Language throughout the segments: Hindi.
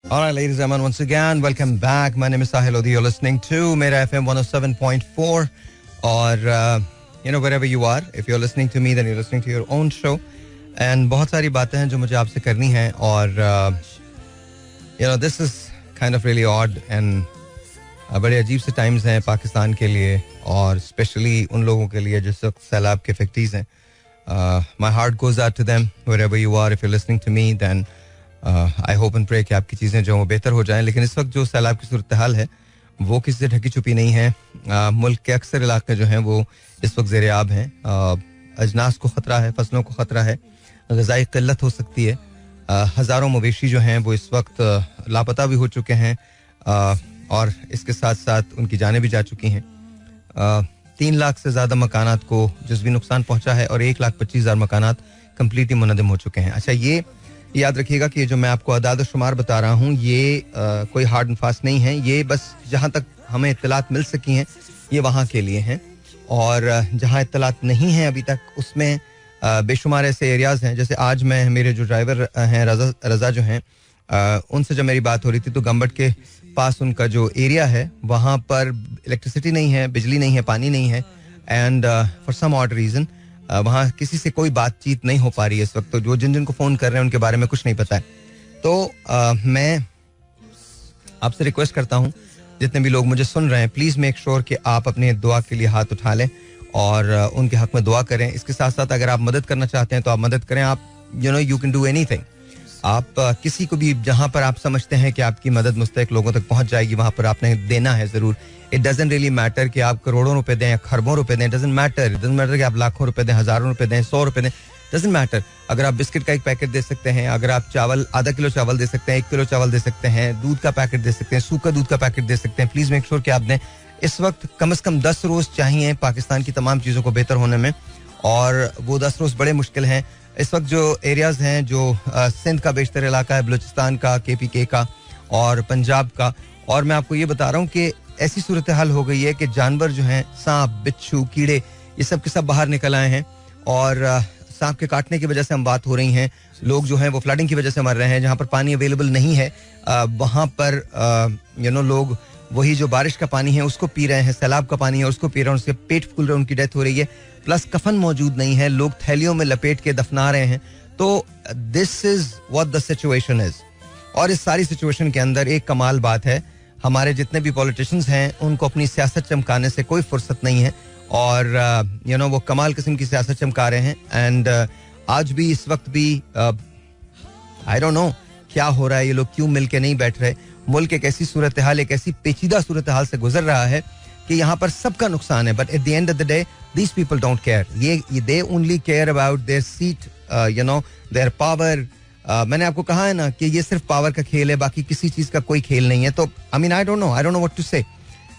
All right, ladies and gentlemen, once again, welcome back. My name is Sahil Lodi. You're listening to Mera FM 107.4. और wherever you are, if you're listening to me, then you're listening to your own show. And बहुत सारी बातें हैं जो मुझे आपसे करनी हैं. और this is kind of really odd and बड़े अजीब से टाइम्स हैं पाकिस्तान के लिए, और स्पेशली उन लोगों के लिए जिस वक्त सैलाब के इफेक्टीज हैं. My heart goes out to them wherever you are. If you're listening to me, then I hope and pray कि आपकी चीज़ें जो बेहतर हो जाएं. लेकिन इस वक्त जो सैलाब की सूरत हाल है वो किसी से ढकी छुपी नहीं है. मुल्क के अक्सर इलाके जो हैं वो इस वक्त ज़ेर आब हैं. अजनास को ख़तरा है, फसलों को ख़तरा है, ग़िज़ाई क़िल्लत हो सकती है. हज़ारों मवेशी जो हैं वो इस वक्त लापता भी हो चुके हैं, और इसके साथ साथ उनकी जानें भी जा चुकी हैं. 3 लाख से ज़्यादा मकानात को जुज़वी नुकसान पहुँचा है और 1,25,000 मकानात कम्प्लीटली मुनहदम हो चुके हैं. अच्छा, ये याद रखिएगा कि जो मैं आपको अदाद शुमार बता रहा हूँ ये कोई हार्ड एंड फास्ट नहीं है. ये बस जहाँ तक हमें इत्तलात मिल सकी हैं ये वहाँ के लिए हैं, और जहाँ इत्तलात नहीं हैं अभी तक उसमें बेशुमार ऐसे एरियाज़ हैं. जैसे आज मैं, मेरे जो ड्राइवर हैं रज़ा जो हैं, उनसे जब मेरी बात हो रही थी तो गम्बट के पास उनका जो एरिया है वहाँ पर इलेक्ट्रिसिटी नहीं है, बिजली नहीं है, पानी नहीं है. And for some odd reason वहाँ किसी से कोई बातचीत नहीं हो पा रही है इस वक्त. तो जो जिन को फ़ोन कर रहे हैं उनके बारे में कुछ नहीं पता है. तो मैं आपसे रिक्वेस्ट करता हूँ, जितने भी लोग मुझे सुन रहे हैं, प्लीज़ मेक श्योर कि आप अपने दुआ के लिए हाथ उठा लें और उनके हक़ में दुआ करें. इसके साथ साथ अगर आप मदद करना चाहते हैं तो आप मदद करें. आप यू कैन डू एनीथिंग. आप किसी को भी, जहाँ पर आप समझते हैं कि आपकी मदद मुस्तहक लोगों तक पहुँच जाएगी, वहाँ पर आपने देना है ज़रूर. इट डजंट रियली मैटर कि आप करोड़ों रुपए दें या खरबों रुपए दें. Doesn't matter. कि आप लाखों रुपए दें, हज़ारों रुपए दें, 100 रुपए दें. Doesn't matter. अगर आप बिस्किट का एक पैकेट दे सकते हैं, अगर आप चावल आधा किलो चावल दे सकते हैं, 1 किलो चावल दे सकते हैं, दूध का पैकेट दे सकते हैं, सूखा दूध का पैकेट दे सकते हैं, प्लीज़ मेक श्योर कि आप दें. इस वक्त कम से कम 10 रोज़ चाहिए पाकिस्तान की तमाम चीज़ों को बेहतर होने में, और वो 10 रोज़ बड़े मुश्किल हैं. इस वक्त जो एरियाज़ हैं, जो सिंध का बेशतर इलाका है, बलूचिस्तान का, KPK का और पंजाब का, और मैं आपको ये बता रहा हूँ कि ऐसी सूरत हाल हो गई है कि जानवर जो हैं, सांप, बिच्छू, कीड़े, ये सब के सब बाहर निकल आए हैं. और सांप के काटने की वजह से हम बात हो रही हैं. लोग जो हैं वो फ्लडिंग की वजह से मर रहे हैं. जहाँ पर पानी अवेलेबल नहीं है वहाँ पर लोग वही जो बारिश का पानी है उसको पी रहे हैं, सैलाब का पानी है उसको पी रहे हैं, उसके पेट फूल रहे हैं, उनकी डेथ हो रही है. प्लस कफन मौजूद नहीं है, लोग थैलियों में लपेट के दफना रहे हैं. तो this is what the situation is. और इस सारी सिचुएशन के अंदर एक कमाल बात है, हमारे जितने भी पॉलिटिशियंस हैं उनको अपनी सियासत चमकाने से कोई फुर्सत नहीं है, और वो कमाल किस्म की सियासत चमका रहे हैं. एंड आज भी, इस वक्त भी आई डोंट नो क्या हो रहा है, ये लोग क्यों मिल के नहीं बैठ रहे. मुल्क एक ऐसी सूरत हाल, एक ऐसी पेचीदा सूरत हाल से गुजर रहा है कि यहाँ पर सबका नुकसान है. But at the end of the day these people don't care. ये they only care about their seat, their power. मैंने आपको कहा है ना कि ये सिर्फ पावर का खेल है, बाकी किसी चीज का कोई खेल नहीं है. तो I mean I don't know what to say.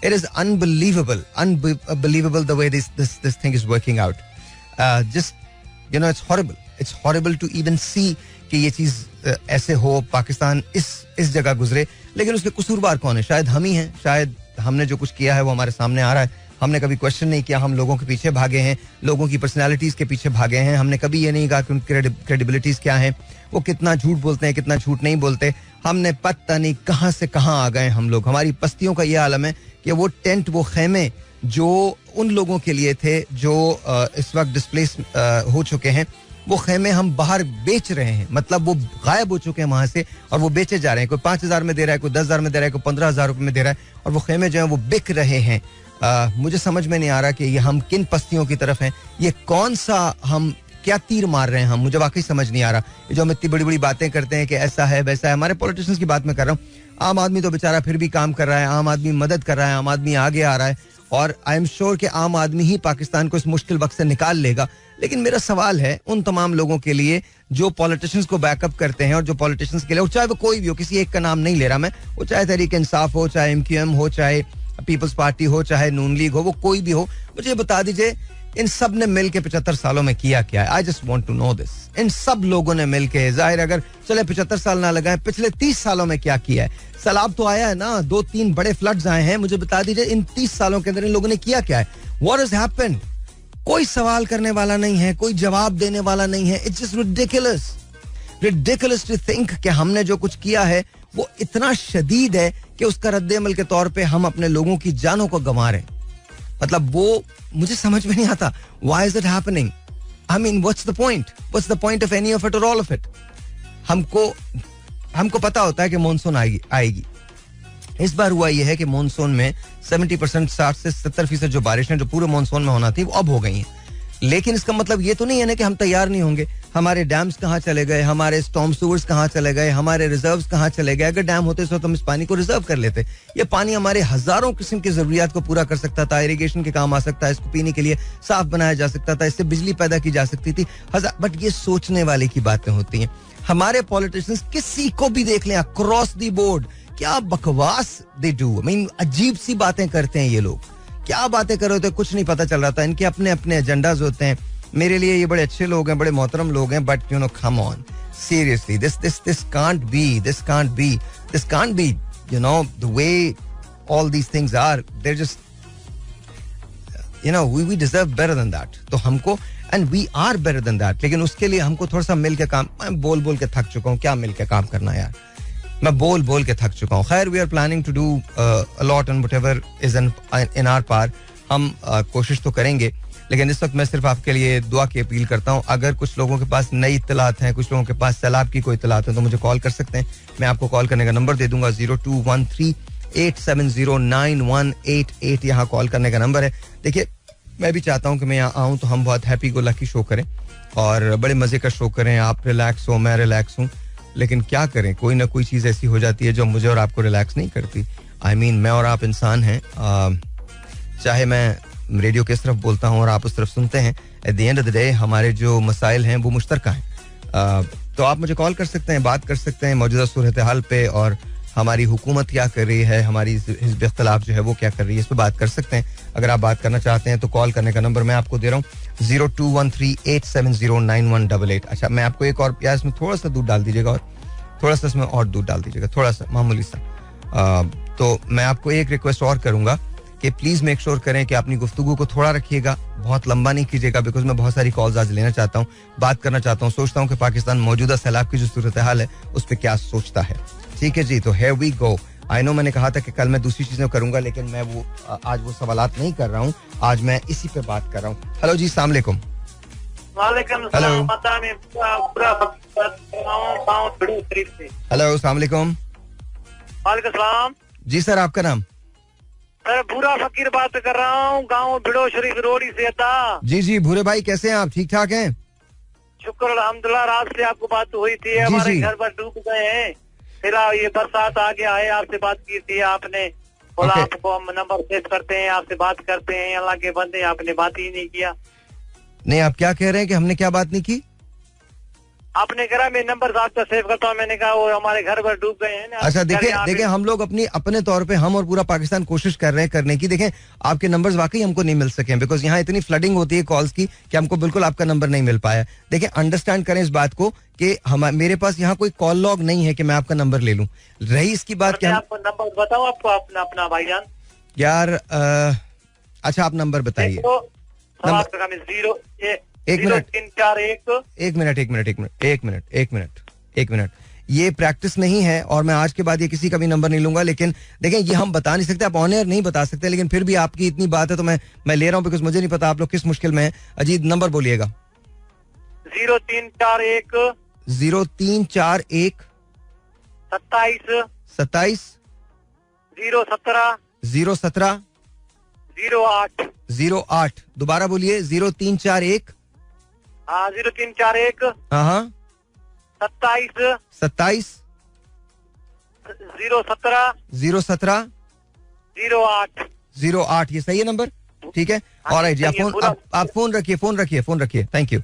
It is unbelievable the way this thing is working out. Just it's horrible to even see कि ये चीज ऐसे हो, पाकिस्तान इस जगह गुजरे. लेकिन उसके कसूरवार कौन है? शायद हम ही हैं. शायद हमने जो कुछ किया है वो हमारे सामने आ रहा है. हमने कभी क्वेश्चन नहीं किया. हम लोगों के पीछे भागे हैं, लोगों की पर्सनालिटीज के पीछे भागे हैं. हमने कभी ये नहीं कहा कि उनकी क्रेडिबिलिटीज क्या हैं, वो कितना झूठ बोलते हैं, कितना झूठ नहीं बोलते. हमने पता नहीं कहाँ से कहाँ आ गए हम लोग. हमारी पस्तियों का ये आलम है कि वो टेंट, वो खेमे जो उन लोगों के लिए थे जो इस वक्त डिस्प्लेस हो चुके हैं, वो खेमे हम बाहर बेच रहे हैं. मतलब वो गायब हो चुके हैं वहां से और वो बेचे जा रहे हैं. कोई 5,000 में दे रहा है, कोई 10,000 में दे रहा है, कोई 15,000 रुपए में दे रहा है, और वो खेमे जो है वो बिक रहे हैं. मुझे समझ में नहीं आ रहा कि ये हम किन पस्तियों की तरफ हैं. ये कौन सा, हम क्या तीर मार रहे हैं हम, मुझे वाकई समझ नहीं आ रहा. ये जो हम इतनी बड़ी बड़ी बातें करते हैं कि ऐसा है वैसा है, हमारे पॉलिटिशियंस की बात मैं कर रहा हूँ. आम आदमी तो बेचारा फिर भी काम कर रहा है, आम आदमी मदद कर रहा है, आम आदमी आगे आ रहा है, और आई एम श्योर कि आम आदमी ही पाकिस्तान को इस मुश्किल वक्त से निकाल लेगा. लेकिन मेरा सवाल है उन तमाम लोगों के लिए जो पॉलिटिशियंस को बैकअप करते हैं, और जो पॉलिटिशियंस के लिए, चाहे वो कोई भी हो, किसी एक का नाम नहीं ले रहा मैं, वो चाहे तहरीक इंसाफ हो, चाहे MQM हो, चाहे पीपल्स पार्टी हो, चाहे नून लीग हो, वो कोई भी हो, मुझे ये बता दीजिए इन सब ने मिल के 75 सालों में किया क्या है. I just want to know this. इन सब लोगों ने मिल के, जाहिर अगर चले 75 साल ना लगाए, पिछले 30 सालों में क्या किया है. सैलाब तो आया है ना, 2-3 बड़े फ्लड्स आए हैं. मुझे बता दीजिए इन 30 सालों के अंदर इन लोगों ने किया क्या है. What has happened. कोई सवाल करने वाला नहीं है, कोई जवाब देने वाला नहीं है. It's just ridiculous to think कि हमने जो कुछ किया है वो इतना शदीद है कि उसका रद्द-ए-अमल के तौर पे हम अपने लोगों की जानों को गंवा रहे हैं. मतलब वो मुझे समझ में नहीं आता. Why is it happening? I mean, what's the point? What's the point of any of it or all of it? हमको पता होता है कि मॉनसून आएगी. इस बार हुआ यह है कि मॉनसून में 70% 60 से 70% जो बारिशें जो पूरे मॉनसून में होना थी वो अब हो गई हैं. लेकिन इसका मतलब ये तो नहीं है ना कि हम तैयार नहीं होंगे. हमारे डैम्स कहाँ चले गए, हमारे स्टॉर्म सीवर्स कहाँ चले गए, हमारे रिजर्व्स कहाँ चले गए. अगर डैम होते तो हम इस पानी को रिजर्व कर लेते. ये पानी हमारे हजारों किस्म की जरूरियात को पूरा कर सकता था. इरिगेशन के काम आ सकता है, इसको पीने के लिए साफ बनाया जा सकता था, इससे बिजली पैदा की जा सकती थी. बट ये सोचने वाले की बातें होती हैं. हमारे पॉलिटिशियंस किसी को भी देख लें अक्रॉस द बोर्ड, क्या बकवास दे डू. आई मीन अजीब सी बातें करते हैं ये लोग. क्या बातें कर रहे होते, कुछ नहीं पता चल रहा था. इनके अपने अपने एजेंडाज होते हैं. मेरे लिए ये बड़े अच्छे लोग हैं, बड़े मोहतरम लोग हैं, but you know come on, seriously this can't be you know the way all these things are. There just you know we deserve better than that. तो हमको and we are better than that. लेकिन उसके लिए हमको थोड़ा सा मिल के काम. मैं बोल के थक चुका हूँ. क्या मिल के काम करना यार, मैं बोल के थक चुका हूँ. खैर, we are planning to do a lot and whatever is in our power. हम कोशिश तो करेंगे, लेकिन इस वक्त मैं सिर्फ आपके लिए दुआ की अपील करता हूँ. अगर कुछ लोगों के पास नई इत्तलात हैं, कुछ लोगों के पास सैलाब की कोई इत्तलात है, तो मुझे कॉल कर सकते हैं. मैं आपको कॉल करने का नंबर दे दूंगा 0213-870-9188. यहाँ कॉल करने का नंबर है. देखिए, मैं भी चाहता हूँ कि मैं यहाँ आऊँ तो हम बहुत हैप्पी गो लकी शो करें और बड़े मजे का शो करें. आप रिलैक्स हो, मैं रिलैक्स हूँ. लेकिन क्या करें, कोई ना कोई चीज़ ऐसी हो जाती है जो मुझे और आपको रिलैक्स नहीं करती. आई मीन, मैं और आप इंसान हैं. चाहे मैं रेडियो की तरफ बोलता हूँ और आप उस तरफ सुनते हैं, eight the end of the day हमारे जो मसाइल हैं वो मुश्तरका हैं. तो आप मुझे कॉल कर सकते हैं, बात कर सकते हैं मौजूदा सूरत हाल पे और हमारी हुकूमत क्या कर रही है, हमारी हिज़्ब इख्तिलाफ जो है वो क्या कर रही है, इस पर बात कर सकते हैं. अगर आप बात करना चाहते हैं तो कॉल करने का नंबर मैं आपको दे रहा हूँ 0213-870-9188. अच्छा, मैं आपको एक और, यार इसमें थोड़ा सा दूध डाल दीजिएगा और थोड़ा सा इसमें और दूध डाल दीजिएगा, थोड़ा सा मामूली सा. तो मैं आपको एक रिक्वेस्ट और करूंगा कि प्लीज मेक श्योर करें कि अपनी गुफ्तगू को थोड़ा रखिएगा, बहुत लंबा नहीं कीजिएगा, बिकॉज मैं बहुत सारी कॉल्स आज लेना चाहता हूँ, बात करना चाहता हूँ. सोचता हूँ कि पाकिस्तान मौजूदा सैलाब की जो सूरत हाल है उस पर क्या सोचता है. ठीक है जी, तो here we go. I know मैंने कहा था कि कल मैं दूसरी चीजें करूंगा, लेकिन मैं वो आज वो सवालात नहीं कर रहा हूँ. आज मैं इसी पे बात कर रहा हूँ. हेलो जी, अस्सलाम वालेकुम. हेलो, अस्सलाम वालेकुम. वालेकुम जी सर, आपका नाम? सर, भूरा फकीर बात कर रहा हूँ, गाँव भिड़ो शरीफ रोडी से था. जी भूरे भाई, कैसे हैं आप? ठीक ठाक हैं? शुक्र अल्हम्दुलिल्लाह. रात से आपको बात हुई थी, हमारे घर पर डूब गए हैं. फिर ये बरसात आ गया है, आपसे बात की थी आपने, बोला आपको हम नंबर सेव करते हैं, आपसे बात करते हैं. अल्लाह के बंदे, आपने बात ही नहीं किया. नहीं, आप क्या कह रहे हैं कि हमने क्या बात नहीं की? आपने कहा मैं नंबर आपका सेव करता हूँ. मैंने कहा वो हमारे घर पर डूब गए हैं ना. अच्छा, देखें हम लोग अपने तौर पे, हम और पूरा पाकिस्तान कोशिश कर रहे हैं करने की. देखें, आपके नंबर्स वाकई हमको नहीं मिल सके, बिकॉज यहाँ इतनी फ्लडिंग होती है कॉल्स की कि हमको बिल्कुल आपका नंबर नहीं मिल पाया. देखें, अंडरस्टैंड करें इस बात को कि मेरे पास यहाँ कोई कॉल लॉग नहीं है कि मैं आपका नंबर ले लूँ. रही इसकी बात कि आपको नंबर बताओ, आपको अपना भाईजान यार. अच्छा, आप नंबर बताइए. एक मिनट. ये प्रैक्टिस नहीं है और मैं आज के बाद ये किसी का भी नंबर नहीं लूंगा. लेकिन देखें, ये हम बता नहीं सकते, आप ऑन एयर नहीं बता सकते, लेकिन फिर भी आपकी इतनी बात है तो मैं ले रहा हूँ, बिकॉज मुझे नहीं पता आप लोग किस मुश्किल में हैं. अजीत, नंबर बोलिएगा. 0341 27 017 08. दोबारा बोलिए. 0341 0341 हाँ 27 017 08. ये सही है नंबर? ठीक है. ऑलराइट जी, आप फोन रखिए. Thank you.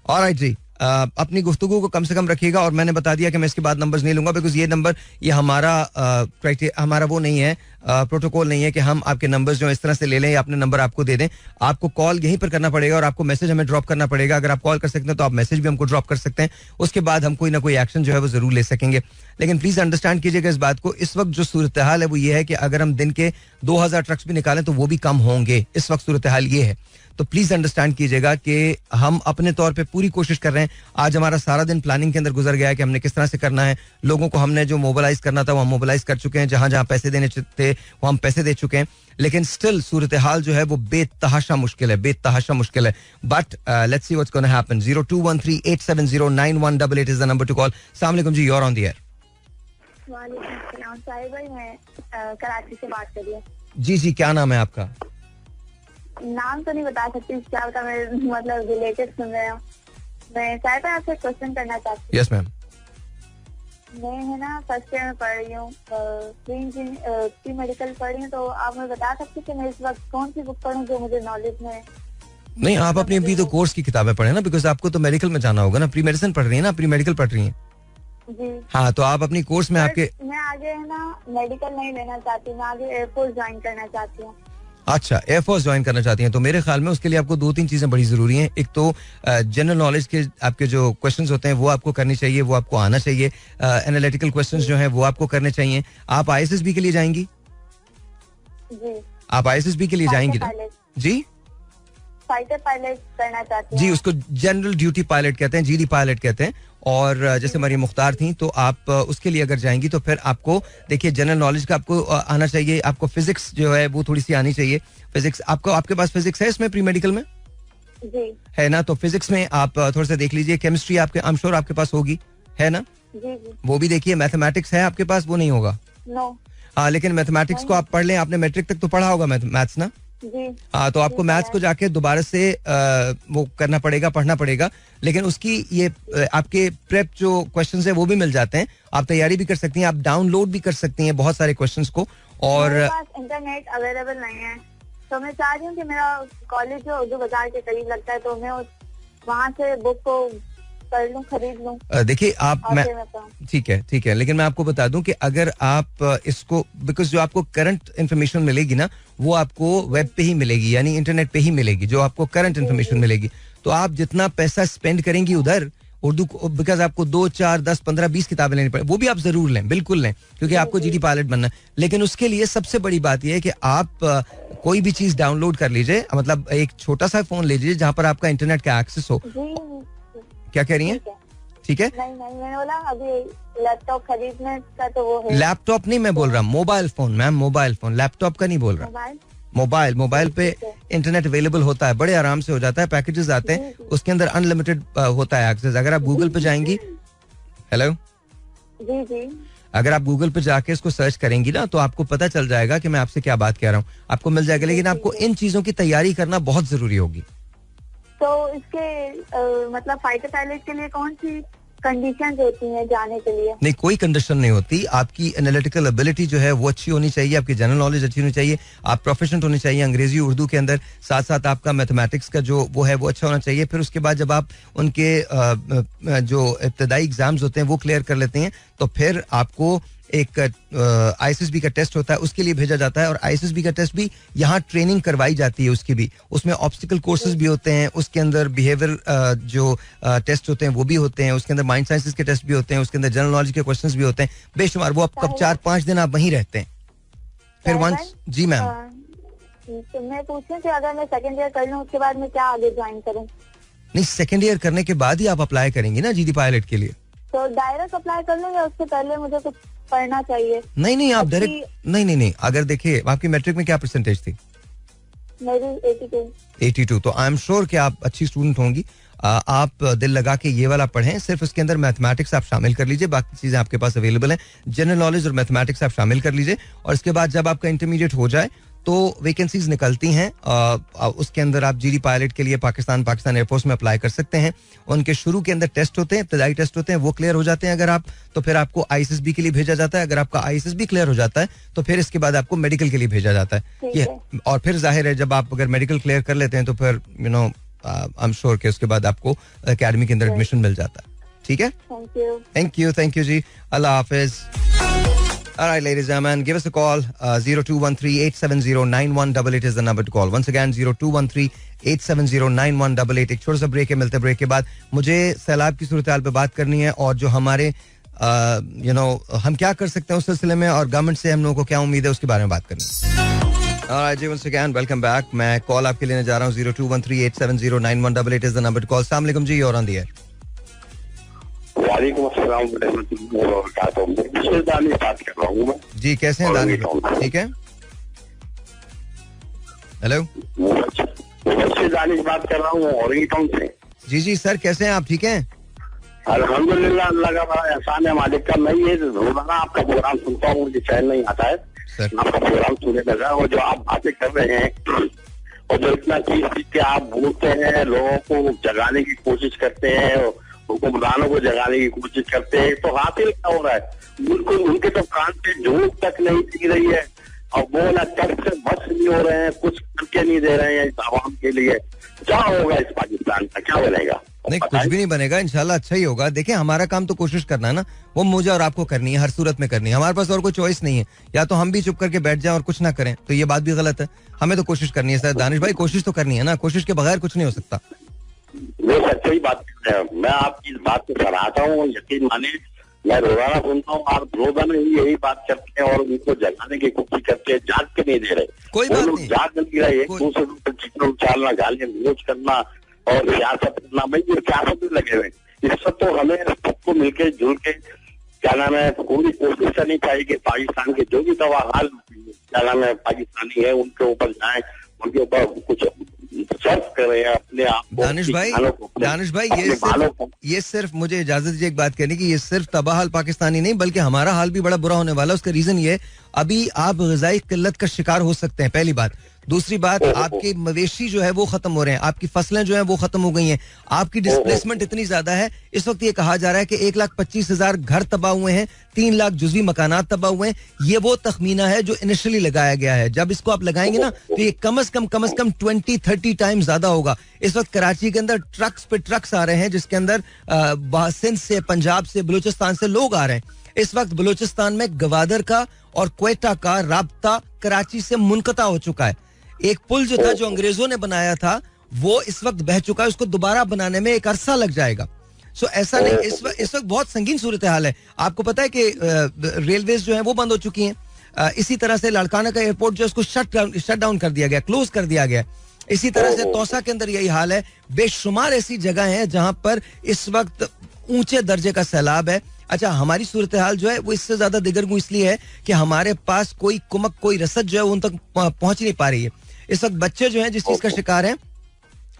ऑलराइट जी, अपनी गुफ्तगू को कम से कम रखिएगा. और मैंने बता दिया कि मैं इसके बाद नंबर्स नहीं लूंगा, बिकॉज ये नंबर, ये हमारा वो नहीं है. प्रोटोकॉल नहीं है कि हम आपके नंबर्स जो इस तरह से ले लें या अपने नंबर आपको दे दें. आपको कॉल यहीं पर करना पड़ेगा और आपको मैसेज हमें ड्रॉप करना पड़ेगा. अगर आप कॉल कर सकते हैं तो आप मैसेज भी हमको ड्रॉप कर सकते हैं. उसके बाद हम कोई ना कोई एक्शन जो है वो जरूर ले सकेंगे. लेकिन प्लीज अंडरस्टैंड कीजिएगा इस बात को, इस वक्त जो सूरत हाल है वो ये है कि अगर हम दिन के 2000 ट्रक्स भी निकालें तो वो भी कम होंगे. इस वक्त सूरत हाल ये है. तो प्लीज अंडरस्टैंड कीजिएगा कि हम अपने तौर पे पूरी कोशिश कर रहे हैं. आज हमारा सारा दिन प्लानिंग के अंदर गुजर गया है कि हमने किस तरह से करना है. लोगों को हमने जो मोबिलाइज करना था वो हम मोबिलाइज कर चुके हैं. जहां जहां पैसे देने थे वो हम पैसे दे चुके हैं. लेकिन स्टिल सूरत हाल जो है वो बेतहाशा मुश्किल है, बेतहाशा मुश्किल है. But let's see what's gonna happen. 021387091188 is the number to call. अस्सलाम वालेकुम जी, you are on the air. वालेकुम सलाम साहिब भाई, मैं कराची से बात कर रही हूँ. जी जी, क्या नाम है आपका? नाम तो नहीं बता सकती, क्या बता, मैं मतलब रिलेटेड सुन रहे हो. मैं साहिब भाई आपसे क्वेश्चन करना चाहती हूँ. Yes ma'am. मैं है ना फर्स्ट ईयर में पढ़ रही हूँ, प्री मेडिकल पढ़ रही हूँ. तो आप मुझे बता सकते कि मैं इस वक्त कौन सी बुक पढ़ूँ जो मुझे नॉलेज में. नहीं, आप अपनी अभी तो कोर्स की किताबें पढ़े ना, बिकॉज आपको तो मेडिकल में जाना होगा ना. प्री मेडिसिन पढ़ रही है ना, प्री मेडिकल पढ़ रही है जी. हाँ, तो आप अपनी कोर्स में आपके. मैं आगे है ना मेडिकल नहीं लेना चाहती, मैं आगे एयरफोर्स ज्वाइन करना चाहती हूँ. अच्छा, एयरफोर्स ज्वाइन करना चाहती हैं. तो मेरे ख्याल में उसके लिए आपको 2-3 चीजें बड़ी जरूरी हैं. एक तो जनरल नॉलेज के आपके जो क्वेश्चंस होते हैं वो आपको करनी चाहिए, वो आपको आना चाहिए. एनालिटिकल क्वेश्चंस जो हैं वो आपको करने चाहिए. आप आईएसएसबी के लिए जाएंगी? जी. आप आईएसएसबी के लिए जाएंगी ना? जी, फाइटर पायलट करना चाहती हूँ. जी, उसको जनरल ड्यूटी पायलट कहते हैं, जीडी पायलट कहते हैं. और जैसे मरियम मुख्तार थी, तो आप उसके लिए अगर जाएंगी तो फिर आपको देखिए जनरल नॉलेज का आपको आना चाहिए. आपको फिजिक्स जो है वो थोड़ी सी आनी चाहिए. फिजिक्स आपको, आपके पास फिजिक्स है इसमें प्री मेडिकल में? जी. है ना? तो फिजिक्स में आप थोड़ा सा देख लीजिए. केमिस्ट्री आपके, आई एम श्योर आपके पास होगी, है ना? जी जी. वो भी देखिए. मैथमेटिक्स है आपके पास? वो नहीं होगा. नो. हाँ, लेकिन मैथमेटिक्स को आप पढ़ लें. आपने मैट्रिक तक तो पढ़ा होगा मैथ्स ना? जी. हाँ, तो आपको मैथ्स को जाके दोबारा से वो करना पड़ेगा, पढ़ना पड़ेगा. लेकिन उसकी ये आपके प्रेप जो क्वेश्चंस है वो भी मिल जाते हैं. आप तैयारी भी कर सकती हैं, आप डाउनलोड भी कर सकती हैं बहुत सारे क्वेश्चंस को. और मेरे पास इंटरनेट अवेलेबल नहीं है, तो मैं चाह रही हूँ कि मेरा कॉलेज जो उर्दू बाजार के करीब लगता है, तो मैं वहाँ से बुक को कर लूँ, खरीद लूँ. देखिए आप, मैं ठीक है, लेकिन मैं आपको बता दूं कि अगर आप इसको, बिकॉज जो आपको करंट इन्फॉर्मेशन मिलेगी ना वो आपको वेब पे ही मिलेगी, यानी इंटरनेट पे ही मिलेगी जो आपको करंट इन्फॉर्मेशन मिलेगी. तो आप जितना पैसा स्पेंड करेंगी उधर उर्दू, बिकॉज आपको 2, 4, 10, 15, 20 किताबें लेनी पड़े, वो भी आप जरूर लें, बिल्कुल लें, क्योंकि आपको जीडी पायलट बनना है. लेकिन उसके लिए सबसे बड़ी बात यह है कि आप कोई भी चीज डाउनलोड कर लीजिए. मतलब एक छोटा सा फोन ले लीजिए जहां पर आपका इंटरनेट का एक्सेस हो. क्या कह रही हैं? ठीक है. नहीं, मैंने बोला अभी लैपटॉप खरीदने का, तो वो है. लैपटॉप नहीं मैं बोल रहा, mobile phone ma'am, mobile phone, laptop का नहीं बोल रहा. मोबाइल पे इंटरनेट अवेलेबल होता है, बड़े आराम से हो जाता है. पैकेजेस आते हैं, उसके अंदर अनलिमिटेड होता है एक्सेस. अगर आप गूगल पे जाएंगी, हेलो जी जी, अगर आप गूगल पे जाके इसको सर्च करेंगी ना तो आपको पता चल जाएगा कि मैं आपसे क्या बात कह रहा हूँ, आपको मिल जाएगा. लेकिन आपको इन चीजों की तैयारी करना बहुत जरूरी होगी. तो इसके मतलब फाइटर पायलट के लिए कौन सी कंडीशंस होती हैं जाने के लिए? नहीं, कोई कंडीशन नहीं होती. आपकी एनालिटिकल एबिलिटी जो है वो अच्छी होनी चाहिए, आपकी जनरल नॉलेज अच्छी होनी चाहिए, आप प्रोफेशनल होने चाहिए अंग्रेजी उर्दू के अंदर. साथ साथ आपका मैथमेटिक्स का जो वो है वो अच्छा होना चाहिए. फिर उसके बाद जब आप उनके जो इब्तदाई एग्जाम्स होते हैं वो क्लियर कर लेते हैं तो फिर आपको एक आईएसएसबी का टेस्ट होता है, उसके लिए भेजा जाता है. और आईएसएसबी का टेस्ट भी यहाँ ट्रेनिंग करवाई जाती है उसकी भी. उसमें ऑब्स्टिकल कोर्सेज भी होते हैं, उसके अंदर बिहेवियर जो टेस्ट होते हैं वो भी होते हैं, उसके अंदर माइंड साइंसेस के टेस्ट भी होते हैं, उसके अंदर जनरल नॉलेज के क्वेश्चंस भी होते हैं, बेशुमार. वो आप कब 4-5 दिन आप वहीं रहते हैं. फिर वंस. जी मैम. तो मैं पूछूं कि अगर मैं सेकंड ईयर कर लूं उसके बाद मैं क्या आगे ज्वाइन करूं? नहीं, सेकंड ईयर करने के बाद ही आप अप्लाई करेंगे ना जीडी पायलट के लिए. तो डायरेक्ट अप्लाई कर लूं या उससे पहले मुझे कुछ पढ़ना चाहिए? नहीं, आप डायरेक्ट नहीं. अगर देखिए आपकी मैट्रिक में क्या परसेंटेज थी? मेरी 82. तो आई एम श्योर कि आप अच्छी स्टूडेंट होंगी. आप दिल लगा के ये वाला पढ़ें. सिर्फ उसके अंदर मैथमेटिक्स आप शामिल कर लीजिए, बाकी चीजें आपके पास अवेलेबल हैं. जनरल नॉलेज और मैथमेटिक्स आप शामिल कर लीजिए. और इसके बाद जब आपका इंटरमीडिएट हो जाए तो वैकेंसीज निकलती हैं. उसके अंदर आप जीडी पायलट के लिए पाकिस्तान एयरफोर्स में अप्लाई कर सकते हैं. उनके शुरू के अंदर टेस्ट होते हैं, इब्तदाई टेस्ट होते हैं, वो क्लियर हो जाते हैं अगर आप, तो फिर आपको आईएसएसबी के लिए भेजा जाता है. अगर आपका आईएसएसबी क्लियर हो जाता है तो फिर इसके बाद आपको मेडिकल के लिए भेजा जाता है. ये और फिर जाहिर है जब आप अगर मेडिकल क्लियर कर लेते हैं तो फिर you know I am sure कि उसके बाद आपको एकेडमी के अंदर एडमिशन मिल जाता है. ठीक है. थैंक यू जी. अल्लाह हाफिज. All right, ladies and gentlemen, give us a call. 0213-870-9188 is the number to call. Once again, 0213-870-9188. एक छोटा सा ब्रेक है, मिलते ब्रेक के बाद मुझे सैलाब की सूरत हाल पे बात करनी है और जो हमारे हम क्या कर सकते हैं उस सिलसिले में और गवर्नमेंट से हम लोगों को क्या उम्मीद है उसके बारे में बात करनी है. Alright, जी, once again, welcome back. मैं कॉल आपके लेने जा रहा हूँ. 0213-870-9188 is the number to call. अस्सलाम वालेकुम जी, you're on the air. वालेकुम अस्सलाम बात कर रहा हूँ मैं. जी, कैसे हैं दानिश भाई? ठीक है. हेलो. दानिश बात कर रहा हूँ ऑरेंज टाउन से. जी सर, कैसे हैं आप? ठीक हैं. अल्हम्दुलिल्लाह, अल्लाह का बड़ा एहसान है मालिक का. मैं ये रोजाना आपका प्रोग्राम सुनता हूँ, मुझे चैन नहीं आता है आपका प्रोग्राम सुनने लगा. और जो आप बातें कर रहे हैं और जो इतना चीज के आप बोलते हैं, लोगों को जगाने की कोशिश करते हैं, हुक्मरानों को जगाने की कोशिश करते हैं, तो हासिल क्या हो रहा है? बिल्कुल उनके तो कान पे झूठ तक नहीं दी रही है और वो ना कब से बस नहीं हो रहे हैं, कुछ करके नहीं दे रहे हैं इस आवाम के लिए. क्या होगा इस पाकिस्तान का, क्या बनेगा? नहीं, कुछ भी नहीं बनेगा, इंशाल्लाह अच्छा ही होगा. देखिए, हमारा काम तो कोशिश करना है ना, वो मुझे और आपको करनी है, हर सूरत में करनी है. हमारे पास और कोई चॉइस नहीं है. या तो हम भी चुप करके बैठ जाएं और कुछ ना करें, तो ये बात भी गलत है. हमें तो कोशिश करनी है सर. दानिश भाई, कोशिश तो करनी है ना, कोशिश के बगैर कुछ नहीं हो सकता. वो सच्ची बात है. मैं आपकी इस बात को सराहता हूँ. यकीन माने, मैं रोजाना सुनता हूँ, आप रोजाना ही यही बात करते हैं और उनको जगाने की कोशिश करते हैं, जाग के नहीं दे रहे. कोई बात नहीं, जाग नहीं रहे. एक दूसरे को चित्र उछालना, गालियां गलौज करना और सियासत करना, भाई ये सियासत में लगे हुए. इस सब तो हमें सबको मिलकर जुल के क्या नाम है पूरी कोशिश करनी चाहिए कि पाकिस्तान के जो भी तबाह हाल क्या नाम है पाकिस्तानी है उनके ऊपर जाए, उनके ऊपर कुछ सर्व करें अपने आप. दानिश भाई, ये सिर्फ मुझे इजाजत दीजिए एक बात कहने की, ये सिर्फ तबाह हाल पाकिस्तानी नहीं बल्कि हमारा हाल भी बड़ा बुरा होने वाला है. उसका रीजन ये, अभी आप ग़िज़ाई किल्लत का शिकार हो सकते हैं, पहली बात. दूसरी बात, आपके मवेशी जो है वो खत्म हो रहे हैं, आपकी फसलें जो हैं वो खत्म हो गई हैं, आपकी डिस्प्लेसमेंट इतनी ज्यादा है. इस वक्त ये कहा जा रहा है कि 1,25,000 घर तबाह हुए हैं, 3 लाख जुज़वी मकानात तबाह हुए हैं. ये वो तखमीना है जो इनिशियली लगाया गया है. जब इसको आप लगाएंगे ना तो ये कम से कम 20-30 टाइम ज्यादा होगा. इस वक्त कराची के अंदर ट्रक्स पे ट्रक्स आ रहे हैं जिसके अंदर सिंध से, पंजाब से, बलूचिस्तान से लोग आ रहे हैं. इस वक्त बलूचिस्तान में गवादर का और क्वेटा का राब्ता कराची से मुनक़ता हो चुका है. एक पुल जो था जो अंग्रेजों ने बनाया था वो इस वक्त बह चुका है, उसको दोबारा बनाने में एक अरसा लग जाएगा. सो ऐसा नहीं, इस वक्त बहुत संगीन सूरत हाल है. आपको पता है कि रेलवेज जो है वो बंद हो चुकी हैं. इसी तरह से लाड़काना का एयरपोर्ट जो उसको शट डाउन कर दिया गया, क्लोज कर दिया गया. इसी तरह से तौसा के अंदर यही हाल है. बेशुमार ऐसी जगह हैं जहां पर इस वक्त ऊंचे दर्जे का सैलाब है. अच्छा, हमारी सूरत हाल जो है वो इससे ज्यादा दिगरगू इसलिए है कि हमारे पास कोई कुमक, कोई रसद जो है उन तक पहुंच नहीं पा रही है. इस वक्त बच्चे जो हैं जिस चीज का शिकार हैं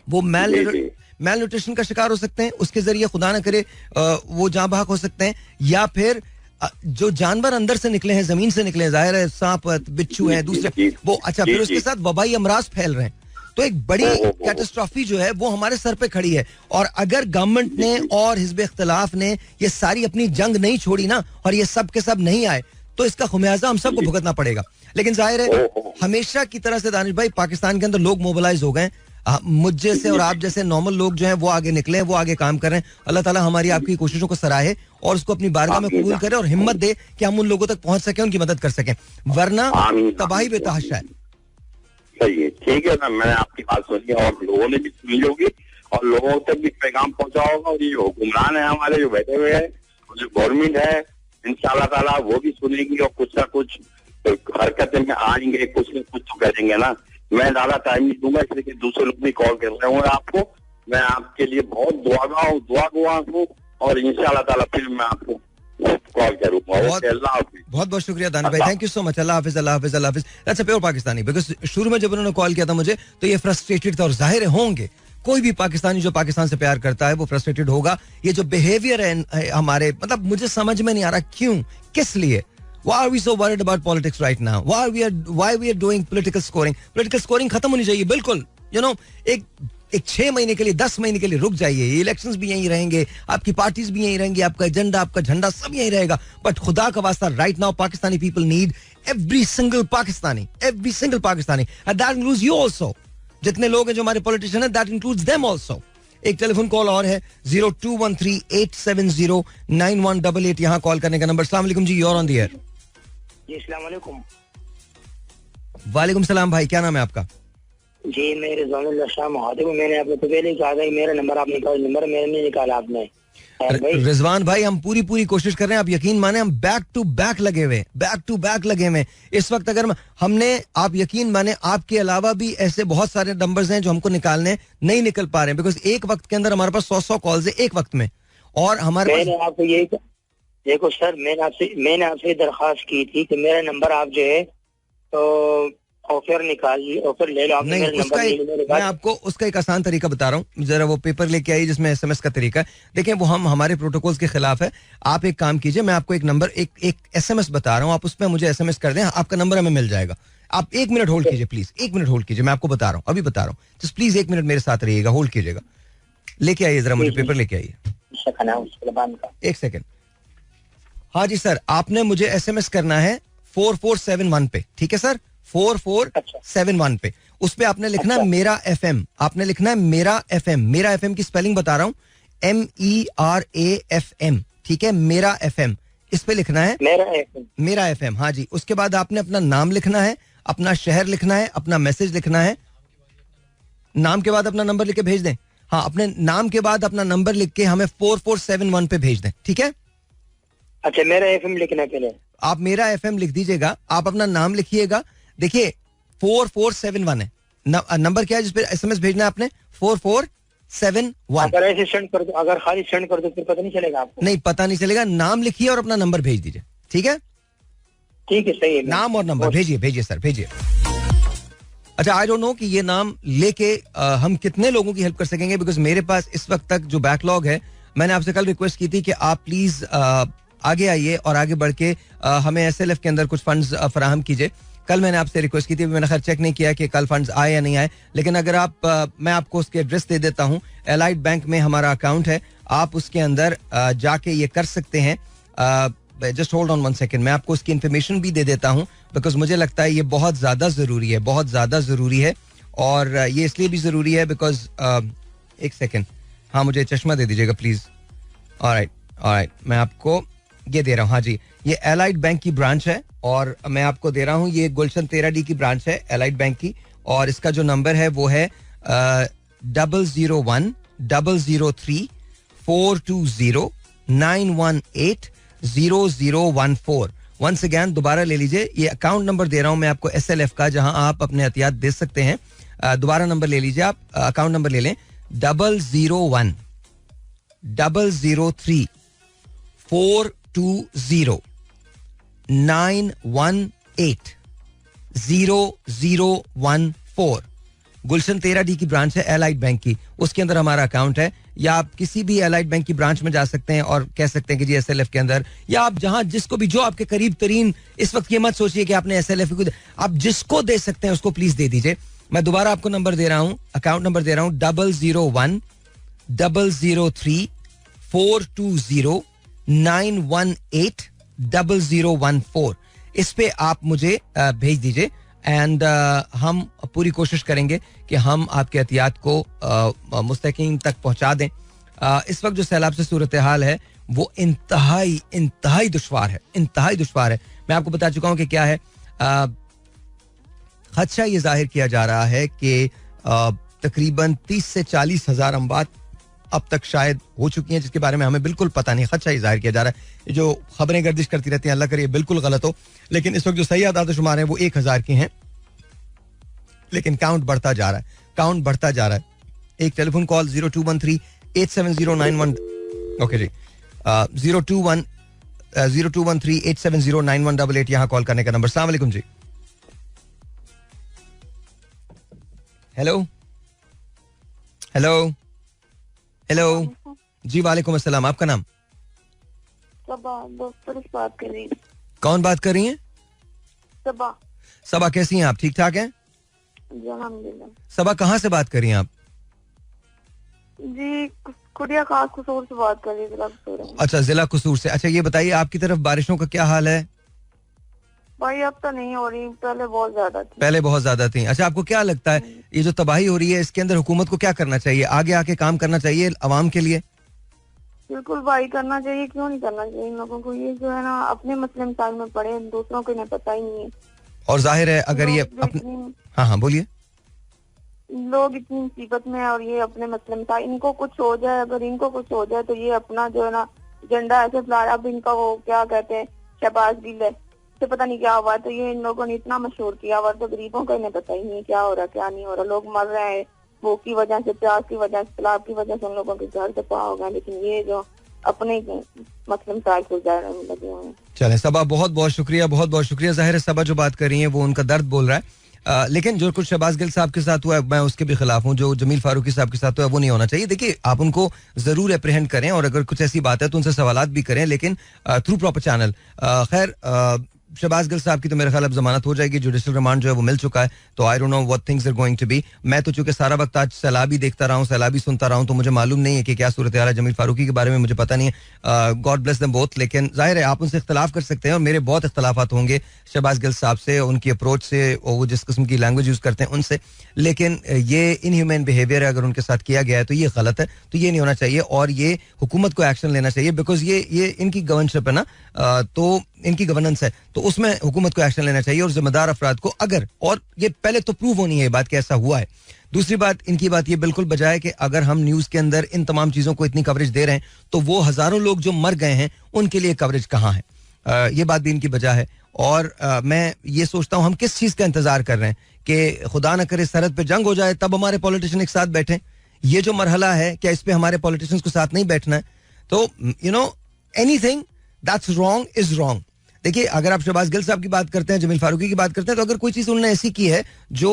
वो मेल न्यूट्रिशन का शिकार हो सकते हैं. उसके जरिए खुदा ना करे वो जाँ बहक हो सकते हैं. या फिर जो जानवर अंदर से निकले हैं, जमीन से निकले हैं, जाहिर है सांप, बिच्छू है, दूसरे वो. अच्छा, फिर उसके साथ वबाई अमराज फैल रहे हैं. तो एक बड़ी कैटास्ट्रॉफी जो है वो हमारे सर पे खड़ी है. और अगर गवर्नमेंट ने और हिज़्ब इख्तिलाफ ने ये सारी अपनी जंग नहीं छोड़ी ना और ये सब के सब नहीं आए तो इसका खुमियाजा हम सबको भुगतना पड़ेगा. लेकिन जाहिर है हमेशा की तरह से दानिश भाई पाकिस्तान के अंदर लोग मोबिलाइज हो गए. मुझ जैसे और आप जैसे नॉर्मल लोग जो हैं वो आगे निकले, वो आगे काम कर रहे हैं. अल्लाह ताला हमारी आपकी कोशिशिशों को सराहे और उसको अपनी बारगाह में कबूल करे और हिम्मत दे कि हम उन लोगों तक पहुंच सके, उनकी मदद कर सकें, वरना तबाही बेतहाशा है. सही है, ठीक है ना. मैंने आपकी बात सुनी और लोगों ने भी सुनी होगी और लोगों तक भी पैगाम पहुंचा होगा. और ये हुक्मरान है हमारे जो बैठे हुए हैं, जो गवर्नमेंट है, इंशाल्लाह ताला वो भी सुनेगी और कुछ ना कुछ हरकतें में आएंगे, कुछ न कुछ तो करेंगे ना. मैं ज्यादा टाइम नहीं दूंगा इसलिए दूसरे लोग भी कॉल कर रहे होंगे आपको. मैं आपके लिए बहुत दुआ हूँ और इंशाल्लाह ताला फिर मैं आपको कॉल करूंगा. बहुत बहुत शुक्रिया दानिश भाई, thank you so much. Allah Hafiz, Allah Hafiz, Allah Hafiz. That's a pure Pakistani. Because शुरू में जब उन्होंने कॉल किया था मुझे तो ये फ्रस्ट्रेटेड था और जाहिर होंगे. कोई भी पाकिस्तानी जो पाकिस्तान से प्यार करता है वो फ्रस्ट्रेटेड होगा. ये जो बिहेवियर है हमारे, मतलब मुझे समझ में नहीं आ रहा क्यों, किस लिए. Why are we so worried about politics right now? Why we are doing political scoring? Political scoring खत्म होनी चाहिए बिल्कुल. You know, एक 6 महीने के लिए, 10 महीने के लिए रुक जाइए. इलेक्शंस भी यहीं रहेंगे, आपकी पार्टीज भी यहीं रहेंगी, आपका एजेंडा, आपका झंडा सब यहीं रहेगा. बट खुदा का वास्ता right now Pakistani people need every single Pakistani, and that includes you also. जितने लोग हैं जो हमारे पॉलिटिशियन हैं, that includes them also. एक टेलीफोन कॉल और है 0213-870-9188 यहाँ कॉल करने का नंबर. अस्सलाम वालेकुम जी, you're on the air. जी अस्सलाम वालेकुम। वालेकुम सलाम भाई, क्या नाम है आपका? जी मैं रिजवानुल्लाह शाह महादेव। मैंने आपको तो पहले ही कहा था कि मेरा नंबर आप निकाल, नंबर मेरा नहीं निकाला आपने। रिजवान भाई, हम पूरी कोशिश कर रहे हैं, आप यकीन माने हम बैक टू बैक लगे हुए इस वक्त। अगर हमने, आप यकीन माने, आपके अलावा भी ऐसे बहुत सारे नंबर्स हैं जो हमको निकालने नहीं निकल पा रहे हैं, बिकॉज एक वक्त के अंदर हमारे पास 100 कॉल्स है एक वक्त में, और हमारे मैंने आपको यही देखो सर, मैंने आपसे दरख्वास्त की थी कि मेरा नंबर आप जो है तो ऑफर निकालिए, ऑफर ले लो। नहीं, उसका मैं आपको उसका एक आसान तरीका बता रहा हूँ, जरा वो पेपर लेके आइए जिसमें SMS का तरीका है। देखिए वो हमारे प्रोटोकॉल्स के खिलाफ है। आप एक काम कीजिए, मैं आपको एक नंबर, एक SMS बता रहा हूँ, आप उसमें मुझे SMS कर दें, आपका नंबर हमें मिल जाएगा। आप 1 मिनट होल्ड कीजिए प्लीज, 1 मिनट होल्ड कीजिए, मैं आपको बता रहा हूँ, अभी बता रहा हूँ, जस्ट प्लीज 1 मिनट मेरे साथ रहिएगा, होल्ड कीजिएगा। लेके आइए जरा, मुझे पेपर लेके आइए। 1 सेकेंड। हाँ जी सर, आपने मुझे SMS करना है 4471 पे, ठीक है सर? 4471 पे, उस पे आपने लिखना मेरा FM, आपने लिखना है मेरा FM की स्पेलिंग बता रहा हूँ, MERAFM, ठीक है? मेरा FM, इस पे लिखना है मेरा FM। हाँ जी, उसके बाद आपने अपना नाम लिखना है, अपना शहर लिखना है, अपना मैसेज लिखना है, नाम के बाद अपना नंबर लिख के भेज दें। हाँ, अपने नाम के बाद अपना नंबर लिख के हमें 4471 पे भेज दें, ठीक है? अच्छा, मेरा FM लिखना है पहले? आप मेरा FM लिख दीजिएगा, आप अपना नाम लिखिएगा। देखिए 4471 है नंबर, क्या है जिस पे SMS भेजना है आपने? 4471। अगर ऐसे सेंड कर दो, अगर खाली सेंड कर दो फिर पता नहीं चलेगा आपको? नहीं, पता नहीं चलेगा। नाम लिखिए और अपना नंबर भेज दीजिए, ठीक है? ठीक है, सही है। नाम और नंबर भेजिए सर, भेजिए। अच्छा, आई डोंट नो कि ये नाम लेके हम कितने लोगों की हेल्प कर सकेंगे, बिकॉज मेरे पास इस वक्त तक जो बैकलॉग है, मैंने आपसे कल रिक्वेस्ट की थी कि आप प्लीज आगे आइए और आगे बढ़ के हमें SLF के अंदर कुछ फंड्स फराहम कीजिए। कल मैंने आपसे रिक्वेस्ट की थी, मैंने खैर चेक नहीं किया कि कल फंड्स आए या नहीं आए, लेकिन अगर आप मैं आपको उसके एड्रेस दे देता हूँ। एलाइड बैंक में हमारा अकाउंट है, आप उसके अंदर जाके ये कर सकते हैं। जस्ट होल्ड ऑन 1 सेकेंड, मैं आपको उसकी इन्फॉर्मेशन भी दे देता हूँ, बिकॉज मुझे लगता है ये बहुत ज़्यादा ज़रूरी है, और ये इसलिए भी ज़रूरी है बिकॉज 1 सेकेंड, हाँ मुझे चश्मा दे दीजिएगा प्लीज़। ऑलराइट, मैं आपको ये दे रहा हूँ। हाँ जी, ये एलाइड बैंक की ब्रांच है, और मैं आपको दे रहा हूँ, ये गुलशन 13D की ब्रांच है एलाइड बैंक की, और इसका जो नंबर है वो है 001-003-420-918-0014। वंस अगेन दोबारा ले लीजिए, ये अकाउंट नंबर दे रहा हूँ मैं आपको SLF का, जहां आप अपने एहतियात दे सकते हैं। दोबारा नंबर ले लीजिए, आप अकाउंट नंबर ले लें 001-003-420-918-0014। गुलशन 13D की ब्रांच है एलाइड बैंक की, उसके अंदर हमारा अकाउंट है। या आप किसी भी एलाइड बैंक की ब्रांच में जा सकते हैं और कह सकते हैं कि जी SLF के अंदर, या आप जहां जिसको भी, जो आपके करीब तरीन, इस वक्त ये मत सोचिए कि आपने SLF को, आप जिसको दे सकते हैं उसको प्लीज दे दीजिए। मैं दोबारा आपको नंबर दे रहा हूं, अकाउंट नंबर दे रहा हूं 001-003-420-918-0014। इस पे आप मुझे भेज दीजिए, एंड हम पूरी कोशिश करेंगे कि हम आपके एहतियात को मुस्तकीम तक पहुंचा दें। इस वक्त जो सैलाब से सूरत हाल है वो इंतहाई दुश्वार है। मैं आपको बता चुका हूं कि क्या है। खदशा ये जाहिर किया जा रहा है कि तकरीबन 30 से 40 हज़ार अमवात अब तक शायद हो चुकी हैं, जिसके बारे में हमें बिल्कुल पता नहीं। खदशा ये जाहिर किया जा रहा है, जो खबरें गर्दिश करती रहती हैं, अल्लाह करे बिल्कुल गलत हो, लेकिन इस वक्त जो सही आदाद शुमार हैं वो 1000 के हैं, लेकिन काउंट बढ़ता जा रहा है। एक टेलीफोन कॉल 0213-870-91, ओके जी, 0213-870-9188 यहाँ कॉल करने का नंबर। अस्सलाम वालेकुम जी। हेलो जी, वालेकुम अस्सलाम। आपका नाम? बात कर रही। कौन बात कर रही हैं? सबा, कैसी हैं आप? ठीक ठाक हैं? सबा, कहाँ से बात कर रही हैं आप? जी, खुदिया खास कसूर से बात कर रही हूँ। अच्छा, जिला कसूर से। अच्छा, ये बताइए आपकी तरफ बारिशों का क्या हाल है? भाई अब तो नहीं हो रही, पहले बहुत ज्यादा थी। अच्छा, आपको क्या लगता है ये जो तबाही हो रही है, इसके अंदर हुकूमत को क्या करना चाहिए? आगे आके काम करना चाहिए अवाम के लिए? बिल्कुल भाई, करना चाहिए, क्यों नहीं करना चाहिए इन लोगों को। ये जो है ना अपने मसले मसाइल में पड़े, दूसरों को इन्हें पता ही नहीं है। और जाहिर है अगर ये हाँ बोलिए। लोग इतनी मुसीबत में है और ये अपने मसले मसाइल, इनको कुछ हो जाए, अगर इनको कुछ हो जाए तो ये अपना जो है ना एजेंडा ऐसे फैला। अब इनका वो क्या कहते हैं शहबाज गिल है, तो पता नहीं क्या हुआ, तो ये इन लोगों ने इतना मशहूर किया हुआ, तो गरीबों का इन्हें पता ही नहीं है क्या हो रहा क्या नहीं हो रहा। लोग मर रहे हैं भूख की वजह से, प्यास की वजह से, तालाब की वजह से, उन लोगों के घर से पा हो गए, लेकिन ये जो अपने मसले मसाइल को लगे हुए हैं। चलें सबा, बहुत बहुत शुक्रिया, बहुत बहुत शुक्रिया। जाहिर है सबा जो बात कर रही है वो उनका दर्द बोल रहा है, लेकिन जो कुछ शहबाज गिल साहब के साथ हुआ है मैं उसके भी खिलाफ हूँ। जो जमील फारूकी साहब के साथ हुआ है वो नहीं होना चाहिए। देखिए आप उनको जरूर अप्रीहेंड करें और अगर कुछ ऐसी बात है तो उनसे सवालात भी करें, लेकिन थ्रू प्रॉपर चैनल। खैर शहबाज गिल साहब की तो मेरे ख्याल अब जमानत हो जाएगी, जुडिशल रिमांड जो है वो मिल चुका है, तो I don't know what things are going to be. मैं तो चूंकि सारा वक्त आज सैलाबी देखता रहा हूँ, सैलाबी सुनता रहा हूँ, तो मुझे मालूम नहीं है कि क्या सूरत हाल है। जमील फारूकी के बारे में मुझे पता नहीं है, गॉड ब्लेस देम बोथ। लेकिन जाहिर है आप उनसे इख्तलाफ कर सकते हैं और मेरे बहुत इख्तलाफात होंगे शहबाज गिल साहब से, उनकी अप्रोच से और वो जिस किस्म की लैंग्वेज यूज करते हैं उनसे, लेकिन ये इनह्यूमन बिहेवियर है, अगर उनके साथ किया गया है तो ये गलत है, तो ये नहीं होना चाहिए और ये हुकूमत को एक्शन लेना चाहिए, बिकॉज ये इनकी गवर्नशिप है ना, तो इनकी गवर्नेंस है, तो उसमें हुकूमत को एक्शन लेना चाहिए और जिम्मेदार अफराद को, अगर, और ये पहले तो प्रूव होनी है बात कि ऐसा हुआ है। दूसरी बात, इनकी बात ये बिल्कुल बजाय है कि अगर हम न्यूज के अंदर इन तमाम चीजों को इतनी कवरेज दे रहे हैं तो वो हजारों लोग जो मर गए हैं उनके लिए कवरेज कहाँ है, ये बात भी इनकी वजह है। और मैं ये सोचता हूँ हम किस चीज का इंतजार कर रहे हैं कि खुदा न करे सरहद पे जंग हो जाए तब हमारे पॉलिटिशियन एक साथ बैठे। ये जो मरहला है क्या इस पे हमारे पॉलिटिशियंस को साथ नहीं बैठना है? तो you know anything that's wrong is wrong. देखिए अगर आप शहबाज गिल साहब की बात करते हैं, जमील फारूकी की बात करते हैं, तो अगर कोई चीज उन्होंने ऐसी की है जो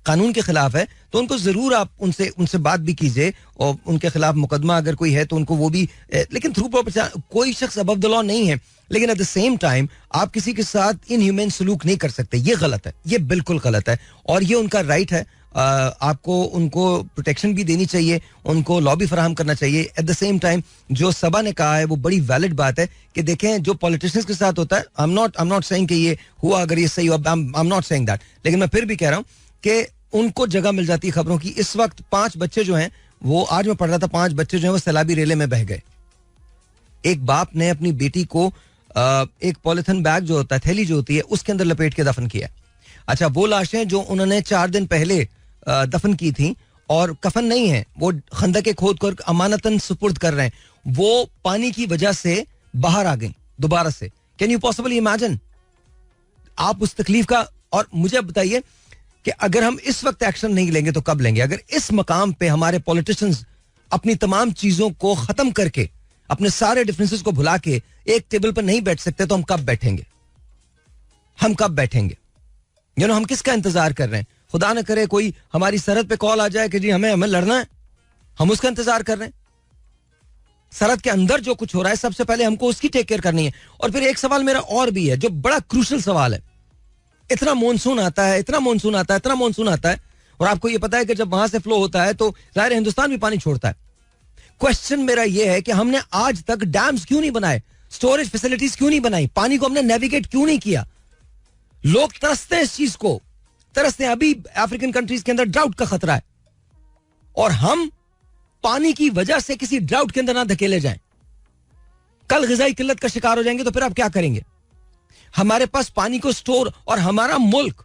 कानून के खिलाफ है तो उनको जरूर आप उनसे बात भी कीजिए और उनके खिलाफ मुकदमा अगर कोई है तो उनको वो भी, लेकिन थ्रू प्रॉपर, कोई शख्स अबव द लॉ नहीं है, लेकिन एट द सेम टाइम आप किसी के साथ इनह्यूमन सलूक नहीं कर सकते, ये गलत है, ये बिल्कुल गलत है और ये उनका राइट है। आपको उनको प्रोटेक्शन भी देनी चाहिए, उनको लॉ भी फराहम करना चाहिए। एट द सेम टाइम जो सबा ने कहा है वो बड़ी वैलिड बात है कि देखें जो पॉलिटिशियंस के साथ होता है, आई एम नॉट सेइंग कि ये हुआ अगर ये सही हुआ, I am not saying that, लेकिन मैं फिर भी कह रहा हूं कि उनको जगह मिल जाती है खबरों की। इस वक्त 5 बच्चे जो हैं वो, आज मैं पढ़ रहा था, 5 बच्चे जो हैं वो सैलाबी रेले में बह गए। एक बाप ने अपनी बेटी को एक पॉलिथीन बैग जो होता है, थैली जो होती है, उसके अंदर लपेट के दफन किया। अच्छा, वो लाशें जो उन्होंने 4 दिन पहले दफन की थी और कफन नहीं है, वो खंदके खोद कर अमानतन सुपुर्द कर रहे हैं, वो पानी की वजह से बाहर आ गई दोबारा से। कैन यू पॉसिबली इमेजिन आप उस तकलीफ का? और मुझे बताइए कि अगर हम इस वक्त एक्शन नहीं लेंगे तो कब लेंगे? अगर इस मकाम पे हमारे पॉलिटिशियंस अपनी तमाम चीजों को खत्म करके, अपने सारे डिफरेंसेस को भुला के एक टेबल पर नहीं बैठ सकते तो हम कब बैठेंगे? हम कब बैठेंगे? यू नो, हम किसका इंतजार कर रहे हैं? खुदा न करे कोई हमारी सरहद पे कॉल आ जाए कि जी हमें लड़ना है, हम उसका इंतजार कर रहे हैं। सरहद के अंदर जो कुछ हो रहा है सबसे पहले हमको उसकी टेक केयर करनी है। और फिर एक सवाल मेरा और भी है जो बड़ा क्रूशल सवाल है। इतना मानसून आता है, इतना मानसून आता है, इतना मानसून आता है, और आपको ये पता है कि जब वहां से फ्लो होता है तो जाहिर हिंदुस्तान भी पानी छोड़ता है। क्वेश्चन मेरा ये है कि हमने आज तक डैम्स क्यों नहीं बनाए, स्टोरेज फैसिलिटीज क्यों नहीं बनाई, पानी को हमने नेविगेट क्यों नहीं किया? लोग तरसते हैं इस चीज को, तरसते हैं। अभी अफ्रीकन कंट्रीज के अंदर ड्राउट का खतरा है और हम पानी की वजह से किसी ड्राउट के अंदर ना धकेले जाएं। कल ग़िज़ाई किल्लत का शिकार हो जाएंगे तो फिर आप क्या करेंगे? हमारे पास पानी को स्टोर, और हमारा मुल्क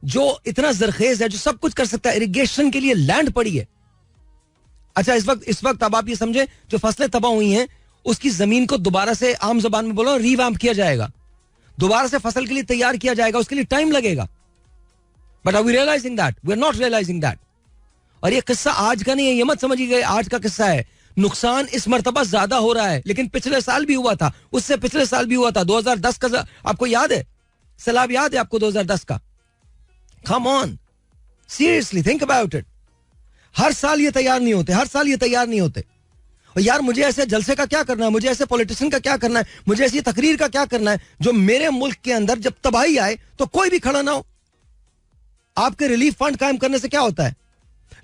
जो इतना जरखेज है, जो सब कुछ कर सकता है, इरिगेशन के लिए लैंड पड़ी है। अच्छा, इस वक्त अब आप ये समझे जो फसलें तबाह हुई हैं उसकी जमीन को दोबारा से, आम जबान में बोलो, रीवैम्प किया जाएगा, दोबारा से फसल के लिए तैयार किया जाएगा, उसके लिए टाइम लगेगा। But are we realizing that? We are not realizing that. और ये किस्सा आज का नहीं है, ये मत समझिए आज का किस्सा है। नुकसान इस मर्तबा ज्यादा हो रहा है, लेकिन पिछले साल भी हुआ था, उससे पिछले साल भी हुआ था। 2010 का आपको याद है? सैलाब याद है आपको 2010 का? Come on, seriously think about it. हर साल ये तैयार नहीं होते, हर साल ये तैयार नहीं होते। और यार मुझे ऐसे जलसे का क्या करना है, मुझे ऐसे पॉलिटिशियन का क्या करना है, मुझे ऐसी तकरीर का क्या करना है जो मेरे मुल्क के अंदर जब तबाही आए तो कोई भी खड़ा ना हो। आपके रिलीफ फंड कायम करने से क्या होता है?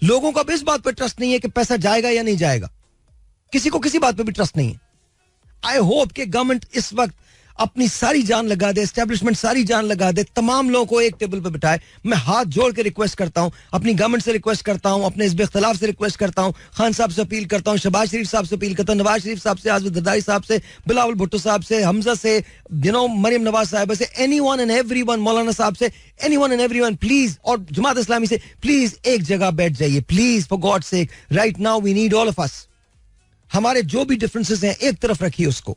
लोगों को अब इस बात पर ट्रस्ट नहीं है कि पैसा जाएगा या नहीं जाएगा, किसी को किसी बात पे भी ट्रस्ट नहीं है। आई होप कि गवर्नमेंट इस वक्त अपनी सारी जान लगा दे, एस्टेब्लिशमेंट सारी जान लगा दे, तमाम लोगों को एक टेबल पर बिठाए. मैं हाथ जोड़ के रिक्वेस्ट करता हूं, अपनी गवर्नमेंट से रिक्वेस्ट करता हूं, अपने हिज़्ब इख्तिलाफ से रिक्वेस्ट करता हूं, खान साहब से अपील करता हूं, शहबाज शरीफ साहब से अपील करता हूं, नवाज शरीफ साहब से, आसिफ जरदारी साहब से, बिलावल भुट्टो साहब से, हमजा से, मरियम नवाज साहब से, एनीवन एंड एवरीवन, मौलाना साहब से, एनीवन एंड एवरीवन, प्लीज, और जमात इस्लामी से, प्लीज एक जगह बैठ जाइए, please, for God sake. Right now we need all of us. हमारे जो भी डिफरेंसेस हैं एक तरफ रखिए उसको.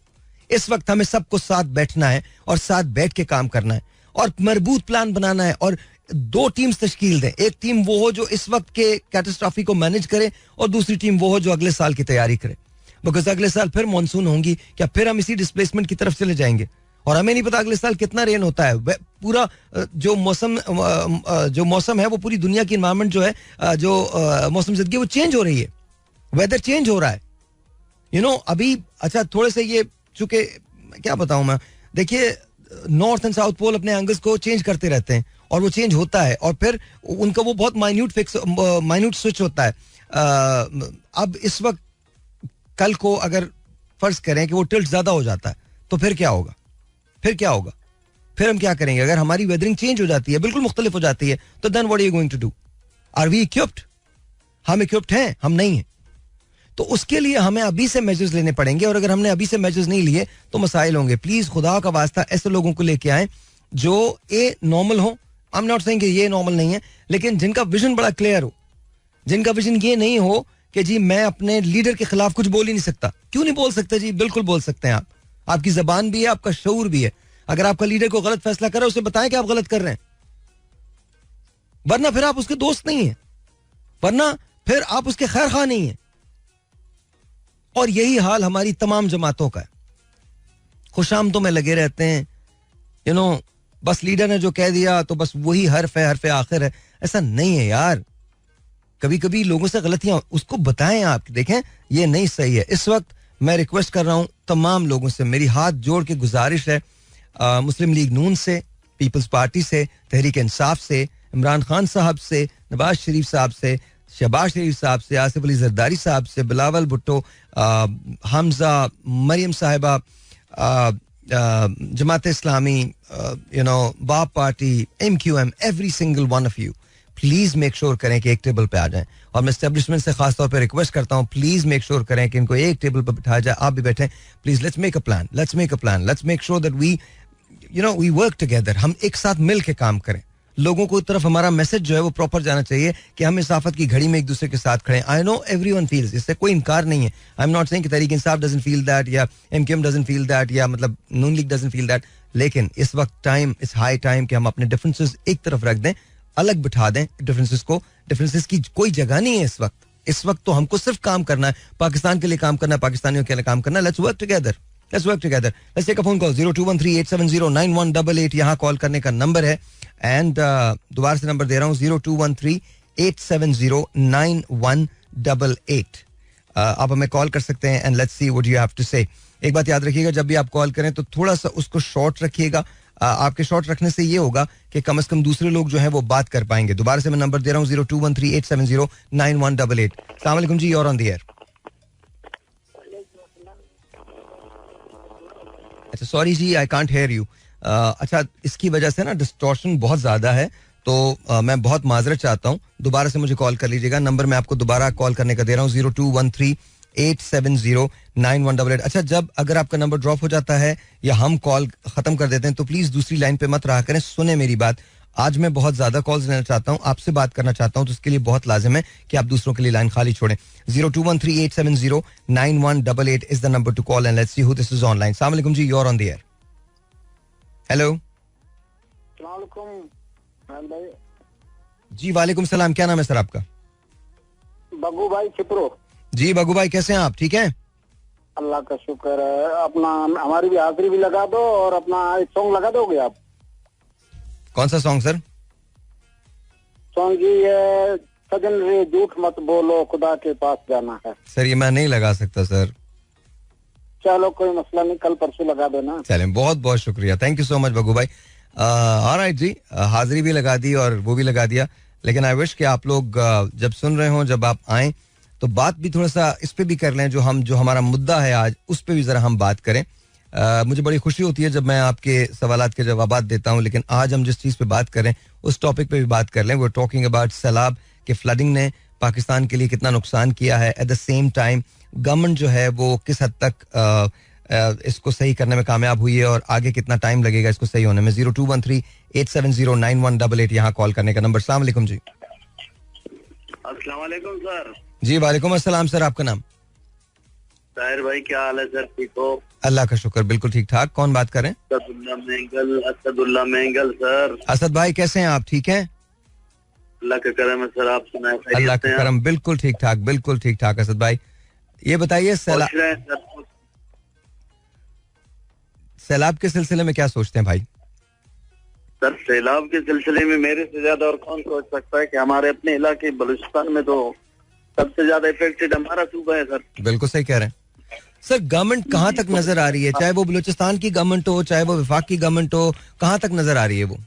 इस वक्त हमें सबको साथ बैठना है और साथ बैठ के काम करना है और मजबूत प्लान बनाना है और 2 टीम्स तश्कील दें. एक टीम वो हो जो इस वक्त के कैटास्ट्रॉफी को मैनेज करे और दूसरी टीम वो हो जो अगले साल की तैयारी करे. बिकॉज अगले साल फिर मानसून होंगी, क्या फिर हम इसी डिस्प्लेसमेंट की तरफ चले जाएंगे और हमें नहीं पता अगले साल कितना रेन होता है. पूरा जो मौसम है वो पूरी दुनिया की एनवायरनमेंट जो है, जो मौसम जिंदगी वो चेंज हो रही है, वेदर चेंज हो रहा है. अभी अच्छा थोड़े से ये चूंकि क्या बताऊं मैं, देखिए नॉर्थ एंड साउथ पोल अपने एंगल्स को चेंज करते रहते हैं और वो चेंज होता है और फिर उनका वो बहुत माइन्यूट स्विच होता है. अब इस वक्त कल को अगर फर्ज करें कि वो टिल्ट ज्यादा हो जाता है तो फिर क्या होगा? फिर हम क्या करेंगे? अगर हमारी वेदरिंग चेंज हो जाती है, बिल्कुल मुख्तलिफ हो जाती है, तो then what are you going to do? Are we equipped? हम इक्विप्ड हैं? हम नहीं हैं. तो उसके लिए हमें अभी से मेजर्स लेने पड़ेंगे और अगर हमने अभी से मेजर्स नहीं लिए तो मसाइल होंगे. प्लीज खुदा का वास्ता ऐसे लोगों को लेके आए जो नॉर्मल हो. आई एम नॉट सेइंग कि ये नॉर्मल नहीं है, लेकिन जिनका विजन बड़ा क्लियर हो, जिनका विजन ये नहीं हो कि जी मैं अपने लीडर के खिलाफ कुछ बोल ही नहीं सकता. क्यों नहीं बोल सकते जी? बिल्कुल बोल सकते हैं आप. आपकी जबान भी है, आपका शऊर भी है. अगर आपका लीडर को गलत फैसला करे उसे बताएं कि आप गलत कर रहे हैं, वरना फिर आप उसके दोस्त नहीं है, वरना फिर आप उसके खैर खा नहीं है. और यही हाल हमारी तमाम जमातों का है. खुशामदों में लगे रहते हैं, बस लीडर ने जो कह दिया तो बस वही हर्फ है आखिर है. ऐसा नहीं है यार. कभी कभी लोगों से गलतियां उसको बताएं आप, देखें ये नहीं सही है. इस वक्त मैं रिक्वेस्ट कर रहा हूं तमाम लोगों से, मेरी हाथ जोड़ के गुजारिश है, मुस्लिम लीग नून से, पीपल्स पार्टी से, तहरीक इंसाफ से, इमरान खान साहब से, नवाज शरीफ साहब से, शहबाज शरीफ साहब से, आसिफ अली जरदारी साहब से, बिलावल भुट्टो, हमजा, मरियम साहिबा, जमात इस्लामी, बाप party, MQM, every single one of you, please make sure करें कि एक टेबल पे आ जाएं. और मैं एस्टेब्लिशमेंट से खास तौर पे रिक्वेस्ट करता हूं, प्लीज मेक श्योर करें कि इनको एक टेबल पे बिठाया जाए. आप भी बैठें please. Let's make a plan, let's make sure that we work together. हम एक साथ मिल के काम करें. लोगों को तरफ हमारा मैसेज जो है वो प्रॉपर जाना चाहिए कि हम इस आफत की घड़ी में एक दूसरे के साथ खड़े. आई नो एवरीवन फील्स, इससे कोई इनकार नहीं है. आई एम नॉट सेइंग कि Tehreek Insaf doesn't feel that या MQM डजंट फील दैट या मतलब नून लीग डजंट फील दैट, लेकिन इस वक्त इस हाई टाइम कि हम अपने डिफरेंसेस एक तरफ रख दें, अलग बिठा दें डिफरेंसेस को. डिफरेंसेस की कोई जगह नहीं है इस वक्त. इस वक्त तो हमको सिर्फ काम करना है, पाकिस्तान के लिए काम करना है, पाकिस्तानियों के लिए काम करना है. Let's work together. Let's take a phone call. 0213-870-9188 यहाँ कॉल करने का नंबर है. एंड दोबारा से नंबर दे रहा हूँ, 0213-870-9188. आप हमें कॉल कर सकते हैं and let's see what you have to say. एक बात याद रखिएगा, जब भी आप कॉल करें तो थोड़ा सा उसको शॉर्ट रखिएगा. आपके शॉर्ट रखने से ये होगा कि कम से कम दूसरे लोग जो हैं वो बात कर पाएंगे. दोबारा से मैं नंबर दे रहा हूँ, 0213-870-9188. अस्सलाम वालेकुम जी, you're on the air. अच्छा सॉरी जी, आई कांट हेयर यू. अच्छा, इसकी वजह से ना डिस्टॉर्शन बहुत ज्यादा है, तो मैं बहुत माजरत चाहता हूँ. दोबारा से मुझे कॉल कर लीजिएगा. नंबर मैं आपको दोबारा कॉल करने का दे रहा हूँ, 0213-870-9188. अच्छा, जब अगर आपका नंबर ड्रॉप हो जाता है या हम कॉल खत्म कर देते हैं तो प्लीज दूसरी लाइन पे मत रहा करें. सुने मेरी बात, आज मैं बहुत ज्यादा कॉल्स लेना चाहता हूँ, आपसे बात करना चाहता हूँ, तो इसके लिए बहुत लाजिम है कि आप दूसरों के लिए लाइन खाली छोड़ें. 0213-870-9188 is the number to call and let's see who this is online. अस्सलाम वालेकुम जी, you are on the air. Hello जी, वालेकुम सलाम. क्या नाम है सर आपका? बगू भाई चिपरो. जी बगू भाई, कैसे हैं आप? ठीक हैं? अल्लाह का शुक्र है. अपना हमारी भी हाजिरी भी लगा दो और अपना एक सॉन्ग लगा दोगे आप? कौन सा सॉन्ग सर? सॉन्ग जी है, सजन रे झूठ मत बोलो, खुदा के पास जाना है. सर ये मैं नहीं लगा सकता सर. चलो कोई मसला नहीं, कल परसों लगा देना. चलें, बहुत बहुत शुक्रिया, थैंक यू सो मच बगू भाई. ऑलराइट जी, हाजिरी भी लगा दी और वो भी लगा दिया, लेकिन आई विश कि आप लोग जब सुन रहे हों, जब आप आएं तो बात भी थोड़ा सा इस पे भी कर लें, जो हमारा मुद्दा है आज उस पे भी जरा हम बात करें. मुझे बड़ी खुशी होती है जब मैं आपके सवालात के जवाबात देता हूं, लेकिन आज हम जिस चीज़ पे बात करें उस टॉपिक पे भी बात कर लें. वी आर टॉकिंग अबाउट सैलाब के फ्लडिंग ने पाकिस्तान के लिए कितना नुकसान किया है. At the same time government जो है वो किस हद तक इसको सही करने में कामयाब हुई है और आगे कितना टाइम लगेगा इसको सही होने में. 0213-870-9188 यहाँ कॉल करने का नंबर. अस्सलाम वालेकुम जी. अस्सलाम वालेकुम सर. जी वालेकुम अस्सलाम सर. आपका नाम? ताहिर भाई, क्या हाल है सर? ठीक हो? अल्लाह का शुक्र, बिल्कुल ठीक ठाक. कौन बात कर रहे हैं? असदुल्ला मेंगल सर. असद भाई कैसे हैं आप? ठीक हैं? अल्लाह का करम है सर. आप सुनाए? अल्लाह का करम, बिल्कुल ठीक ठाक, बिल्कुल ठीक ठाक. असद भाई ये बताइए सैलाब के सिलसिले में क्या सोचते हैं भाई? सर सैलाब के सिलसिले में मेरे से ज्यादा और कौन सोच सकता है कि हमारे अपने इलाके बलूचिस्तान में तो सबसे ज्यादा इफेक्टेड हमारा सूबा है सर. बिल्कुल सही कह रहे हैं सर. गवर्नमेंट कहाँ तक नजर आ रही है, चाहे वो बलूचिस्तान की गवर्नमेंट हो चाहे वो वफाक की गवर्नमेंट हो, कहाँ तक नजर आ रही है वो?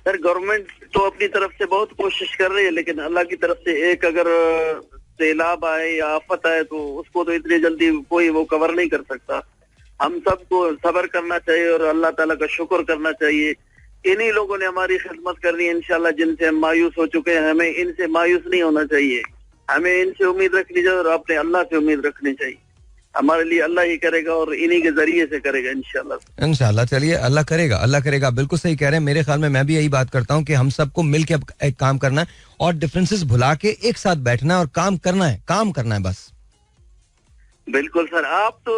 सर गवर्नमेंट तो अपनी तरफ से बहुत कोशिश कर रही है, लेकिन अल्लाह की तरफ से एक अगर सैलाब आए या आफत आए तो उसको तो इतनी जल्दी कोई वो कवर नहीं कर सकता. हम सबको सब्र करना चाहिए और अल्लाह ताला का शुक्र करना चाहिए. इन्हीं लोगों ने हमारी खिदमत करनी है इंशाल्लाह, जिनसे हम मायूस हो चुके हैं. हमें इनसे मायूस नहीं होना चाहिए, हमें इनसे उम्मीद रखनी चाहिए और अपने अल्लाह से उम्मीद रखनी चाहिए. हमारे लिए अल्लाह ही करेगा और इन्हीं के जरिए से करेगा इंशाल्लाह. इंशाल्लाह. चलिए अल्लाह करेगा, अल्लाह करेगा. बिल्कुल सही कह रहे हैं. मेरे ख्याल में मैं भी यही बात करता हूँ कि हम सबको मिल के एक काम करना है और डिफरेंसेस भुला के एक साथ बैठना है और काम करना है बस. बिल्कुल सर. आप तो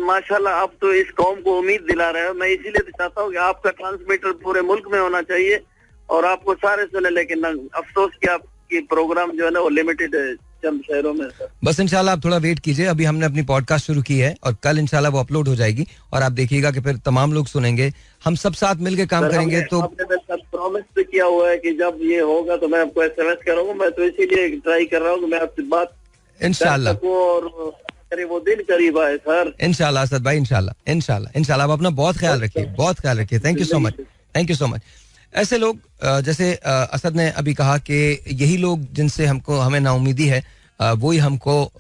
माशाल्लाह आप तो इस कौम को उम्मीद दिला रहे हो. मैं इसीलिए तो चाहता हूँ कि आपका ट्रांसमीटर पूरे मुल्क में होना चाहिए और आपको सारे सुने, लेकिन अफसोस कि आपकी प्रोग्राम जो है ना वो लिमिटेड है चंद शहरों में सर. बस इंशाल्लाह आप थोड़ा वेट कीजिए. अभी हमने अपनी पॉडकास्ट शुरू की है और कल इंशाल्लाह वो अपलोड हो जाएगी और आप देखिएगा कि फिर तमाम लोग सुनेंगे. हम सब साथ मिलकर काम करेंगे. तो आपने प्रॉमिस भी किया हुआ है कि जब ये होगा तो मैं आपको SMS करूंगा. मैं तो इसीलिए ट्राई कर रहा हूँ कि मैं आपसे बात इंशाल्लाह और वो दिन करीब आए सर. इंशाल्लाह असद भाई, इंशाल्लाह. आप अपना बहुत ख्याल रखिए. Thank you so much. ऐसे लोग जैसे असद ने अभी कहा कि यही लोग जिनसे हमें नाउमीदी है वो ही हमको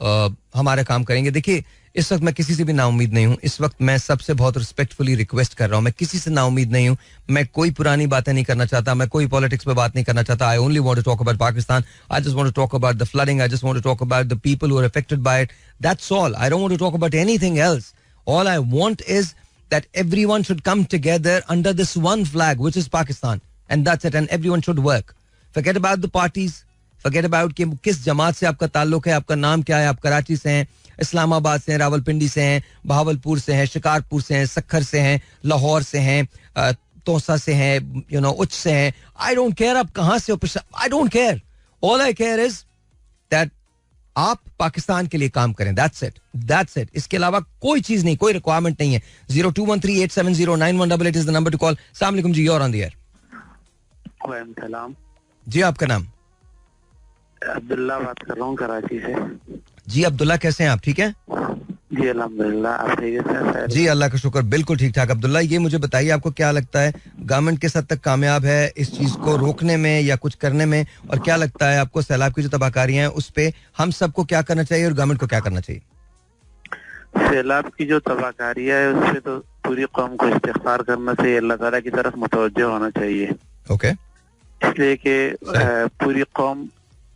हमारा काम करेंगे. देखिए इस वक्त मैं किसी से भी नाउमीद नहीं हूँ. इस वक्त मैं सबसे बहुत रिस्पेक्टफुली रिक्वेस्ट कर रहा हूँ. मैं किसी से नाउमीद नहीं हूँ. मैं कोई पुरानी बातें नहीं करना चाहता. मैं कोई पॉलिटिक्स पे बात नहीं करना चाहता. I only want to talk about Pakistan. I just want to talk about the flooding. I just want to talk about the people who are affected by it. That's all. I don't want to talk about anything else. All I want is that everyone should come together under this one flag which is Pakistan, and that's it. And everyone should work. Forget about the parties. Forget about कि किस जमात से आपका ताल्लुक है, आपका नाम क्या है, आप कराची से हैं, इस्लामाबाद से हैं, रावलपिंडी से हैं, बहावलपुर से हैं, शिकारपुर से हैं, सक्खर से हैं, लाहौर से हैं, तोसा से हैं, उच्च से हैं. आई डोंट केयर आप कहां से हो. I don't care. All I care is that आप पाकिस्तान के लिए काम करें. That's it. इसके अलावा कोई चीज नहीं, कोई रिक्वायरमेंट नहीं है. 0213-870-9188 is the number to call. अस्सलाम वालेकुम जी, you're on the air. सलाम जी. आपका नाम? अब्दुल्ला बात कर रहा हूँ कराची से. जी अब्दुल्ला, कैसे हैं आप? ठीक है जी अल्हम्दुलिल्लाह. आप ठीक है? जी अल्लाह का शुक्र, बिल्कुल ठीक ठाक. अब्दुल्ला ये मुझे बताइए आपको क्या लगता है गवर्नमेंट किस हद तक कामयाब है इस चीज को रोकने में या कुछ करने में, और क्या लगता है आपको सैलाब की जो तबाहकारियां हैं उस पे हम सबको क्या करना चाहिए और गवर्नमेंट को क्या करना चाहिए? सैलाब की जो तबाहकारियां है उस पे तो पूरी कौम को इस्तिग़फ़ार करना चाहिए, अल्लाह ताला की तरफ मुतवज्जो होना चाहिए. ओके. इसलिए कि पूरी कौम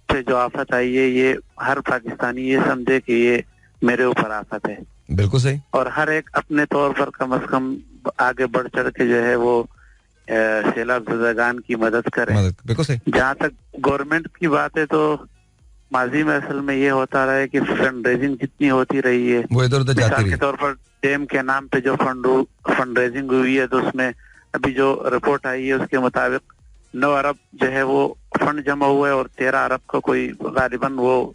पे जो आफत आई है ये हर पाकिस्तानी ये समझे कि ये मेरे ऊपर आफत है. बिल्कुल सही. और हर एक अपने तौर पर कम से कम आगे बढ़ चढ़ के जो है वो सैलाब ज़दगान की मदद करे. बिल्कुल सही. जहाँ तक गवर्नमेंट की बात है तो माजी में असल में ये होता रहा है कि फंड रेजिंग जितनी होती रही है वो इधर उधर जाती रही. के तौर पर डैम के नाम पे जो फंड रेजिंग हुई है तो उसमें अभी जो रिपोर्ट आई है उसके मुताबिक 9 अरब जो है वो फंड जमा हुआ है और 13 अरब का कोई गालिबन वो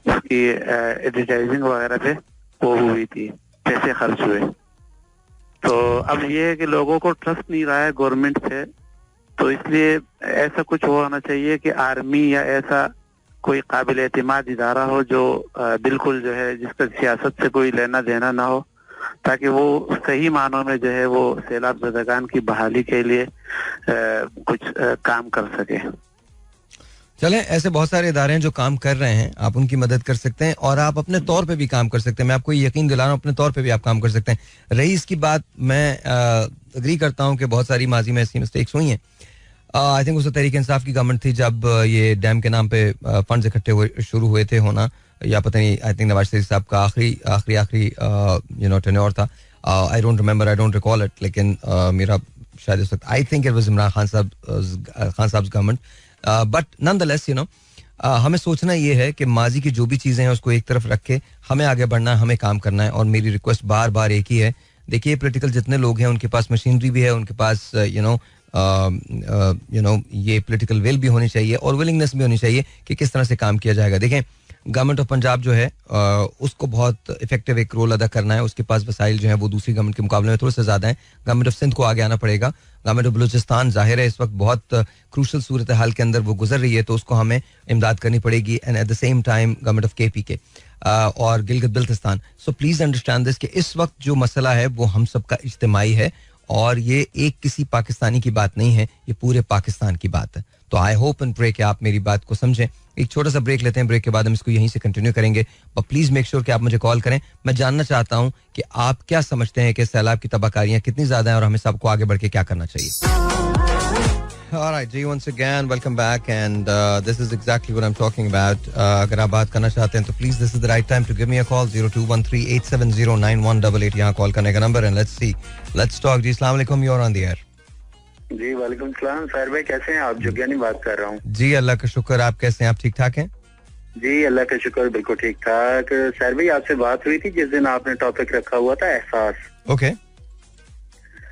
उसकी एडवर्टाइजिंग वगैरह पे वो हुई थी, पैसे खर्च हुए. तो अब ये है कि लोगों को ट्रस्ट नहीं रहा है गवर्नमेंट से, तो इसलिए ऐसा कुछ होना चाहिए कि आर्मी या ऐसा कोई काबिल एतमाद इदारा हो जो बिल्कुल जो है जिसका सियासत से कोई लेना देना ना हो, ताकि वो सही मानों में जो है वो सैलाब ज़दगान की बहाली के लिए कुछ काम कर सके. चलें, ऐसे बहुत सारे इदारे हैं जो काम कर रहे हैं, आप उनकी मदद कर सकते हैं और आप अपने तौर पे भी काम कर सकते हैं. मैं आपको यकीन दिला रहा हूँ, अपने तौर पे भी आप काम कर सकते हैं. रही इसकी बात, मैं अग्री करता हूँ कि बहुत सारी माजी में ऐसी मिस्टेक्स हुई हैं. आई थिंक उस तरीके इंसाफ की गवर्नमेंट थी जब ये डैम के नाम पे फंड्स इकट्ठे हुए शुरू हुए थे होना, या पता नहीं, आई थिंक नवाज शरीफ साहब का आखिरी टेन्योर था. I don't remember, I don't recall it, लेकिन मेरा शायद इस वक्त I think it was Imran Khan साहब गवर्नमेंट. बट नॉनदलेस हमें सोचना ये है कि माजी की जो भी चीज़ें हैं उसको एक तरफ रख के हमें आगे बढ़ना है, हमें काम करना है. और मेरी रिक्वेस्ट बार बार एक ही है, देखिए पॉलिटिकल जितने लोग हैं उनके पास मशीनरी भी है, उनके पास ये पॉलिटिकल विल भी होनी चाहिए और विलिंगनेस भी होनी चाहिए कि किस तरह से काम किया जाएगा. देखें, गवर्नमेंट ऑफ पंजाब जो है उसको बहुत इफेक्टिव एक रोल अदा करना है. उसके पास वसाइल जो है वो दूसरी गवर्नमेंट के मुकाबले में थोड़े से ज़्यादा हैं. गवर्नमेंट ऑफ सिंध को आगे आना पड़ेगा. गवर्नमेंट ऑफ बलूचिस्तान जाहिर है इस वक्त बहुत क्रूशल सूरत हाल के अंदर वो गुजर रही है, तो उसको हमें इमदाद करनी पड़ेगी. And at the same time government of KPK और Gilgit Baltistan. So please understand this कि इस वक्त जो मसला है वो हम सबका इज्तिमाई है और ये एक किसी पाकिस्तानी की बात नहीं है, ये पूरे पाकिस्तान की बात है. तो आई होप एंड प्रे कि आप मेरी बात को समझें. एक छोटा सा ब्रेक लेते हैं, ब्रेक के बाद हम इसको यहीं से कंटिन्यू करेंगे. और प्लीज मेक श्योर कि आप मुझे कॉल करें. मैं जानना चाहता हूं कि आप क्या समझते हैं कि सैलाब की तबाहकारियां कितनी ज्यादा हैं और हमें सबको आगे बढ़ के क्या करना चाहिए. All right, ji, once again, welcome back, and this is exactly what I'm talking about. अगर आप बात करना चाहते हैं तो please this is the right time to give me a call. 0213-870-9188 यहाँ कॉल करने का नंबर है. Let's talk. जी, अस्सलाम वालेकुम, you're on the air. जी वालेकुम सलाम. साहिर भाई कैसे हैं आप? जोगियानी बात कर रहा हूँ. जी अल्लाह का शुक्र, आप कैसे हैं? आप ठीक ठाक हैं? जी अल्लाह का शुक्र, बिल्कुल ठीक ठाक. साहिर भाई आपसे बात हुई थी जिस दिन आपने टॉपिक रखा हुआ था एहसास. ओके.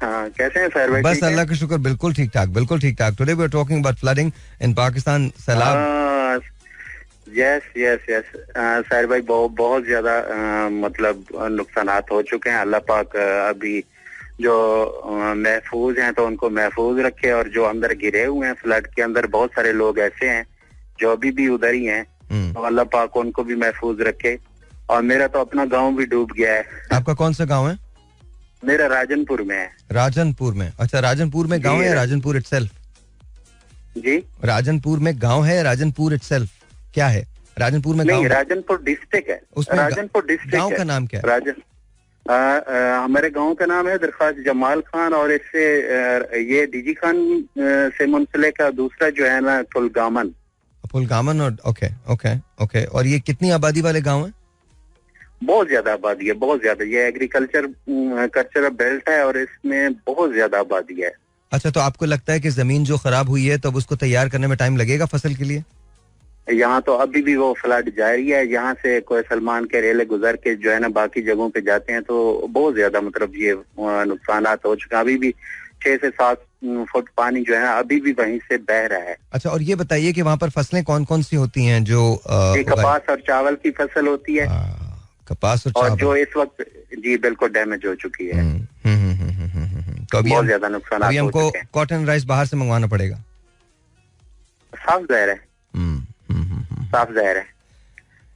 हाँ, कैसे हैं साहिर भाई? बस अल्लाह का शुक्र, बिल्कुल ठीक ठाक, बिल्कुल ठीक ठाक. Today we are talking about flooding in Pakistan. सैलाब. यस साहिर भाई बहुत ज्यादा मतलब नुकसानात हो चुके हैं. अल्लाह पाक अभी जो महफूज हैं तो उनको महफूज रखे, और जो अंदर गिरे हुए हैं फ्लड के अंदर बहुत सारे लोग ऐसे हैं जो अभी भी उधर ही हैं, तो अल्लाह पाक उनको भी महफूज रखे. और मेरा तो अपना गांव भी डूब गया है. आपका कौन सा गांव है? मेरा राजनपुर में है. राजनपुर में? अच्छा, राजनपुर में गांव है या राजनपुर इटसेल्फ? जी, राजनपुर में गांव है, राजनपुर इटसेल्फ क्या है? राजनपुर में नहीं, राजनपुर डिस्ट्रिक्ट है. उसमें राजनपुर डिस्ट्रिक्ट. गांव का नाम क्या है? हमारे गांव का नाम है दरख्वास्त जमाल खान, और इससे ये डीजी खान से मुंसलिक का दूसरा जो है ना फुलगामन. और ओके. और ये कितनी आबादी वाले गांव है? बहुत ज्यादा आबादी है, बहुत ज्यादा. ये कल्चरल बेल्ट है और इसमें बहुत ज्यादा आबादी है. अच्छा, तो आपको लगता है कि जमीन जो खराब हुई है तब उसको तैयार करने में टाइम लगेगा फसल के लिए? यहाँ तो अभी भी वो फ्लड जारी है. यहाँ से कोई सलमान के रेले गुजर के जो है ना बाकी जगहों पे जाते हैं तो बहुत ज्यादा मतलब ये नुकसानात हो चुके हैं. अभी भी 6 से 7 फुट पानी जो है अभी भी वहीं से बह रहा है. अच्छा, और ये बताइए कि वहाँ पर फसलें कौन कौन सी होती हैं? जो कपास और चावल की फसल होती है. कपास और जो इस वक्त जी बिल्कुल डैमेज हो चुकी है. तो अभी बहुत ज्यादा नुकसान. अभी हमको कॉटन राइस बाहर से मंगवाना पड़ेगा? साफ जाहिर है, साफ जाहिर है.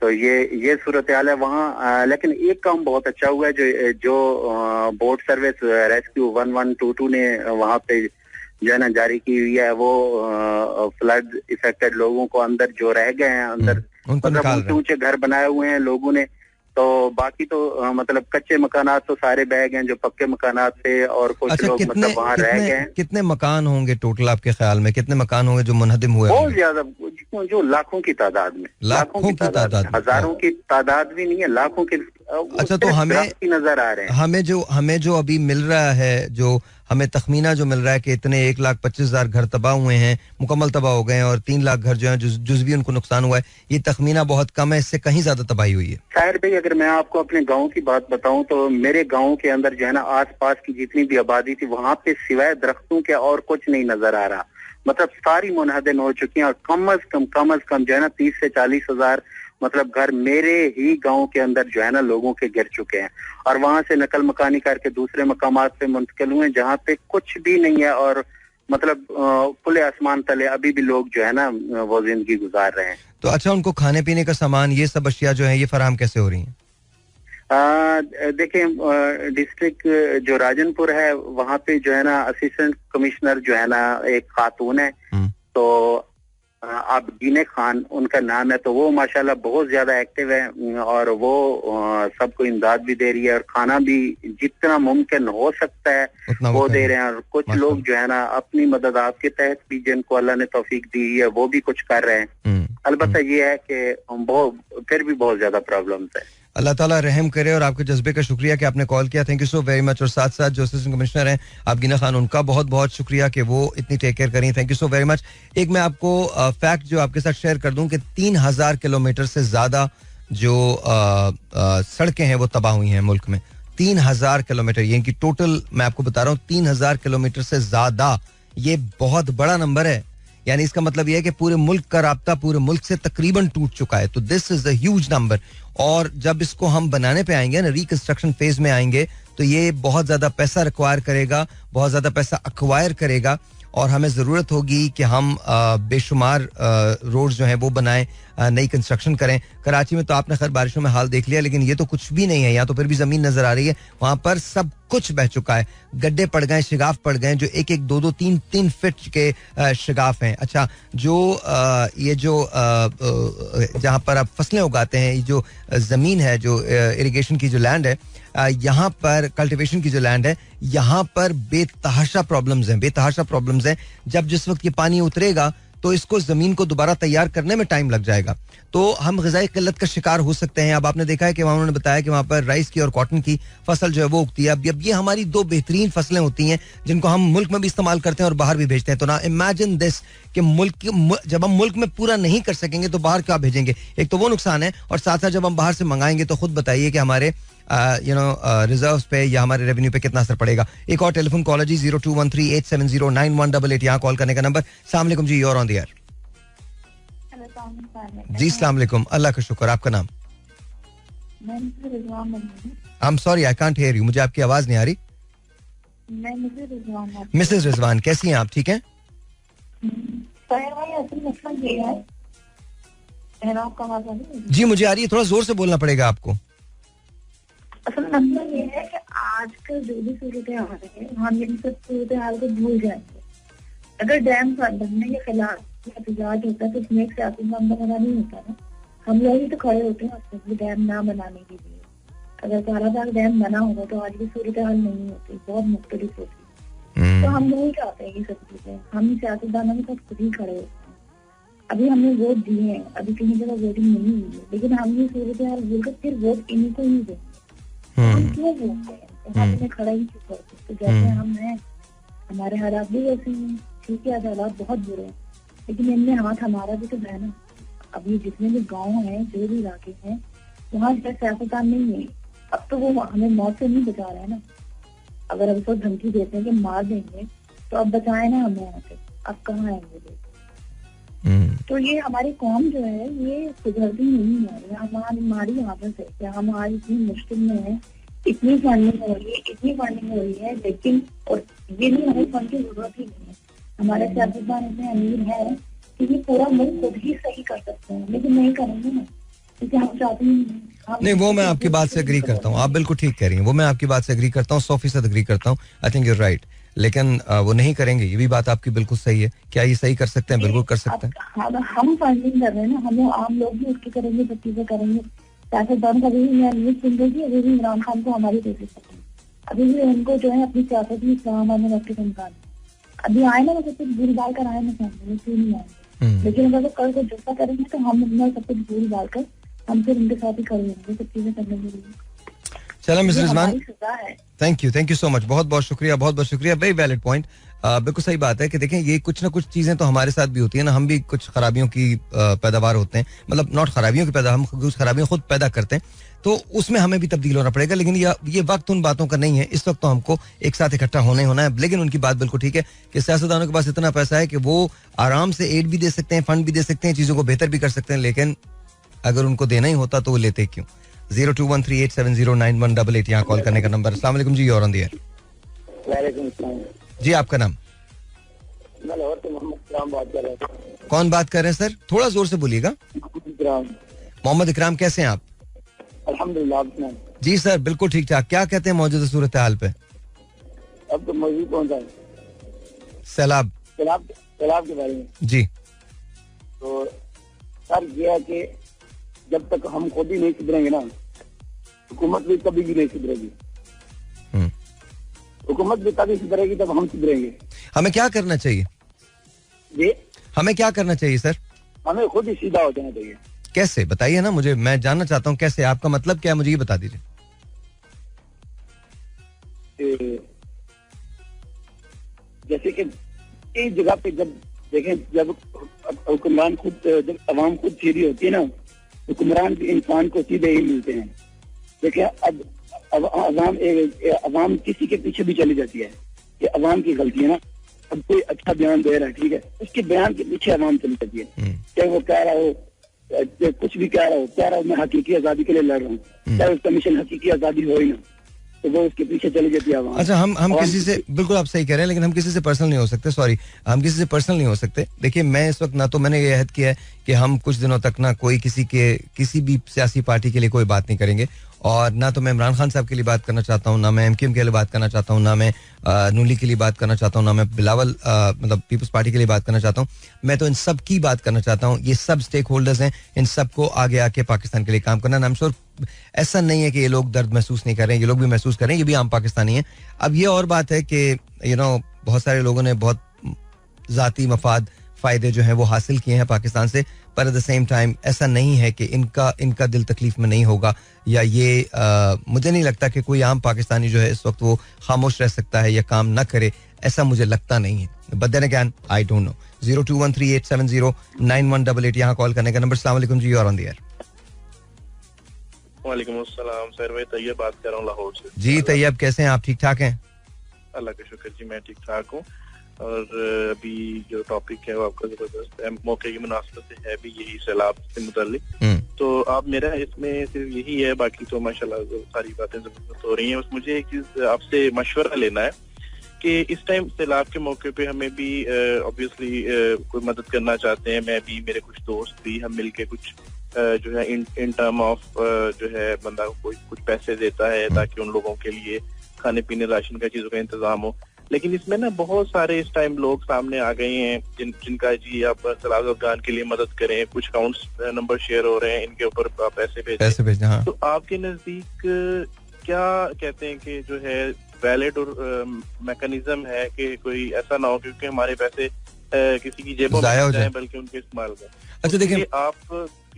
तो ये सूरत हाल है वहाँ. लेकिन एक काम बहुत अच्छा हुआ है जो बोट सर्विस रेस्क्यू 1122 ने वहाँ पे जो है ना जारी की हुई है. वो फ्लड इफेक्टेड लोगों को अंदर जो रह गए हैं अंदर, मतलब ऊंचे घर बनाए हुए हैं लोगों ने, तो बाकी तो मतलब कच्चे मकानात तो सारे बह गए जो पक्के मकानात थे, और कुछ अच्छा, लोग मतलब वहाँ रह गए हैं. कितने मकान होंगे टोटल आपके ख्याल में? कितने मकान होंगे जो मुनहदिम हुए? बहुत ज्यादा, जो लाखों की तादाद में, लाखों की तादाद, हजारों की तादाद भी नहीं है, लाखों की. अच्छा, तो हमें नजर आ रहे हैं. हमें जो अभी मिल रहा है, जो हमें तखमीना जो मिल रहा है कि इतने 1,25,000 घर तबाह हुए हैं, मुकम्मल तबाह हो गए हैं, और 3 लाख घर जो है जुज़वी उनको नुकसान हुआ है, ये तखमीना बहुत कम है, इससे कहीं ज्यादा तबाही हुई है. खैर भाई, अगर मैं आपको अपने गांव की बात बताऊं तो मेरे गांव के अंदर जो है ना आसपास की जितनी भी आबादी थी वहां पे सिवाय दरख्तों के और कुछ नहीं नजर आ रहा. मतलब सारी मुनहदम हो चुकी हैं, और कम अज कम जो है ना 30 से 40 हजार मतलब घर मेरे ही गांव के अंदर जो है ना लोगों के गिर चुके हैं, और वहां से नकल मकानी करके दूसरे मकामात पे मुंतकिल हुए जहाँ पे कुछ भी नहीं है, और मतलब खुले आसमान तले अभी भी लोग जो है ना वो जिंदगी गुजार रहे हैं. तो अच्छा, उनको खाने पीने का सामान, ये सब अशिया जो है ये फराहम कैसे हो रही हैं? देखें, डिस्ट्रिक्ट जो राजनपुर है वहाँ पे जो है ना असिस्टेंट कमिश्नर जो है ना एक खातून है, तो आबदीन खान उनका नाम है, तो वो माशाल्लाह बहुत ज्यादा एक्टिव है और वो सबको इमदाद भी दे रही है और खाना भी जितना मुमकिन हो सकता है वो दे रहे हैं। और कुछ लोग जो है ना अपनी मदद आपके तहत भी जिनको अल्लाह ने तौफीक दी है वो भी कुछ कर रहे हैं। अलबत्ता ये है कि फिर भी बहुत ज्यादा प्रॉब्लम्स है। अल्लाह ताला रहम करे और आपके जज्बे का शुक्रिया कि आपने कॉल किया, thank you so very much. और साथ साथ जो असिस्टेंट कमिश्नर हैं आबगीना खान, उनका बहुत बहुत शुक्रिया कि वो इतनी टेक केयर करी, thank you so very much. एक मैं आपको फैक्ट जो आपके साथ शेयर कर दूं कि 3000 किलोमीटर से ज्यादा जो सड़कें हैं वो तबाह हुई हैं मुल्क में। 3000 किलोमीटर, ये इनकी टोटल मैं आपको बता रहा हूँ, 3000 किलोमीटर से ज्यादा, ये बहुत बड़ा नंबर है। यानी इसका मतलब यह है कि पूरे मुल्क का राब्ता पूरे मुल्क से तकरीबन टूट चुका है। तो this is a huge number. और जब इसको हम बनाने पे आएंगे ना, रिकंस्ट्रक्शन फेज में आएंगे, तो ये बहुत ज्यादा पैसा रिक्वायर करेगा, बहुत ज्यादा पैसा एक्वायर करेगा और हमें जरूरत होगी कि हम बेशुमार रोड जो हैं वो बनाएं, नई कंस्ट्रक्शन करें। कराची में तो आपने खैर बारिशों में हाल देख लिया, लेकिन ये तो कुछ भी नहीं है। यहाँ तो फिर भी जमीन नजर आ रही है, वहां पर सब कुछ बह चुका है, गड्ढे पड़ गए, शिगाफ पड़ गए, जो 1-1, 2-2, 3-3 फीट के शिगाफ हैं। अच्छा, जो ये जो जहाँ पर आप फसलें उगाते हैं, ये जो जमीन है, जो इरिगेशन की जो लैंड है, यहाँ पर कल्टीवेशन की जो लैंड है, यहाँ पर बेतहाशा प्रॉब्लम्स हैं। जब जिस वक्त ये पानी उतरेगा तो इसको जमीन को दोबारा तैयार करने में टाइम लग जाएगा, तो हम ग़िज़ाई किल्लत का शिकार हो सकते हैं। अब आपने देखा है कि वहाँ उन्होंने बताया कि वहाँ पर राइस की और कॉटन की फसल जो है वो उगती है। अब ये हमारी दो बेहतरीन फसलें होती हैं जिनको हम मुल्क में भी इस्तेमाल करते हैं और बाहर भी भेजते हैं। तो ना इमेजिन दिस कि जब हम मुल्क में पूरा नहीं कर सकेंगे तो बाहर क्या भेजेंगे, एक तो वो नुकसान है, और साथ साथ जब हम बाहर से मंगाएंगे तो खुद बताइए कि हमारे रिजर्व्स पे या हमारे रेवेन्यू पे कितना असर पड़ेगा। एक और टेलीफोन कॉल जी, 021387091188, यहाँ कॉल करने का नंबर। अस्सलाम वालेकुम जी, you're on the air। जी अस्सलाम वालेकुम, अल्लाह का शुक्र, आपका नाम? I am sorry, I can't hear you, मुझे आपकी आवाज नहीं आ रही। मिसेस रिजवान, कैसी हैं आप? ठीक हैं? जी मुझे आ रही है, थोड़ा जोर से बोलना पड़ेगा आपको। असल मसला ये है कि आजकल जो भी सूरत हाल है, हम इन सब सूरत हाल को भूल जाएंगे। अगर डैम बनने के खिलाफ एहतजाज होता है तो उसमें एक सियासी मामला नहीं होता ना, हम लोग ही तो खड़े होते हैं डैम ना बनाने के लिए। अगर काराबाग डैम बना होगा तो आज भी सूरत हाल नहीं होती, बहुत मुख्तलिफ होती। तो हम नहीं चाहते हैं ये सब चीजें, हम सियासतदानों के साथ खुद ही खड़े होते हैं। अभी हमने वोट दिए हैं, अभी कहीं जगह वोटिंग नहीं हुई है, लेकिन हम ये सूरत हाल बोलकर फिर वोट इन्हीं को ही देंगे। हम क्यों बोलते हैं? तो हमने खड़ा ही क्यों करते? तो जैसे हम हैं, हमारे हालात भी वैसे हैं, ठीक है, हालात बहुत बुरे हैं, लेकिन इनमें हाथ हमारा भी तो है ना। अभी जितने भी गांव हैं, जो भी इलाके हैं, वहाँ सियासतदान नहीं है। अब तो वो हमें मौत से नहीं बचा रहे हैं ना। अगर अब उसको धमकी देते हैं कि मार देंगे, तो अब बचाए ना हमें यहाँ से, अब कहाँ आएंगे? तो ये हमारी कौम जो है ये सुधरती नहीं है। हमारी आदत है कि हम आज इतनी मुश्किल में है, इतनी फंडिंग हो रही है, लेकिन और ये भी हमें फंड की जरूरत ही नहीं है। हमारे सियासतदान इतने अमीर है कि ये पूरा मुल्क खुद ही सही कर सकते हैं, लेकिन नहीं करेंगे ना, क्योंकि हम चाहते नहीं। वो मैं आपकी बात से एग्री करता हूँ, आप बिल्कुल ठीक कह रही हैं, वो मैं आपकी बात से एग्री करता हूँ, 100% एग्री करता हूँ। I think you are right, लेकिन वो नहीं करेंगे, ये भी बात आपकी बिल्कुल सही है। क्या ये सही कर सकते हैं? बिल्कुल कर सकते हैं। हम फंडिंग कर रहे हैं ना, हम आम लोग भी उसकी करेंगे, सब चीजें करेंगे। सियासतदान का भी न्यूज सुन रही, अभी भी इमरान खान को हमारी कोशिश करते हैं, अभी भी उनको जो है अपनी सियासत में इस्लाम आने वक्त के निकाल, अभी आए ना, सब कुछ भूल भाल कर आए ना, सामने क्यों नहीं आएंगे? लेकिन अगर कल को जैसा करेंगे तो हम अपना सब कुछ भूल भाल कर हम फिर उनके साथ ही खड़े होंगे, सब चीजें करने के लिए। चलो miss Rizwan, thank you so much, बहुत बहुत शुक्रिया, वेरी वैलिड पॉइंट। बिल्कुल सही बात है कि देखें, ये कुछ ना कुछ चीजें तो हमारे साथ भी होती है ना, हम भी कुछ खराबियों की पैदावार होते हैं, मतलब नॉट खराबियों की हम कुछ खराबियां खुद पैदा करते हैं, तो उसमें हमें भी तब्दील होना पड़ेगा। लेकिन ये वक्त उन बातों का नहीं है, इस वक्त तो हमको एक साथ इकट्ठा होना है। लेकिन उनकी बात बिल्कुल ठीक है कि सियासतदानों के पास इतना पैसा है कि वो आराम से एड भी दे सकते हैं, फंड भी दे सकते हैं, चीजों को बेहतर भी कर सकते हैं, लेकिन अगर उनको देना ही होता तो वो लेते क्यों? 021387091188 यहाँ कॉल करने का नंबर। अस्सलाम वालेकुम जी, और ऑन द एयर। जी आपका नाम? मैं लाहौर से मोहम्मद इकराम बात कर रहा हूं। कौन बात कर रहे हैं सर? थोड़ा जोर से बोलिएगा। मोहम्मद इकराम, कैसे हैं आप? अल्हम्दुलिल्लाह। जी सर, बिल्कुल ठीक ठाक। क्या कहते हैं मौजूदा सूरत हाल पे? अब तो मौजूद कौन सा है? सैलाब के बारे में। जी तो सर ये है कि जब तक हम खुद ही नहीं सुधरेंगे ना, हुकूमत भी कभी भी नहीं सुधरेगी। हुकूमत भी तभी सुधरेगी जब हम सुधरेंगे। हमें क्या करना चाहिए जी? हमें क्या करना चाहिए सर? हमें खुद ही सीधा हो जाना चाहिए। कैसे बताइए ना मुझे, मैं जानना चाहता हूँ कैसे, आपका मतलब क्या है, मुझे ये बता दीजिए। जैसे कि कई जगह पे जब देखें, जब हुक्मरान खुद, जब अवाम खुद सीधी होती है ना, हुक्मरान भी इंसान को सीधे ही मिलते हैं। देखिए अब अवाम किसी के पीछे भी चली जाती है, ये अवाम की गलती है ना। अब कोई अच्छा बयान दे रहा है, ठीक है, उसके बयान के पीछे अवाम चली जाती है। चाहे वो कह रहा हो, कुछ भी कह रहा हो मैं हकीकी आजादी के लिए लड़ रहा हूँ, चाहे उसका मिशन हकीकी आजादी हो ही ना, तो वो उसके पीछे चली जाती है। अच्छा, हम किसी से, बिल्कुल आप सही कह रहे हैं, लेकिन हम किसी से पर्सनल नहीं हो सकते। सॉरी, हम किसी से पर्सनल नहीं हो सकते। देखिए मैं इस वक्त ना तो मैंने ये अहद किया है कि हम कुछ दिनों तक ना कोई किसी भी सियासी पार्टी के लिए कोई बात नहीं करेंगे, और ना तो मैं इमरान खान साहब के लिए बात करना चाहता हूँ, ना मैं एमक्यूएम के लिए बात करना चाहता हूँ, ना मैं नूली के लिए बात करना चाहता हूँ, ना मैं बिलावल मतलब पीपल्स पार्टी के लिए बात करना चाहता हूँ। मैं तो इन सब की बात करना चाहता हूँ। ये सब स्टेक होल्डर्स हैं, इन सबको आगे आके पाकिस्तान के लिए काम करना। आई एम श्योर ऐसा नहीं है कि ये लोग दर्द महसूस नहीं कर रहे हैं, ये लोग भी महसूस कर रहे हैं, ये भी आम पाकिस्तानी हैं। अब ये और बात है कि बहुत सारे लोगों ने बहुत जाती मफाद फायदे जो हैं वो हासिल किए हैं पाकिस्तान से, पर एट द सेम टाइम ऐसा नहीं है कि इनका दिल तकलीफ में नहीं होगा, या ये मुझे नहीं लगता कि कोई आम पाकिस्तानी जो है इस वक्त वो खामोश रह सकता है या काम ना करे, ऐसा मुझे लगता नहीं है। But then again I don't know. 0213870988 यहाँ कॉल करने का नंबर। अस्सलाम वालेकुम जी, और ऑन द एयर। वालेकुम अस्सलाम सर, मैं तैयब बात कर रहा हूँ लाहौर से। जी तैयब, कैसे हैं आप? ठीक ठाक हैं? अल्लाह का शुक्र जी, मैं ठीक ठाक हूँ। और अभी जो टॉपिक है वो आपका जबरदस्त है, मौके की मुनासिबत से है भी यही, सैलाब से मुताल्लिक। तो आप मेरा इसमें सिर्फ यही है, बाकी तो माशाल्लाह सारी बातें जबरदस्त हो रही हैं। बस मुझे एक चीज आपसे मशवरा लेना है कि इस टाइम सैलाब के मौके पे हमें भी ऑब्वियसली कोई मदद करना चाहते हैं, मैं भी, मेरे कुछ दोस्त भी, हम मिलके कुछ जो है इन टर्म ऑफ जो है बंदा कोई कुछ पैसे देता है ताकि उन लोगों के लिए खाने पीने राशन का चीजों का इंतजाम हो। लेकिन इसमें ना बहुत सारे इस टाइम लोग सामने आ गए हैं जिनका जी आप सैलाब अफगान के लिए मदद करें, कुछ अकाउंट्स नंबर शेयर हो रहे हैं, इनके ऊपर आप पैसे भेजें। हाँ। तो आपके नजदीक क्या कहते हैं कि जो है वैलिड और मैकेनिज्म है कि कोई ऐसा ना हो क्योंकि हमारे पैसे किसी की जेबों में जाए बल्कि उनके इस्तेमाल में। अच्छा देखिए, आप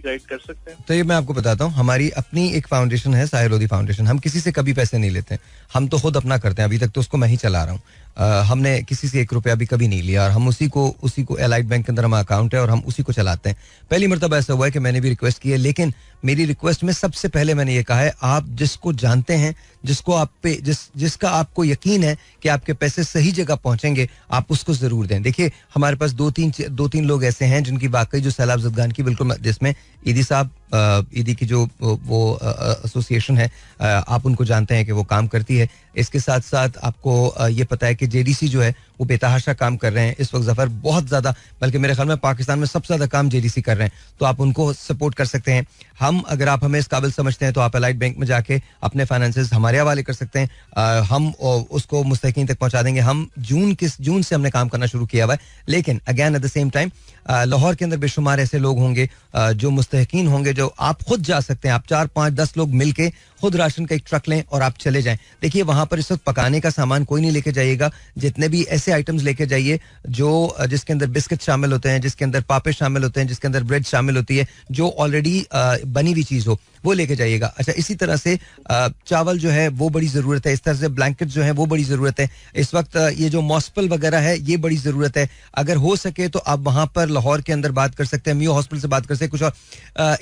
गाइड कर सकते हैं। तो ये मैं आपको बताता हूँ, हमारी अपनी एक फाउंडेशन है, साहिल लोधी फाउंडेशन। हम किसी से कभी पैसे नहीं लेते, हम तो खुद अपना करते हैं। अभी तक तो उसको मैं ही चला रहा हूँ। हमने किसी से 1 रुपया भी कभी नहीं लिया, और हम उसी को एलाइड बैंक के अंदर हमारा अकाउंट है और हम उसी को चलाते हैं। पहली मरतबा ऐसा हुआ है कि मैंने भी रिक्वेस्ट की है, लेकिन मेरी रिक्वेस्ट में सबसे पहले मैंने ये कहा है, आप जिसको जानते हैं, जिसको आप पे जिसका आपको यकीन है कि आपके पैसे सही जगह पहुंचेंगे, आप उसको जरूर दें। देखिए हमारे पास दो तीन लोग ऐसे हैं जिनकी वाकई जो सैलाब ज़दगान की बिल्कुल, जिसमें ईदी साहब, ईदी की जो वो एसोसिएशन है, आप उनको जानते हैं कि वो काम करती है। इसके साथ साथ आपको ये पता है कि जेडीसी जो है वो बेतहाशा काम कर रहे हैं इस वक्त। जफर बहुत ज्यादा, बल्कि मेरे ख्याल में पाकिस्तान में सबसे ज्यादा काम जेडीसी कर रहे हैं, तो आप उनको सपोर्ट कर सकते हैं। अगर आप हमें इस काबिल समझते हैं तो आप एलाइड बैंक में जाके अपने फाइनेंसेस हमारे हवाले कर सकते हैं, हम उसको मुस्तहिकीन तक पहुंचा देंगे। हम जून से हमने काम करना शुरू किया हुआ है, लेकिन again at the same time Lahore के अंदर बेशुमार ऐसे लोग होंगे जो मुस्तहिकीन होंगे, जो आप खुद जा सकते हैं। आप 4, 5, 10 लोग मिलके खुद राशन का एक ट्रक लें और आप चले जाएं। देखिए वहां पर इस वक्त पकाने का सामान कोई नहीं लेके जाइएगा, जितने भी ऐसे आइटम्स लेके जाइए जिसके अंदर बिस्किट शामिल होते हैं, जिसके अंदर पापे शामिल होते हैं, जिसके अंदर ब्रेड शामिल होती है, जो ऑलरेडी बनी हुई चीज हो, वो लेके जाइएगा। अच्छा, इसी तरह से चावल जो है वो बड़ी जरूरत है, इस तरह से ब्लैंकेट जो है वो बड़ी जरूरत है इस वक्त। ये जो मॉस्पल वगैरह है ये बड़ी जरूरत है। अगर हो सके तो आप वहां पर लाहौर के अंदर बात कर सकते हैं, मियो हॉस्पिटल से बात कर सकते हैं कुछ। और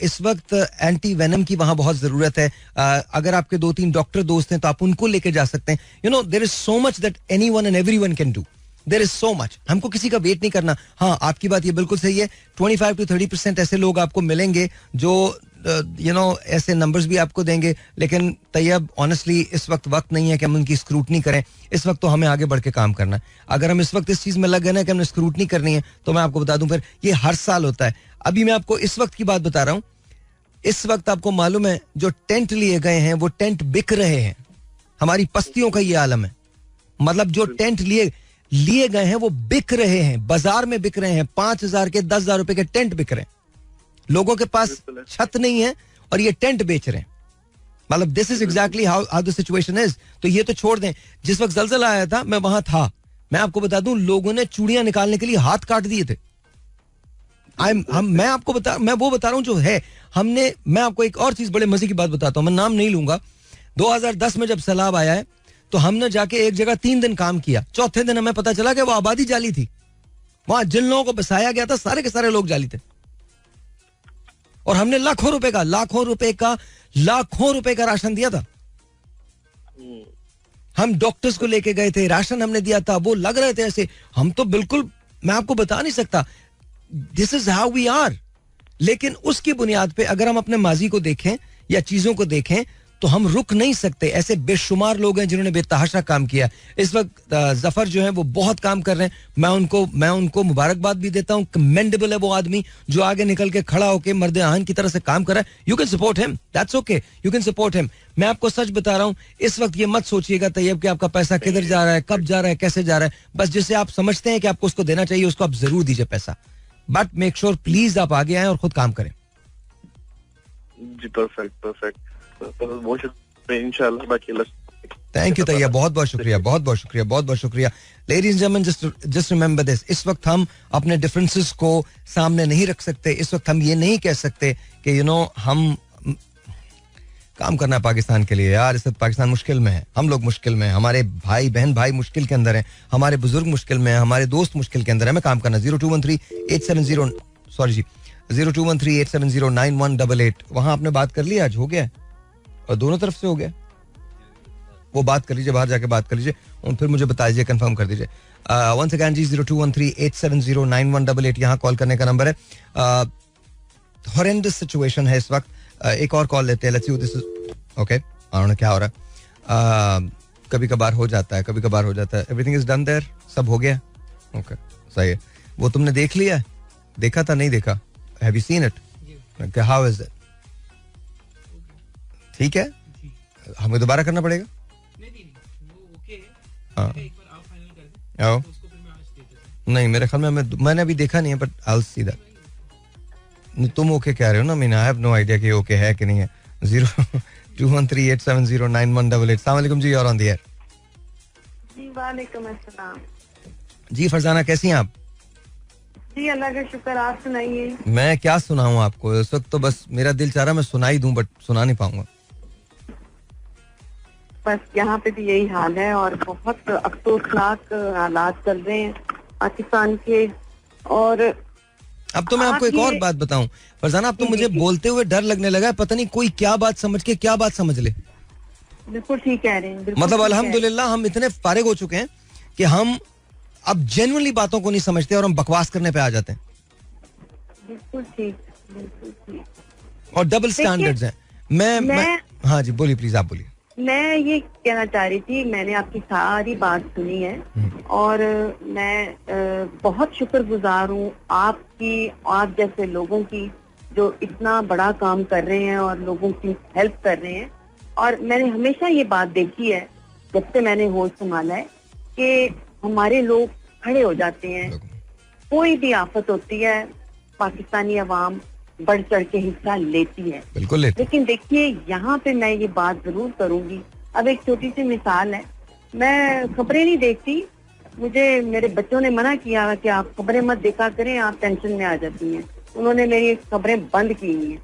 इस वक्त एंटी वेनम की वहां बहुत जरूरत है। अगर आपके 2-3 डॉक्टर दोस्त हैं तो आप उनको लेके जा सकते हैं। There is so much that anyone and everyone can do. There is so much, हमको किसी का वेट नहीं करना। हाँ, आपकी बात ये बिल्कुल सही है, 25 to 30% ऐसे लोग आपको मिलेंगे जो ऐसे नंबर्स भी आपको देंगे, लेकिन तैयब ऑनेस्टली इस वक्त नहीं है कि हम उनकी स्क्रूटनी करें। इस वक्त तो हमें आगे बढ़ के काम करना है। अगर हम इस वक्त इस चीज में लग गए ना कि हमने स्क्रूटनी करनी है, तो मैं आपको बता दूं फिर ये हर साल होता है। अभी मैं आपको इस वक्त की बात बता रहा हूं, इस वक्त आपको मालूम है जो टेंट लिए गए हैं वो टेंट बिक रहे हैं। हमारी पस्तियों का ये आलम है, मतलब जो टेंट लिए, लिए गए हैं वो बिक रहे हैं, बाजार में बिक रहे हैं, 5,000 के 10,000 रुपए के टेंट बिक रहे हैं. लोगों के पास छत नहीं है और ये टेंट बेच रहे हैं. मतलब this is exactly how the situation is. तो ये तो छोड़ दें, जिस वक्त ज़लज़ला आया था मैं वहां था, मैं आपको बता दूं लोगों ने चूड़ियां निकालने के लिए हाथ काट दिए थे. मैं वो बता रहा हूं जो है. मैं आपको एक और चीज बड़े मजे की बात बताता हूं, मैं नाम नहीं लूंगा. 2010 में जब सैलाब आया है तो हमने जाके एक जगह 3 दिन काम किया. चौथे दिन हमें पता चला कि वो आबादी जाली थी. वहां जिन लोगों को बसाया गया था सारे के सारे लोग जाली थे. और हमने लाखों रुपए का राशन दिया था. हम डॉक्टर्स को लेके गए थे, राशन हमने दिया था, वो लग रहे थे ऐसे. हम तो बिल्कुल, मैं आपको बता नहीं सकता. This is how we are. लेकिन उसकी बुनियाद पे अगर हम अपने माजी को देखें या चीजों को देखें तो हम रुक नहीं सकते. ऐसे बेशुमार लोग हैं जिन्होंने बेतहाशा काम किया. इस वक्त जफर जो है वो बहुत काम कर रहे हैं. मैं उनको मुबारकबाद भी देता हूं. कमेंडेबल है वो आदमी जो आगे निकल के खड़ा होकर मर्द आहन की तरह से काम कर रहा है. You can support him, that's okay, you can support him. मैं आपको सच बता रहा हूं, इस वक्त ये मत सोचिएगा तैयब कि आपका पैसा किधर जा रहा है, कब जा रहा है, कैसे जा रहा है. बस जिसे आप समझते हैं कि आपको उसको देना चाहिए उसको आप जरूर दीजिए पैसा. बट मेक श्योर प्लीज आप आगे आए और खुद काम करें. जी परफेक्ट. इंशाल्लाह. बाकी थैंक यू तैय्या, बहुत बहुत शुक्रिया. Ladies and gentleman, just remember this. इस वक्त हम अपने डिफरेंसेस को सामने नहीं रख सकते. इस वक्त हम ये नहीं कह सकते कि हम काम करना है पाकिस्तान के लिए. यार इस वक्त पाकिस्तान मुश्किल में है, हम लोग मुश्किल में हैं, हमारे भाई मुश्किल के अंदर हैं, हमारे बुजुर्ग मुश्किल में हैं, हमारे दोस्त मुश्किल के अंदर हैं. हमें काम करना. 0213-870-9188. वहां आपने बात कर ली, आज हो गया और दोनों तरफ से हो गया. वो बात कर लीजिए, बाहर जाके बात कर लीजिए और फिर मुझे बता दीजिए, कंफर्म कर दीजिए. वंस अगेन जी 0213-870-9188 यहाँ कॉल करने का नंबर है. हॉरेंडस सिचुएशन है इस वक्त. एक और कॉल लेते हैं. Let's see this is okay. I don't no क्या हो रहा है. कभी कभार हो जाता है. एवरीथिंग इज डन देयर, सब हो गया. ओके सही है. वो तुमने देख लिया, देखा था नहीं देखा? Have you seen it? How is it? ठीक है, हमें दोबारा करना पड़ेगा. नहीं मेरे ख्याल में मैंने अभी देखा नहीं है, but I will see that. तुम ओके कह रहे हो ना? आई हैव नो आइडिया कि ओके है कि नहीं है. 0213-870-9188. अस्सलाम वालेकुम जी, और ऑन द एयर. जी वालेकुम अस्सलाम. जी फरजाना, कैसी हैं आप? जी अल्लाह का शुक्र, आप सुनाइए. मैं क्या सुनाऊं आपको इस वक्त, तो बस मेरा दिल चाह रहा मैं सुना ही दूं, बट सुना नहीं पाऊंगा. बस यहाँ पे भी यही हाल है और बहुत अफसोसनाक हालात चल रहे हैं पाकिस्तान के. और अब तो मैं आपको एक और बात बताऊं फरजाना, अब तो मुझे बोलते हुए डर लगने लगा है, पता नहीं कोई क्या बात समझ के क्या बात समझ ले. बिल्कुल ठीक कह रहे हैं. मतलब अल्हम्दुलिल्लाह हम इतने फारिग हो चुके हैं कि हम अब जेन्युइनली बातों को नहीं समझते और हम बकवास करने पे आ जाते हैं. बिल्कुल ठीक. और डबल स्टैंडर्ड्स हैं. मैं हाँ जी बोलिए, प्लीज आप बोलिए. मैं ये कहना चाह रही थी, मैंने आपकी सारी बात सुनी है और मैं बहुत शुक्रगुजार हूँ आपकी, आप जैसे लोगों की जो इतना बड़ा काम कर रहे हैं और लोगों की हेल्प कर रहे हैं. और मैंने हमेशा ये बात देखी है जब से मैंने होश संभाला है कि हमारे लोग खड़े हो जाते हैं. कोई भी आफत होती है पाकिस्तानी अवाम बढ़ चढ़ के हिस्सा लेती है. बिल्कुल लेती. लेकिन देखिए यहाँ पे मैं ये बात जरूर करूंगी. अब एक छोटी सी मिसाल है, मैं खबरें नहीं देखती, मुझे मेरे बच्चों ने मना किया कि आप खबरें मत देखा करें, आप टेंशन में आ जाती हैं. उन्होंने मेरी खबरें बंद की हुई हैं.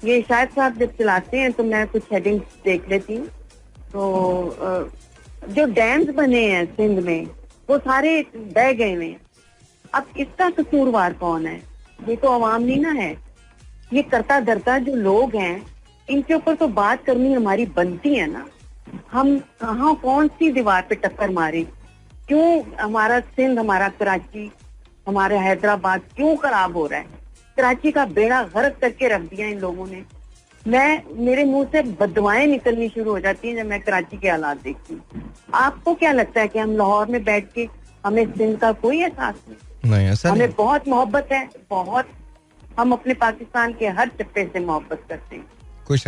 ये शायद साहब जब चलाते हैं तो मैं कुछ हेडिंग्स देख लेती हूँ. तो जो डैम्स बने हैं सिंध में वो सारे बह गए हैं. अब इसका कसूरवार कौन है? ये तो अवाम नहीं ना है. ये करता धरता जो लोग हैं इनके ऊपर तो बात करनी हमारी बनती है ना. हम कहाँ कौन सी दीवार पे टक्कर मारे? क्यों हमारा सिंध, हमारा कराची, हमारा हैदराबाद क्यों खराब हो रहा है? कराची का बेड़ा गर्क करके रख दिया इन लोगों ने. मेरे मुंह से बददुआएं निकलनी शुरू हो जाती हैं जब मैं कराची के हालात देखती हूँ. आपको क्या लगता है कि हम लाहौर में बैठ के हमें सिंध का कोई एहसास नहीं? ऐसा हमें नहीं. बहुत मोहब्बत है, बहुत. हम अपने पाकिस्तान के हर चप्पे से मोहब्बत करते हैं.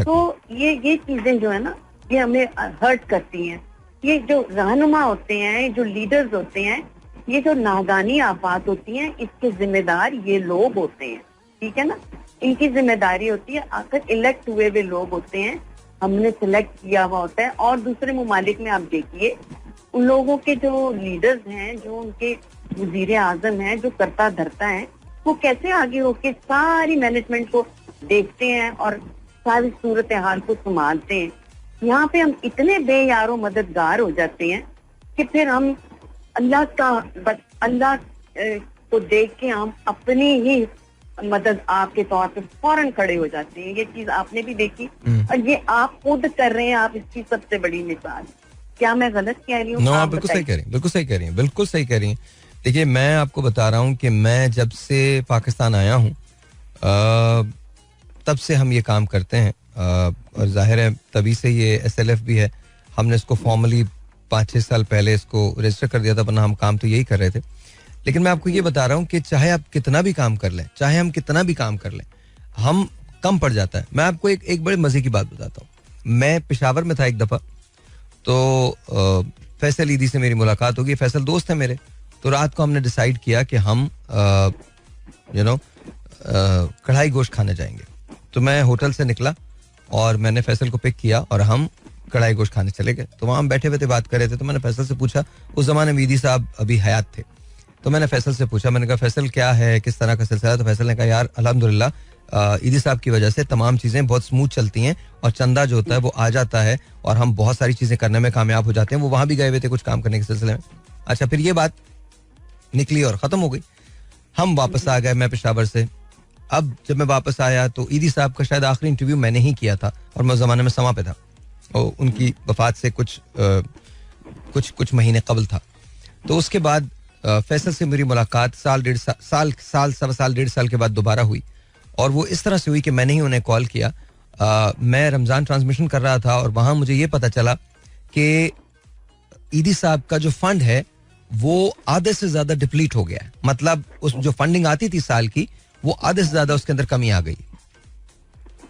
तो ये चीजें जो है ना ये हमें हर्ट करती हैं. ये जो रहनुमा होते हैं, जो लीडर्स होते हैं, ये जो नादानी आफात होती हैं इसके जिम्मेदार ये लोग होते हैं, ठीक है ना. इनकी जिम्मेदारी होती है, आखिर इलेक्ट हुए वे लोग होते हैं, हमने सिलेक्ट किया हुआ होता है. और दूसरे मुमालिक में आप देखिए उन लोगों के जो लीडर्स हैं, जो उनके वजीर आजम हैं, जो करता धरता है, वो कैसे आगे होके सारी मैनेजमेंट को देखते हैं और सारी सूरत हाल को संभालते हैं. यहाँ पे हम इतने बेयारो मददगार हो जाते हैं कि फिर हम अल्लाह को देख के हम अपनी ही मदद आपके तौर पे फौरन खड़े हो जाते हैं. ये चीज आपने भी देखी और ये आप खुद कर रहे हैं, आप इसकी सबसे बड़ी मिसाल. क्या मैं गलत कह रही हूँ? आप बिल्कुल सही कह रही हैं, बिल्कुल सही कह रही हैं, बिल्कुल सही कह रही हैं. देखिए मैं आपको बता रहा हूँ कि मैं जब से पाकिस्तान आया हूँ तब से हम ये काम करते हैं और जाहिर है तभी से ये SLF भी है. हमने इसको फॉर्मली 5-6 साल पहले इसको रजिस्टर कर दिया था, वरना हम काम तो यही कर रहे थे. लेकिन मैं आपको ये बता रहा हूँ कि चाहे आप कितना भी काम कर लें, चाहे हम कितना भी काम कर लें, हम कम पड़ जाता है. मैं आपको एक बड़े मजे की बात बताता हूँ. मैं पेशावर में था एक दफा, तो फैसल ईदी से मेरी मुलाकात होगी. फैसल दोस्त है मेरे. तो रात को हमने डिसाइड किया कि हम कढ़ाई गोश्त खाने जाएंगे. तो मैं होटल से निकला और मैंने फैसल को पिक किया और हम कढ़ाई गोश्त खाने चले गए. तो वहाँ हम बैठे बैठे बात कर रहे थे. तो मैंने फैसल से पूछा, उस जमाने में ईदी साहब अभी हयात थे. तो मैंने फैसल से पूछा, मैंने कहा फैसल क्या है, किस तरह का सिलसिला. तो फैसल ने कहा यार अल्हम्दुलिल्लाह ईदी साहब की वजह से तमाम चीज़ें बहुत स्मूथ चलती हैं और चंदा जो होता है वो आ जाता है और हम बहुत सारी चीज़ें करने में कामयाब हो जाते हैं. वो वहाँ भी गए हुए थे कुछ काम करने के सिलसिले में. अच्छा, फिर ये बात निकली और ख़त्म हो गई. हम वापस आ गए, मैं पेशावर से. अब जब मैं वापस आया तो ईदी साहब का शायद आखिरी इंटरव्यू मैंने ही किया था और मैं उस ज़माने में समा पे था और उनकी वफात से कुछ महीने कबल था. तो उसके बाद फैसल से मेरी मुलाकात साल डेढ़ साल के बाद दोबारा हुई और वो इस तरह से हुई कि मैंने ही उन्हें कॉल किया. मैं रमज़ान ट्रांसमिशन कर रहा था और वहाँ मुझे ये पता चला कि ईदी साहब का जो फंड है वो आधे से ज़्यादा डिप्लीट हो गया है. मतलब उस जो फंडिंग आती थी साल की, वो आधे से ज़्यादा उसके अंदर कमी आ गई.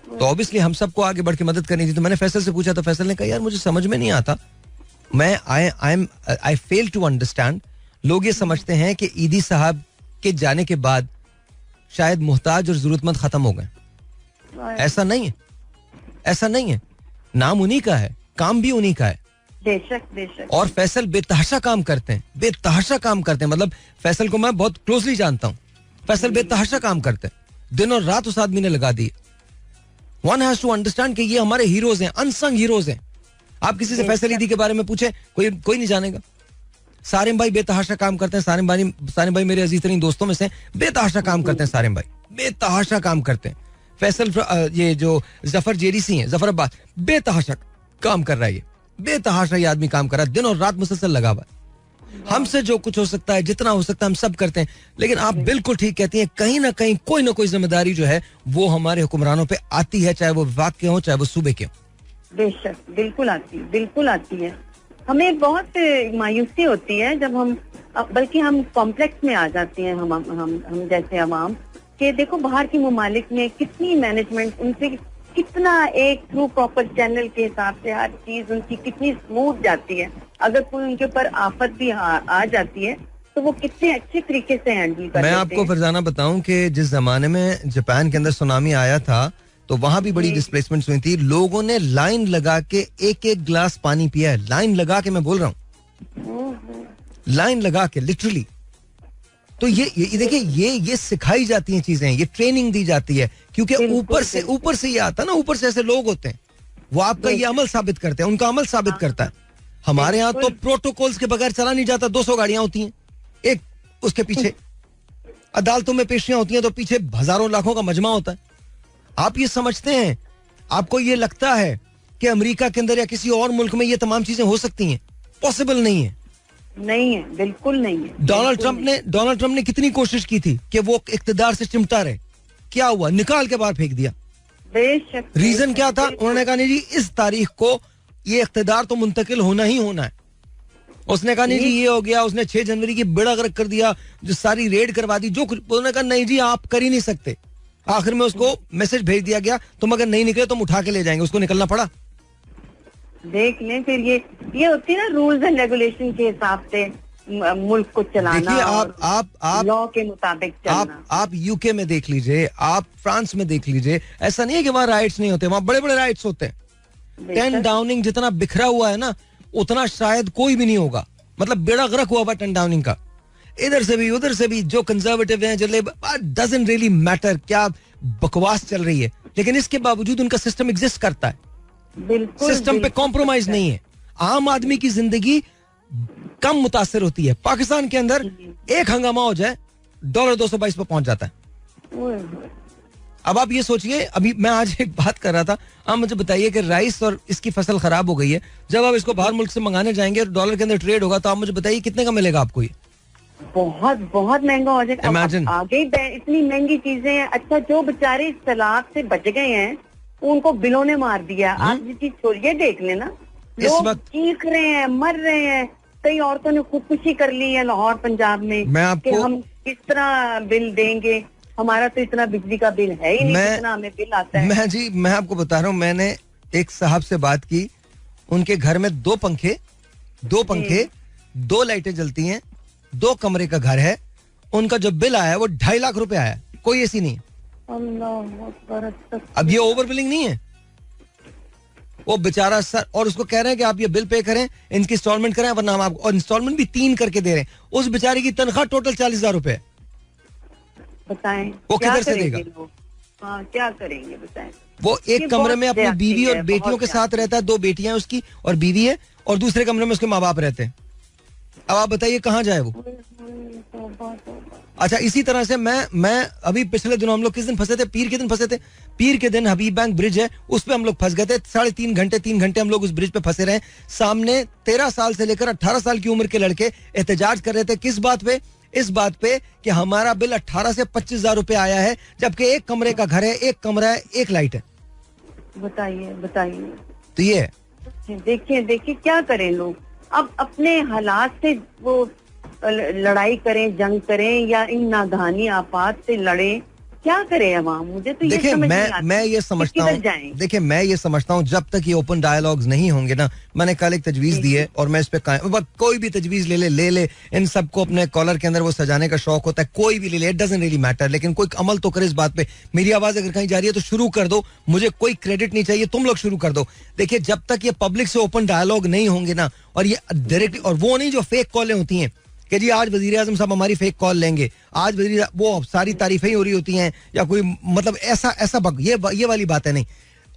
तो ऑब्वियसली हम सबको आगे बढ़ के मदद करनी थी. तो मैंने फैसल से पूछा तो फैसल ने कहा यार मुझे समझ में नहीं आता, मैं आई फेल टू अंडरस्टैंड. लोग ये समझते हैं कि ईदी साहब के जाने के बाद शायद मोहताज और जरूरतमंद खत्म हो गए. ऐसा नहीं है, ऐसा नहीं है. नाम उन्हीं का है, काम भी उन्हीं का है. बेशक. और फैसल बेतहाशा काम करते हैं, बेतहाशा काम करते हैं. मतलब फैसल को मैं बहुत क्लोजली जानता हूँ. फैसल बेतहाशा काम करते हैं, दिन और रात उस आदमी ने लगा दी. वन हैज टू अंडरस्टैंड कि ये हमारे हीरोज हैं, अनसंग हीरोज हैं. आप किसी से फैसल ईदी के बारे में पूछे, कोई नहीं जानेगा. सारिम भाई बेतहाशा काम करते हैं. सारिम भाई मेरे अजीज तरीन दोस्तों में से बेतहाशा काम करते हैं. सारिम भाई बेतहाशा काम करते हैं. फैसल ये जो जफर जेडीसी हैं, जफर अब्बास, बेतहाशा काम कर रहा है. ये बेतहाशा ये आदमी काम कर रहा है, दिन और रात मुसलसल लगा हुआ है. हमसे जो कुछ हो सकता है, जितना हो सकता है, हम सब करते हैं. लेकिन आप बिल्कुल ठीक कहती हैं, कहीं ना कहीं कोई ना कोई जिम्मेदारी जो है वो हमारे हुक्मरानों पे आती है, चाहे वो विभाग के हो, चाहे वो सूबे के हो. बेशक बिल्कुल आती है. हमें बहुत मायूसी होती है जब हम, बल्कि हम कॉम्प्लेक्स में आ जाते हैं हम जैसे अवाम, कि देखो बाहर की ममालिक में कितनी मैनेजमेंट, उनसे कितना एक थ्रू प्रॉपर चैनल के हिसाब से हर चीज उनकी कितनी स्मूथ जाती है. अगर कोई उनके ऊपर आफत भी आ जाती है तो वो कितने अच्छे तरीके से हैंडल करते हैं. मैं आपको फरजाना बताऊं कि जिस जमाने में जापान के अंदर सुनामी आया था तो वहां भी बड़ी डिस्प्लेसमेंट हुई थी. लोगों ने लाइन लगा के एक गिलास पानी पिया है. लाइन लगा के, मैं बोल रहा हूँ, लाइन लगा के, लिटरली. तो ये देखिए, ये सिखाई जाती हैं चीजें, ये ट्रेनिंग दी जाती है, क्योंकि ऊपर से ये आता है ना, ऊपर से ऐसे लोग होते हैं, वो आपका ये अमल साबित करते हैं, उनका अमल साबित करता है. हमारे यहाँ तो प्रोटोकॉल्स के बगैर चला नहीं जाता. 200 गाड़ियां होती हैं एक उसके पीछे, अदालतों में पेशियां होती हैं तो पीछे हजारों लाखों का मजमा होता है. आप ये समझते हैं, आपको ये लगता है कि अमेरिका के अंदर या किसी और मुल्क में ये तमाम चीजें हो सकती हैं? पॉसिबल नहीं है. नहीं है, बिल्कुल नहीं है. डोनाल्ड ट्रंप ने कितनी कोशिश की थी कि वो इख्तिदार से चिमटा रहे. क्या हुआ? निकाल के बाहर फेंक दिया. रीजन क्या था? उन्होंने कहा नहीं जी, इस तारीख को ये इख्तिदार तो मुंतकिल होना ही होना है. उसने कहा नहीं जी ये हो गया. उसने 6 जनवरी की बेड़ा गर्क कर दिया, जो सारी रेड करवा दी, जो कुछ. उन्होंने कहा नहीं जी आप कर ही नहीं सकते. आखिर में उसको मैसेज भेज दिया गया, तुम अगर नहीं निकले तो हम उठा के ले जाएंगे. उसको निकलना पड़ा. देख लें, फिर ये होती है ना रूल्स एंड रेगुलेशन के हिसाब से मुल्क को चलाना। देखिए आप लॉ के मुताबिक चलना। आप यूके में देख लीजिए, आप फ्रांस में देख लीजिए, ऐसा नहीं है कि वहाँ राइट्स नहीं होते, वहाँ बड़े बड़े राइट्स होते हैं। 10 डाउनिंग जितना बिखरा हुआ है ना, उतना शायद कोई भी नहीं होगा। मतलब बेड़ा गर्क हुआ हुआ 10 डाउनिंग का, इधर से भी उधर से भी, जो कंजर्वेटिव हैं, जो लेबर, डजंट रियली मैटर क्या बकवास चल रही है, लेकिन इसके बावजूद उनका सिस्टम एग्जिस्ट करता है। सिस्टम पे कॉम्प्रोमाइज नहीं है। आम आदमी की जिंदगी कम मुतासर होती है। पाकिस्तान के अंदर एक हंगामा हो जाए $222 पे पहुंच जाता है। अब आप ये सोचिए, अभी मैं आज एक बात कर रहा था, आप मुझे बताइए कि राइस और इसकी फसल खराब हो गई है, जब आप इसको बाहर मुल्क से मंगाने जाएंगे और डॉलर के अंदर ट्रेड होगा, तो आप मुझे बताइए कितने का मिलेगा आपको ये? बहुत बहुत महंगा हो जाएगा। Imagine. आगे इतनी महंगी चीजें हैं। अच्छा, जो बेचारे इस सैलाब से बच गए हैं, उनको बिलों ने मार दिया। आप ये चीज छोड़िए, देख लेना, लोग चीख रहे हैं, मर रहे हैं। कई औरतों ने खुदकुशी कर ली है लाहौर पंजाब में कि हम किस तरह बिल देंगे, हमारा तो इतना बिजली का बिल है ही नहीं जितना हमें बिल आता है। मैं आपको बता रहा हूँ, मैंने एक साहब से बात की, उनके घर में 2 पंखे, 2 लाइटें जलती हैं, 2 कमरे का घर है। उनका जो बिल आया वो 2.5 लाख रुपए आया, कोई ऐसी नहीं। अब ये ओवर बिलिंग नहीं है, वो बेचारा सर, और उसको कह रहे हैं कि आप ये बिल पे करें, इनकी इंस्टॉलमेंट करें, वरना हम आपको, और इंस्टॉलमेंट भी 3 करके दे रहे हैं। उस बेचारे की तनख्वाह टोटल 40,000 रुपए। बताएं वो किधर से देगा? क्या करेंगे बताएं? वो एक कमरे में अपनी बीवी और बेटियों के साथ रहता है, 2 बेटियां उसकी और बीवी है, और दूसरे कमरे में उसके माँ बाप रहते हैं। अब आप बताइए कहाँ जाए वो? अच्छा, इसी तरह से मैं अभी पिछले दिनों हम लोग किस दिन फंसे थे? पीर के दिन फंसे थे। पीर के दिन हबीब बैंक ब्रिज है, उस पे हम लोग फंस गए थे। 3.5 घंटे हम लोग उस ब्रिज पे फंसे रहे। सामने 13 साल से लेकर 18 साल की उम्र के लड़के एहतजाज कर रहे थे। किस बात पे? इस बात पे कि हमारा बिल 18 से 25,000 रुपए आया है, जबकि 1 कमरे का घर है, 1 कमरा है, 1 लाइट है। बताइए। तो ये देखिए क्या करें लोग। अब अपने हालात से वो लड़ाई करें, जंग करें, या इन नादानी आफात से लड़ें, क्या करे अवाम? मुझे तो ये समझ नहीं आता। मैं ये समझता हूँ, देखिए मैं ये समझता हूँ, जब तक ये ओपन डायलॉग्स नहीं होंगे ना, मैंने कल एक तजवीज दी है और मैं इस पे कोई भी तजवीज ले ले, इन सबको अपने कॉलर के अंदर वो सजाने का शौक होता है, कोई भी ले ले, इट डजंट रियली मैटर, लेकिन कोई अमल तो करे इस बात पे। मेरी आवाज अगर कहीं जा रही है तो शुरू कर दो, मुझे कोई क्रेडिट नहीं चाहिए, तुम लोग शुरू कर दो। देखिए जब तक ये पब्लिक से ओपन डायलॉग नहीं होंगे ना, और ये डायरेक्टली, और वो नहीं जो फेक कॉलें होती हैं कि जी आज वजीर आजम साहब हमारी फेक कॉल लेंगे, आज वो सारी तारीफें ही हो रही होती हैं, या कोई मतलब ऐसा ये वाली बात है नहीं।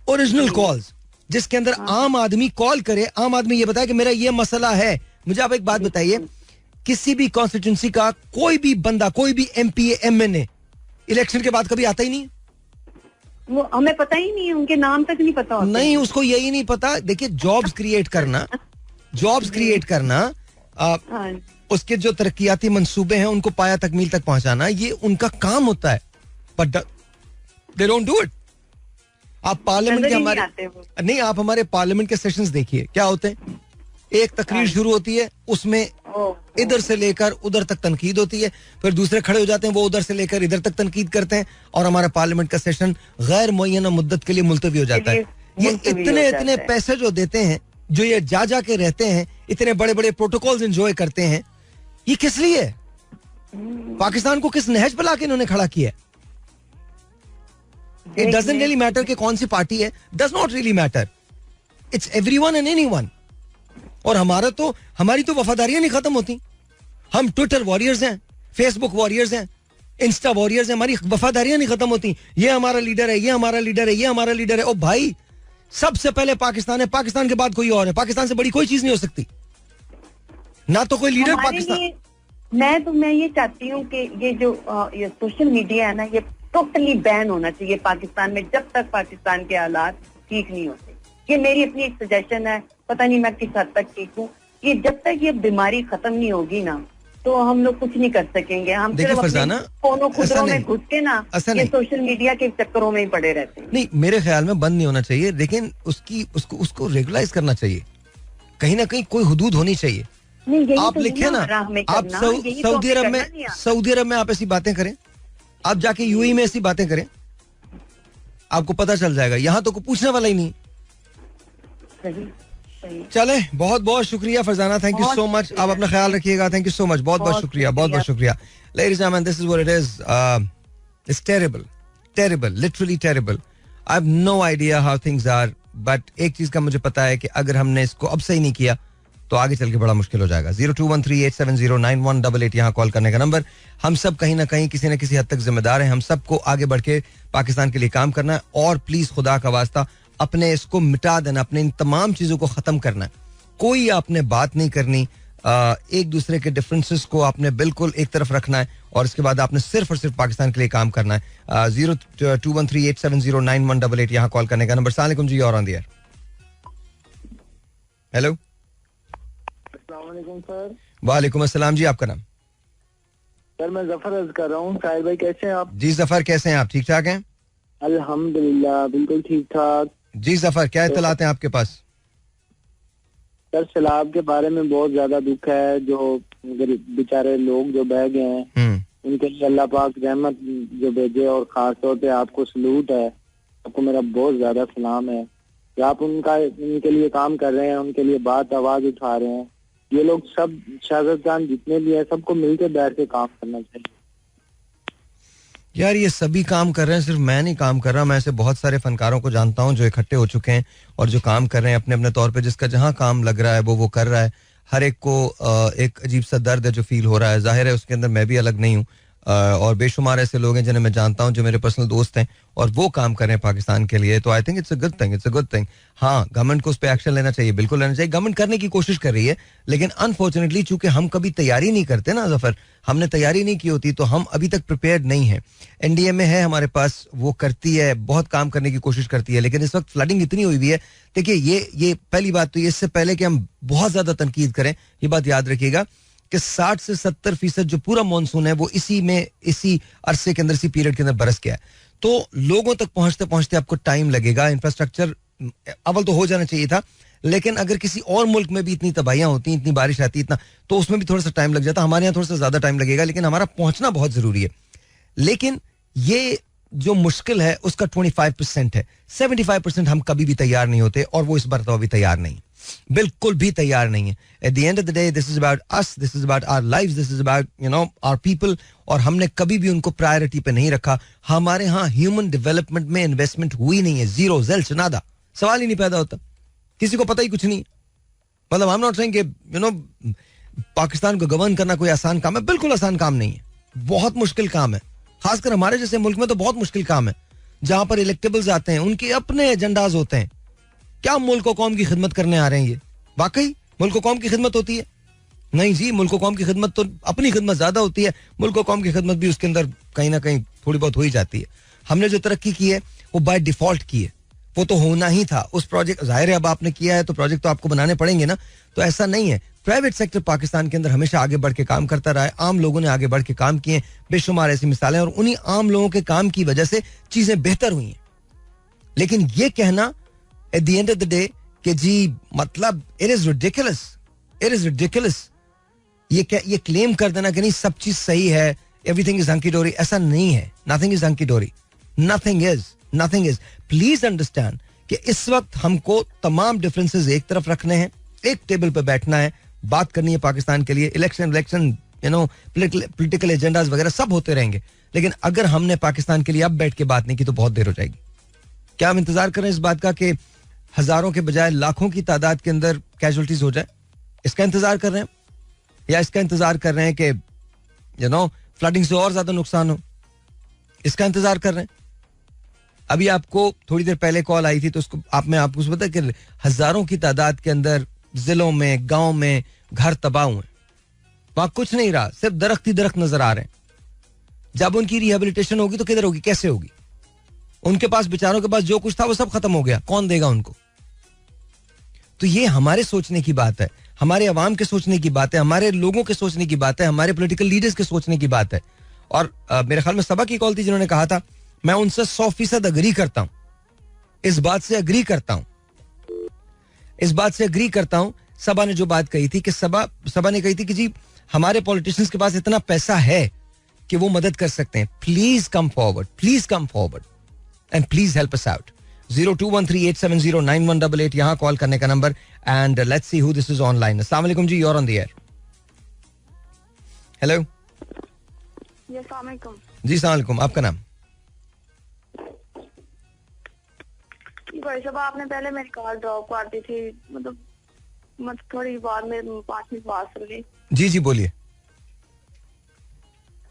ओरिजिनल कॉल्स जिसके अंदर आम आदमी कॉल करे, आम आदमी ये बताए कि मेरा ये मसला है। मुझे आप एक बात बताइए, किसी भी कॉन्स्टिट्यूंसी का कोई भी बंदा, कोई भी MP MNA इलेक्शन के बाद कभी आता ही नहीं? वो हमें पता ही नहीं है, उनके नाम तक नहीं पता होता। नहीं, उसको यही नहीं पता। देखिए जॉब्स क्रिएट करना उसके जो तरक्याती मंसूबे हैं उनको पाया तकमील तक पहुंचाना, ये उनका काम होता है, but they don't do it. आप पार्लियामेंट के आप हमारे पार्लियामेंट के सेशंस देखिए क्या होते हैं। एक तकरीर शुरू होती है, उसमें इधर से लेकर उधर तक तनकीद होती है, फिर दूसरे खड़े हो जाते हैं, वो उधर से लेकर इधर तक तनकीद करते हैं, और हमारा पार्लियामेंट का सेशन गैर मुअय्यना मुद्दत के लिए मुलतवी हो जाता है। ये इतने पैसे जो देते हैं, जो ये जा के रहते हैं, इतने बड़े बड़े प्रोटोकॉल्स एंजॉय करते हैं, ये किस लिए? पाकिस्तान को किस नहज पर लाके इन्होंने खड़ा किया? इट डजंट रियली मैटर कि कौन सी पार्टी है, does not really matter, it's everyone and anyone. और हमारी तो वफादारियां नहीं खत्म होती। हम ट्विटर वॉरियर्स हैं, फेसबुक वॉरियर्स हैं, इंस्टा वॉरियर्स हैं, हमारी वफादारियां नहीं खत्म होती। ये हमारा लीडर है, ये हमारा लीडर है, ये हमारा लीडर है। ओ भाई, सबसे पहले पाकिस्तान है, पाकिस्तान के बाद कोई और है। पाकिस्तान से बड़ी कोई चीज नहीं हो सकती, ना तो कोई लीडर पाकिस्तान। मैं ये चाहती हूँ कि ये जो ये सोशल मीडिया है ना, ये टोटली बैन होना चाहिए पाकिस्तान में, जब तक पाकिस्तान के हालात ठीक नहीं होते। ये मेरी अपनी एक सजेशन है, पता नहीं मैं किस हद तक ठीक हूँ। ये जब तक ये बीमारी खत्म नहीं होगी ना, तो हम लोग कुछ नहीं कर सकेंगे। हम सिर्फ अपने फोनों खुदरों में घुस के ना ये सोशल मीडिया के चक्करों में ही पड़े रहते हैं। नहीं, मेरे ख्याल में बंद नहीं होना चाहिए, लेकिन उसको रेगुलाइज करना चाहिए। कहीं ना कहीं कोई हुदूद होनी चाहिए। आप तो लिखे ना, आप सऊदी अरब में आप ऐसी बातें करें, आप जाके UAE में ऐसी बातें करें, आपको पता चल जाएगा। यहाँ तो कोई पूछने वाला ही नहीं। चाहिए. चले, बहुत बहुत शुक्रिया Farzana, thank you so much. आप अपना ख्याल रखिएगा. Thank you so much. बहुत बहुत शुक्रिया, बहुत बहुत शुक्रिया. Ladies and gentlemen, this is what it is. It's terrible, literally terrible. I have no idea how things are, but एक चीज का मुझे पता है कि अगर हमने इसको अब सही नहीं किया तो आगे चल के बड़ा मुश्किल हो जाएगा. 021387091188 यहाँ कॉल करने का नंबर. हम सब कहीं ना कहीं किसी न किसी हद तक जिम्मेदार हैं. हम सबको आगे बढ़ के पाकिस्तान के लिए काम करना है और प्लीज खुदा का वास्ता अपने इसको मिटा देना, अपने इन तमाम चीजों को खत्म करना है. कोई आपने बात नहीं करनी, एक दूसरे के डिफरेंसेस को आपने बिल्कुल एक तरफ रखना है और इसके बाद आपने सिर्फ और सिर्फ पाकिस्तान के लिए काम करना है. 021387091188 यहाँ कॉल करने का नंबर. अस्सलाम वालेकुम जी, are on the air. Hello. अस्सलाम वालेकुम सर. वालेकुम अस्सलाम जी, आपका नाम? सर मैं जफर अर्ज कर रहा हूँ. साहिल भाई कैसे हैं आप? जी जफर, कैसे हैं आप? ठीक ठाक हैं? अल्हम्दुलिल्लाह बिल्कुल ठीक ठाक. जी जफर, क्या इत्तलात हैं आपके पास? सर सैलाब के बारे में बहुत ज्यादा दुख है. जो बेचारे लोग जो बह गए हैं उनके लिए अल्लाह पाक रहमत जो भेजे और खास तौर पे आपको सलूट है. आपको मेरा बहुत ज्यादा सलाम है कि आप उनके लिए काम कर रहे हैं, उनके लिए बात आवाज उठा रहे हैं. ये लोग सब शाहजादान जितने भी है सबको मिलकर बैठ के काम करना चाहिए. यार ये सभी काम कर रहे हैं, सिर्फ मैं नहीं काम कर रहा. मैं ऐसे बहुत सारे फनकारों को जानता हूँ जो इकट्ठे हो चुके हैं और जो काम कर रहे हैं अपने अपने तौर पे. जिसका जहाँ काम लग रहा है वो कर रहा है. हर एक को एक अजीब सा दर्द है जो फील हो रहा है. जाहिर है उसके अंदर मैं भी अलग नहीं हूँ और बेशुमार ऐसे लोग हैं जिन्हें मैं जानता हूँ जो मेरे पर्सनल दोस्त हैं और वो काम कर रहे हैं पाकिस्तान के लिए. तो I think it's a good thing. हाँ, गवर्नमेंट को उस पर एक्शन लेना चाहिए, बिल्कुल लेना चाहिए. गवर्नमेंट करने की कोशिश कर रही है लेकिन अनफॉर्चुनेटली चूंकि हम कभी तैयारी नहीं करते ना जफर, हमने तैयारी नहीं की होती तो हम अभी तक प्रिपेयर्ड नहीं है. एनडीए में है हमारे पास, वो करती है, बहुत काम करने की कोशिश करती है, लेकिन इस वक्त फ्लडिंग इतनी हुई हुई है. देखिए ये पहली बात तो ये, इससे पहले कि हम बहुत ज्यादा तनकीद करें, ये बात याद रखिएगा कि 60 से 70% जो पूरा मानसून है वो इसी अरसे के अंदर, इसी पीरियड के अंदर बरस गया है. तो लोगों तक पहुंचते पहुंचते आपको टाइम लगेगा. इंफ्रास्ट्रक्चर अव्वल तो हो जाना चाहिए था, लेकिन अगर किसी और मुल्क में भी इतनी तबाहियां होती, इतनी बारिश आती, इतना, तो उसमें भी थोड़ा सा टाइम लग जाता. हमारे यहाँ थोड़ा सा ज्यादा टाइम लगेगा, लेकिन हमारा पहुंचना बहुत जरूरी है. लेकिन ये जो मुश्किल है उसका 25% है. 75% हम कभी भी तैयार नहीं होते और वो इस बार तो अभी तैयार नहीं, बिल्कुल भी तैयार नहीं है. At the end of the day this is about us, this is about our lives, this is about our people. और हमने कभी भी उनको प्रायोरिटी पे नहीं रखा. हमारे यहाँ ह्यूमन डेवलपमेंट में इन्वेस्टमेंट हुई नहीं है. जीरो, ज़ेल्च, नादा. सवाल ही नहीं पैदा होता. किसी को पता ही कुछ नहीं. मतलब आई एम नॉट सेइंग कि पाकिस्तान को गवर्न करना कोई आसान काम है. बिल्कुल आसान काम नहीं है, बहुत मुश्किल काम है. खासकर हमारे जैसे मुल्क में तो बहुत मुश्किल काम है, जहां पर इलेक्टेबल्स आते हैं, उनके अपने एजेंडाज होते हैं. क्या मुल्क और कौम की खिदमत करने आ रहे हैं ये? वाकई मुल्क और कौम की खिदमत होती है? नहीं जी, मुल्क और कौम की खिदमत तो अपनी खिदमत ज्यादा होती है. मुल्क और कौम की खिदमत भी उसके अंदर कहीं ना कहीं थोड़ी बहुत हो ही जाती है. हमने जो तरक्की की है वो बाय डिफॉल्ट की है, वो तो होना ही था. उस प्रोजेक्ट, जाहिर है अब आपने किया है तो प्रोजेक्ट तो आपको बनाने पड़ेंगे ना. तो ऐसा नहीं है. प्राइवेट सेक्टर पाकिस्तान के अंदर हमेशा आगे बढ़ के काम करता रहा है. आम लोगों ने आगे बढ़ के काम किए, बेशुमार ऐसी मिसालें, और उन्हीं आम लोगों के काम की वजह से चीजें बेहतर हुई हैं. लेकिन ये कहना eight the end of the day कि जी मतलब इट इज रिडिकुलस, ये क्लेम कर देना कि नहीं सब चीज सही है, एवरीथिंग इज हंकी डोरी, ऐसा नहीं है. नथिंग इज हंकी डोरी, नथिंग इज. प्लीज अंडरस्टैंड कि इस वक्त हमको तमाम डिफरेंसेस एक तरफ रखने हैं, एक टेबल पे बैठना है, बात करनी है पाकिस्तान के लिए. इलेक्शन पॉलिटिकल एजेंडाज वगैरह सब होते रहेंगे, लेकिन अगर हमने पाकिस्तान के लिए अब बैठ के बात नहीं की तो बहुत देर हो जाएगी. क्या हम इंतजार करें इस बात का कि हजारों के बजाय लाखों की तादाद के अंदर कैजुअल्टीज हो जाए? इसका इंतजार कर रहे हैं, या इसका इंतजार कर रहे हैं कि फ्लडिंग से और ज्यादा नुकसान हो? इसका इंतजार कर रहे हैं? अभी आपको थोड़ी देर पहले कॉल आई थी तो उसको आपको पता कि हजारों की तादाद के अंदर जिलों में, गांव में घर तबाह हुए. वहां कुछ नहीं रहा, सिर्फ दरख्त ही दरख्त नजर आ रहे हैं. जब उनकी रिहेबिलिटेशन होगी तो किधर होगी, कैसे होगी? उनके पास, बेचारों के पास जो कुछ था वो सब खत्म हो गया, कौन देगा उनको? तो ये हमारे सोचने की बात है, हमारे अवाम के सोचने की बात है, हमारे लोगों के सोचने की बात है, हमारे पॉलिटिकल लीडर्स के सोचने की बात है. और मेरे ख्याल में सबा की कॉल थी जिन्होंने कहा था, मैं उनसे 100% अग्री करता हूं, इस बात से अग्री करता हूं. सबा ने जो बात कही थी कि सबा ने कही थी कि जी हमारे पॉलिटिशियंस के पास इतना पैसा है कि वो मदद कर सकते हैं. Please come forward and please help us out. 021387091188 यहाँ कॉल करने का नंबर. And let's see who this is online. अस्सलाम वालेकुम जी, you are on the air. Hello जी, अस्सलाम वालेकुम. जी अस्सलाम वालेकुम, आपका नाम? भाई साहब, आपने पहले मेरी कॉल ड्रॉप कर दी थी, मतलब थोड़ी बाद में 5 मिनट बाद सुन ली. जी जी बोलिए.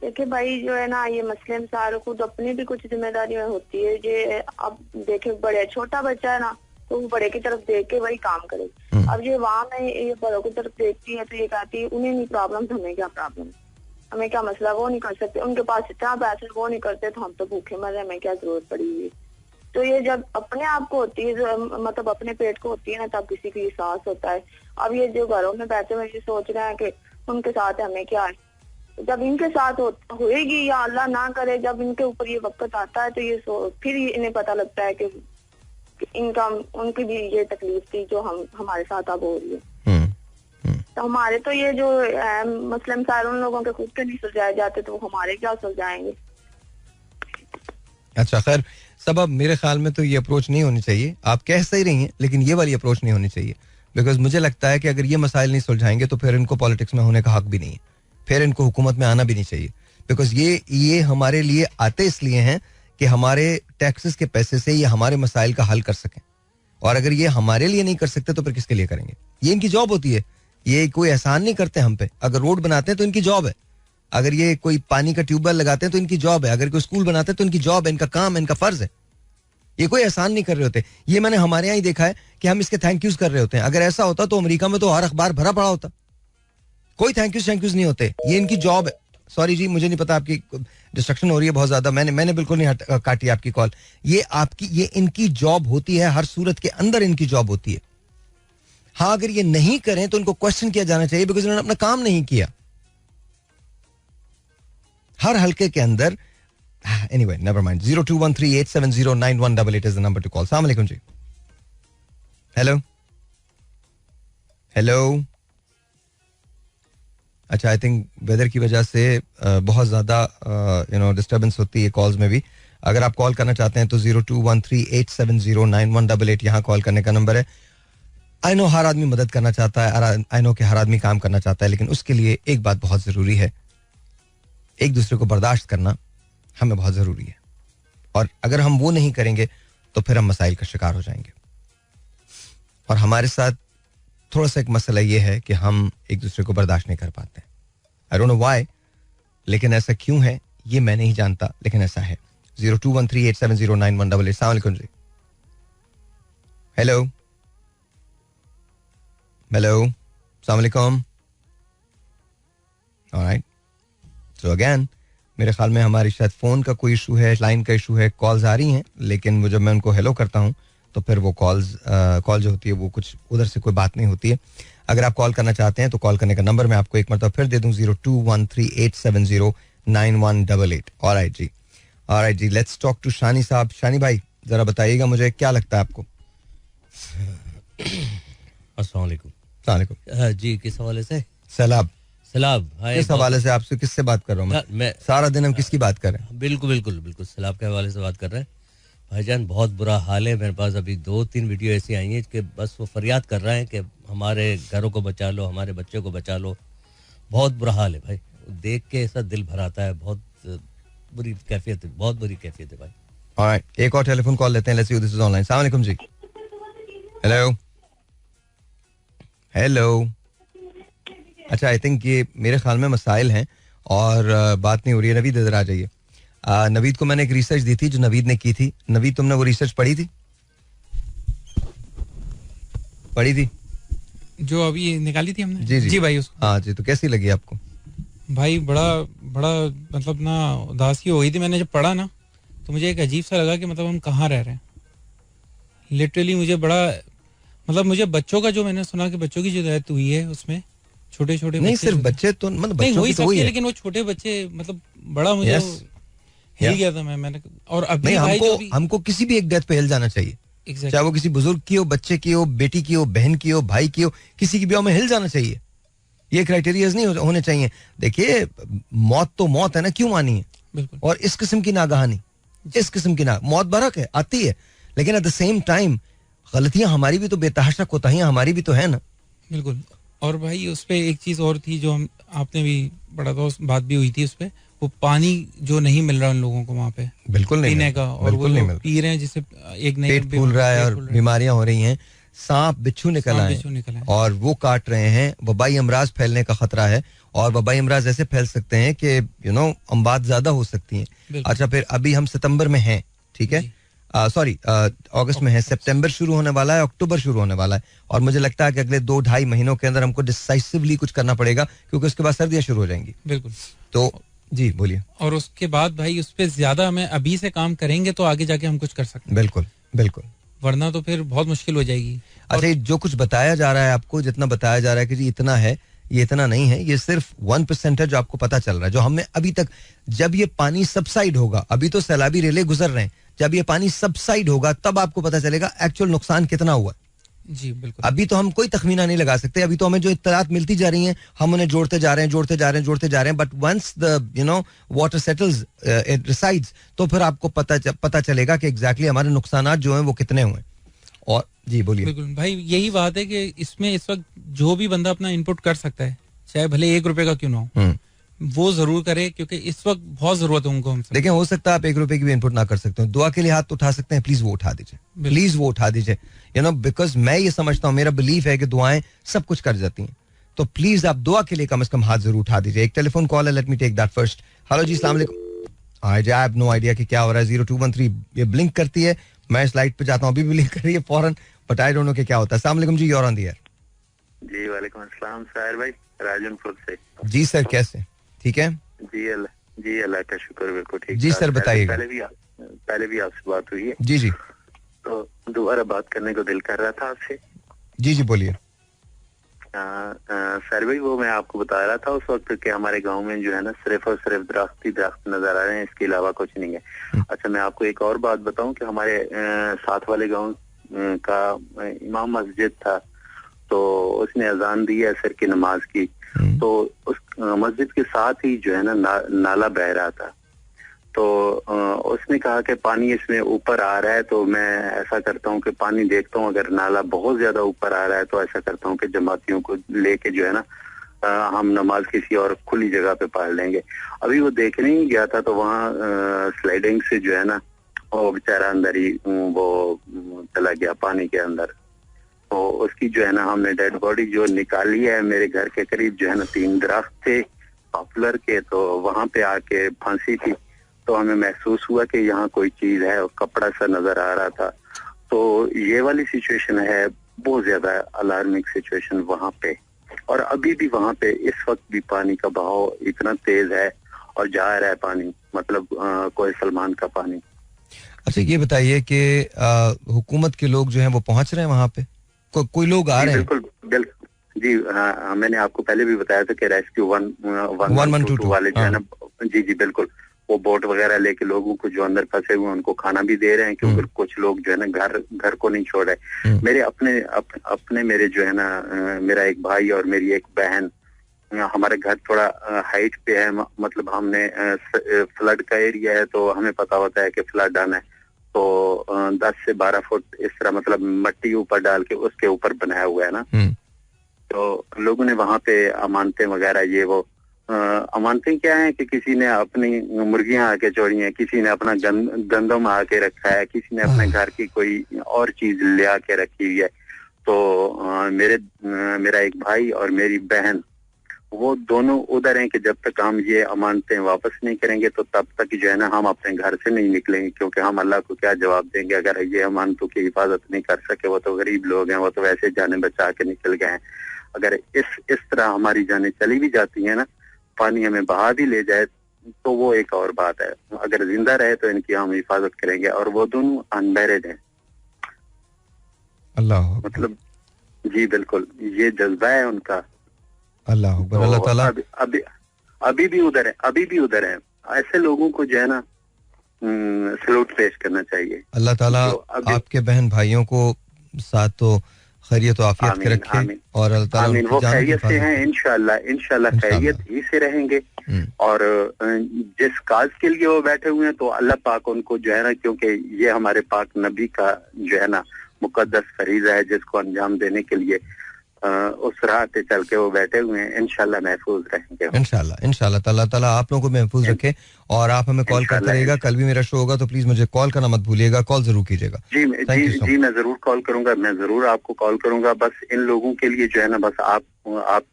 देखिए भाई, जो है ना, ये मसले में सारे खुद अपनी भी कुछ जिम्मेदारी होती है. ये अब देखे, बड़े छोटा बच्चा है ना, तो वो बड़े की तरफ देख के वही काम करे. अब ये वहाँ में ये बड़ों की तरफ देखती है तो ये कहती है उन्हें नहीं प्रॉब्लम, हमें क्या प्रॉब्लम, हमें क्या मसला, वो नहीं कर सकते, उनके पास इतना पैसा वो नहीं करते तो हम तो भूखे मर रहे, हमें क्या जरूरत पड़ी हुई. तो ये जब अपने आप को होती है, मतलब अपने पेट को होती है ना, तब किसी की एहसास होता है. अब ये जो घरों में बैठे हुए ये सोच रहे हैं कि उनके साथ हमें क्या है. जब इनके साथ होएगी, या अल्लाह ना करे, जब इनके ऊपर ये वक्त आता है तो ये फिर इन्हें पता लगता है कि इनका उनकी भी ये तकलीफ थी जो हमारे साथ अब हो रही है. तो हमारे तो ये जो मसले मसाइल उन लोगों के खुद के नहीं सुलझाए जाते तो हमारे क्या सुलझाएंगे. अच्छा खैर, सबब मेरे ख्याल में तो ये अप्रोच नहीं होनी चाहिए. आप कह सही रही हैं, लेकिन ये वाली अप्रोच नहीं होनी चाहिए. बिकॉज मुझे लगता है कि अगर ये मसाइल नहीं सुलझाएंगे तो फिर इनको पॉलिटिक्स में होने का हक भी नहीं है, फिर इनको हुकूमत में आना भी नहीं चाहिए. बिकॉज ये हमारे लिए आते इसलिए हैं कि हमारे टैक्सेस के पैसे से ये हमारे मसाइल का हल कर सकें. और अगर ये हमारे लिए नहीं कर सकते तो फिर किसके लिए करेंगे. ये इनकी जॉब होती है. ये कोई एहसान नहीं करते हम पे. अगर रोड बनाते हैं तो इनकी जॉब है. अगर ये कोई पानी का ट्यूबवेल लगाते हैं तो इनकी जॉब है. अगर कोई स्कूल बनाते हैं तो इनकी जॉब है, इनका काम है, इनका फर्ज है. ये कोई एहसान नहीं कर रहे होते. ये मैंने हमारे यहाँ ही देखा है कि हम इसके थैंक यूज कर रहे होते हैं. अगर ऐसा होता तो अमेरिका में तो हर अखबार भरा पड़ा होता. कोई थैंक यूज नहीं होते. ये इनकी जॉब है. सॉरी जी, मुझे नहीं पता, आपकी डिस्ट्रक्शन हो रही है बहुत ज्यादा. मैंने बिल्कुल नहीं काटी आपकी कॉल. ये इनकी जॉब होती है. हर सूरत के अंदर इनकी जॉब होती है. हाँ, अगर ये नहीं करें तो उनको क्वेश्चन किया जाना चाहिए बिकॉज उन्होंने अपना काम नहीं किया. हर हल्के के अंदर. Anyway, never mind. 021387091188 is the number to call. अस्सलाम वालेकुम जी. हेलो. अच्छा, आई थिंक वेदर की वजह से बहुत ज्यादा डिस्टर्बेंस होती है कॉल्स में भी. अगर आप कॉल करना चाहते हैं तो 021387091188 यहाँ कॉल करने का नंबर है. आई नो हर आदमी मदद करना चाहता है, आई नो कि हर आदमी काम करना चाहता है, लेकिन उसके लिए एक बात बहुत जरूरी है. एक दूसरे को बर्दाश्त करना हमें बहुत जरूरी है. और अगर हम वो नहीं करेंगे तो फिर हम मसाइल का शिकार हो जाएंगे. और हमारे साथ थोड़ा सा एक मसला ये है कि हम एक दूसरे को बर्दाश्त नहीं कर पाते. आई डोंट नो व्हाई, लेकिन ऐसा क्यों है ये मैं नहीं जानता, लेकिन ऐसा है. 021387091188. अस्सलाम वालेकुम जी. हेलो. अस्सलाम वालेकुम. ऑलराइट. सो अगेन, मेरे ख्याल में हमारी शायद फोन का कोई इशू है, लाइन का इशू है. कॉल्स आ रही हैं, लेकिन जब मैं उनको हेलो करता हूँ तो फिर वो कॉल जो होती है वो कुछ उधर से कोई बात नहीं होती है. अगर आप कॉल करना चाहते हैं तो कॉल करने का नंबर मैं आपको एक मरतबा फिर दे दूं, 021387091188. ऑलराइट जी, लेट्स टॉक टू शानी साहब. शानी भाई, जरा बताइएगा मुझे क्या लगता है आपको. अस्सलाम वालेकुम. जी, किस हवाले से? सलाब. किस हवाले से आपसे किससे बात कर रहा हूँ मैं? सारा दिन हम किसकी बात कर रहे हैं? बिल्कुल सलाब के हवाले से बात कर रहे हैं भाईजान. बहुत बुरा हाल है. मेरे पास अभी 2-3 वीडियो ऐसी आई हैं कि बस वो फरियाद कर रहे हैं कि हमारे घरों को बचा लो, हमारे बच्चों को बचा लो. बहुत बुरा हाल है भाई. देख के ऐसा दिल भर आता है. बहुत बुरी कैफियत है भाई. ऑलराइट, एक और टेलीफोन कॉल लेते हैं. Let's see this is online. अस्सलाम वालेकुम जी. हेलो. अच्छा, आई थिंक ये मेरे ख्याल में मसाइल हैं और बात नहीं हो रही है. नवीद इधर आ जाइए. नवीद को मैंने एक रिसर्च दी थी जो नवीद ने की थी. नवीद, तुमने वो रिसर्च पढ़ी थी जो अभी निकाली थी हमने? जी भाई. हाँ जी, तो कैसी लगी आपको? भाई बड़ा मतलब ना उदासी हो गई थी. मैंने जब पढ़ा ना तो मुझे एक अजीब सा लगा कि मतलब हम कहाँ रह रहे हैं. लिटरली मुझे बड़ा मतलब मुझे बच्चों का जो मैंने सुना कि बच्चों की जो डेथ हुई है उसमें छोटे नहीं सिर्फ बच्चे तो मतलब नहीं वही सब, लेकिन वो छोटे बच्चे मतलब बड़ा मुझे हिल गया था मैंने. और अभी हमको किसी भी एक डेथ पे हिल जाना चाहिए. चाहे वो किसी बुजुर्ग की हो, बच्चे की हो, बेटी की हो, बहन की हो, भाई की हो, किसी की भी में हिल जाना चाहिए. ये क्राइटेरियाज नहीं होने चाहिए. देखिए, मौत तो मौत है ना, क्यों आनी है? और इस किस्म की नागहानी, मौत बरक है, आती है, लेकिन एट द सेम टाइम गलतियां हमारी भी तो, बेतहाशा कोताहियां हमारी भी तो है ना. बिल्कुल. और भाई उस पे एक चीज और थी जो हम आपने भी बड़ा दोस्त बात भी हुई थी उस पे, वो पानी जो नहीं मिल रहा उन लोगों को वहाँ पे बिल्कुल नहीं पीने का, और वो पी रहे हैं जिससे एक नई पेट फूल रहा है और बीमारियां हो रही हैं, सांप बिच्छू निकल आए और वो काट रहे हैं, वबाई अमराज फैलने का खतरा है. और वबाई अमराज ऐसे फैल सकते हैं कि अमवात ज्यादा हो सकती हैं. अच्छा, फिर अभी हम सितंबर में हैं, ठीक है, सॉरी अगस्त में है, सितंबर शुरू होने वाला है, अक्टूबर शुरू होने वाला है, और मुझे लगता है कि अगले 2-2.5 महीनों के अंदर हमको डिसाइसिवली कुछ करना पड़ेगा, क्योंकि उसके बाद सर्दियां शुरू हो जाएंगी. बिल्कुल. तो जी बोलिए. और उसके बाद भाई उस पर ज्यादा हमें अभी से काम करेंगे तो आगे जाके हम कुछ कर सकते हैं. बिल्कुल बिल्कुल, वरना तो फिर बहुत मुश्किल हो जाएगी. अच्छा, जो कुछ बताया जा रहा है आपको, जितना बताया जा रहा है कि जी इतना है, ये इतना नहीं है, ये सिर्फ 1% है जो आपको पता चल रहा है, जो हमें अभी तक. जब ये पानी सबसाइड होगा, अभी तो सैलाबी रेले गुजर रहे हैं, जब ये पानी सबसाइड होगा तब आपको पता चलेगा एक्चुअल नुकसान कितना हुआ. जी बिल्कुल. अभी तो हम कोई तखमीना नहीं लगा सकते. अभी तो हमें जो इत्तलात मिलती जा रही हैं, हम उन्हें जोड़ते जा रहे हैं, but once the water settles, it recedes, तो फिर आपको पता चलेगा कि एग्जैक्टली हमारे नुकसानात जो हैं वो कितने हुए. और जी बोलिए. बिल्कुल भाई, यही बात है कि इसमें इस वक्त जो भी बंदा अपना इनपुट कर सकता है, चाहे भले 1 रुपए का क्यों ना हो, वो जरूर करे, क्योंकि इस वक्त बहुत जरूरत है उनको हमसे. लेकिन हो सकता है आप 1 रुपए की भी इनपुट ना कर सकते हो. दुआ के लिए हाथ उठा सकते हैं, प्लीज वो उठा दीजिए, प्लीज वो उठा दीजिए. बिकॉज मैं ये समझता हूँ, मेरा बिलीफ है कि दुआएं सब कुछ कर जाती हैं, तो प्लीज आप दुआ के लिए कम से कम हाथ जरूर उठा दीजिए. एक टेलीफोन कॉल है, let me take that first. Hello जी, अस्सलाम वालेकुम. आई हैव नो आइडिया कि क्या हो रहा है. 0213 ये ब्लिंक करती है, मैं इस लाइट पे जाता हूँ, अभी ब्लिंक कर रही है फौरन, बट आई डोंट नो कि क्या होता है. अस्सलाम वालेकुम जी, you are on the air. जी वालेकुम अस्सलाम साहिर भाई, राजनपुर से. जी सर, कैसे? ठीक है जी. अल्लाह का शुक्र, बिल्कुल ठीक. जी सर बताइएगा. पहले भी आपसे बात हुई है. जी जी. तो दोबारा बात करने को दिल कर रहा था आपसे. जी जी बोलिए. सर भाई, वो मैं आपको बता रहा था उस वक्त कि हमारे गांव में जो है ना सिर्फ और सिर्फ दरख्त नजर आ रहे हैं, इसके अलावा कुछ नहीं है. अच्छा, मैं आपको एक और बात बताऊं कि हमारे साथ वाले गांव का इमाम मस्जिद था, तो उसने अजान दी है असर की नमाज की, तो उस मस्जिद के साथ ही जो है ना नाला बह रहा था. तो उसने कहा कि पानी इसमें ऊपर आ रहा है, तो मैं ऐसा करता हूँ कि पानी देखता हूँ, अगर नाला बहुत ज्यादा ऊपर आ रहा है तो ऐसा करता हूँ कि जमातियों को लेके जो है ना हम नमाज किसी और खुली जगह पे पढ़ लेंगे. अभी वो देखने ही गया था, तो वहाँ स्लाइडिंग से जो है ना वो बेचारा अंदर ही वो चला गया पानी के अंदर. तो उसकी जो है ना हमने डेड बॉडी जो निकाली है, मेरे घर के करीब जो है ना 3 दरख्त थे पॉपुलर के, तो वहां पे आके फांसी थी. तो हमें महसूस हुआ कि यहाँ कोई चीज है, और कपड़ा सा नजर आ रहा था. तो ये वाली सिचुएशन है, बहुत ज्यादा अलार्मिंग सिचुएशन वहाँ पे. और अभी भी वहाँ पे इस वक्त भी पानी का बहाव इतना तेज है और जा रहा है पानी, मतलब कोई सलमान का पानी. अच्छा, ये बताइए कि हुकूमत के लोग जो हैं वो पहुंच रहे हैं वहाँ पे? कोई लोग आ रहे हैं? बिल्कुल जी. हाँ, मैंने आपको पहले भी बताया था कि रेस्क्यू 112 वाले जो है ना, जी बिल्कुल, वो बोट वगैरह लेके लोगों को जो अंदर फंसे हुए उनको खाना भी दे रहे हैं, क्योंकि कुछ लोग जो है ना घर को नहीं छोड़ रहे. मेरे अपने मेरे जो है ना, मेरा एक भाई और मेरी एक बहन, हमारे घर थोड़ा हाइट पे है, मतलब हमने फ्लड का एरिया है, तो हमें पता होता है कि फ्लड आना है, तो 10 से 12 फुट इस तरह मतलब मट्टी ऊपर डाल के उसके ऊपर बनाया हुआ है ना. तो लोगों ने वहां पे अमानतें वगैरह ये वो अमानतें क्या है कि किसी ने अपनी मुर्गियां आके चोरी हैं, किसी ने अपना गंदम आके रखा है, किसी ने अपने घर की कोई और चीज ले आके रखी हुई है. तो मेरा एक भाई और मेरी बहन, वो दोनों उधर हैं कि जब तक हम ये अमानतें वापस नहीं करेंगे तो तब तक जो है ना हम अपने घर से नहीं निकलेंगे, क्योंकि हम अल्लाह को क्या जवाब देंगे अगर ये अमानतों की हिफाजत नहीं कर सके. वो तो गरीब लोग हैं, वो तो वैसे जाने बचा के निकल गए हैं. अगर इस तरह हमारी जानें चली भी जाती है ना, पानी हमें बहा भी ले जाए, तो वो एक और बात है. अगर जिंदा रहे तो इनकी हम हिफाजत करेंगे. और वो दोनों अनमैरिड हैं. अल्लाह, मतलब जी बिल्कुल, ये जज्बा है उनका. अल्लाह अकबर. अल्लाह ताला अभी भी उधर है. ऐसे लोगों को जो है ना सलूट पेश करना चाहिए. अल्लाह ताला आपके बहन भाइयों को साथ तो खैरियत आफियत के रखे और अल्लाह ताला आमीन। वो खैरियत से हैं इंशाल्लाह खैरियत ही से रहेंगे। और जिस काज के लिए वो बैठे हुए हैं तो अल्लाह पाक उनको जो है ना, क्योंकि ये हमारे पाक नबी का जो है ना मुकद्दस फरीज़ा है जिसको अंजाम देने के लिए उस राह पे चल के वो बैठे हुए हैं, इंशाल्लाह महफूज रहेंगे। इंशाल्लाह अल्लाह ताला आप लोगों को महफूज रखे। और आप हमें कॉल करते रहिएगा। कल भी मेरा शो होगा तो प्लीज मुझे कॉल करना मत भूलिएगा, कॉल जरूर कीजिएगा। जी मैं जरूर कॉल करूंगा, मैं जरूर आपको कॉल करूंगा। बस इन लोगों के लिए जो है ना, बस आप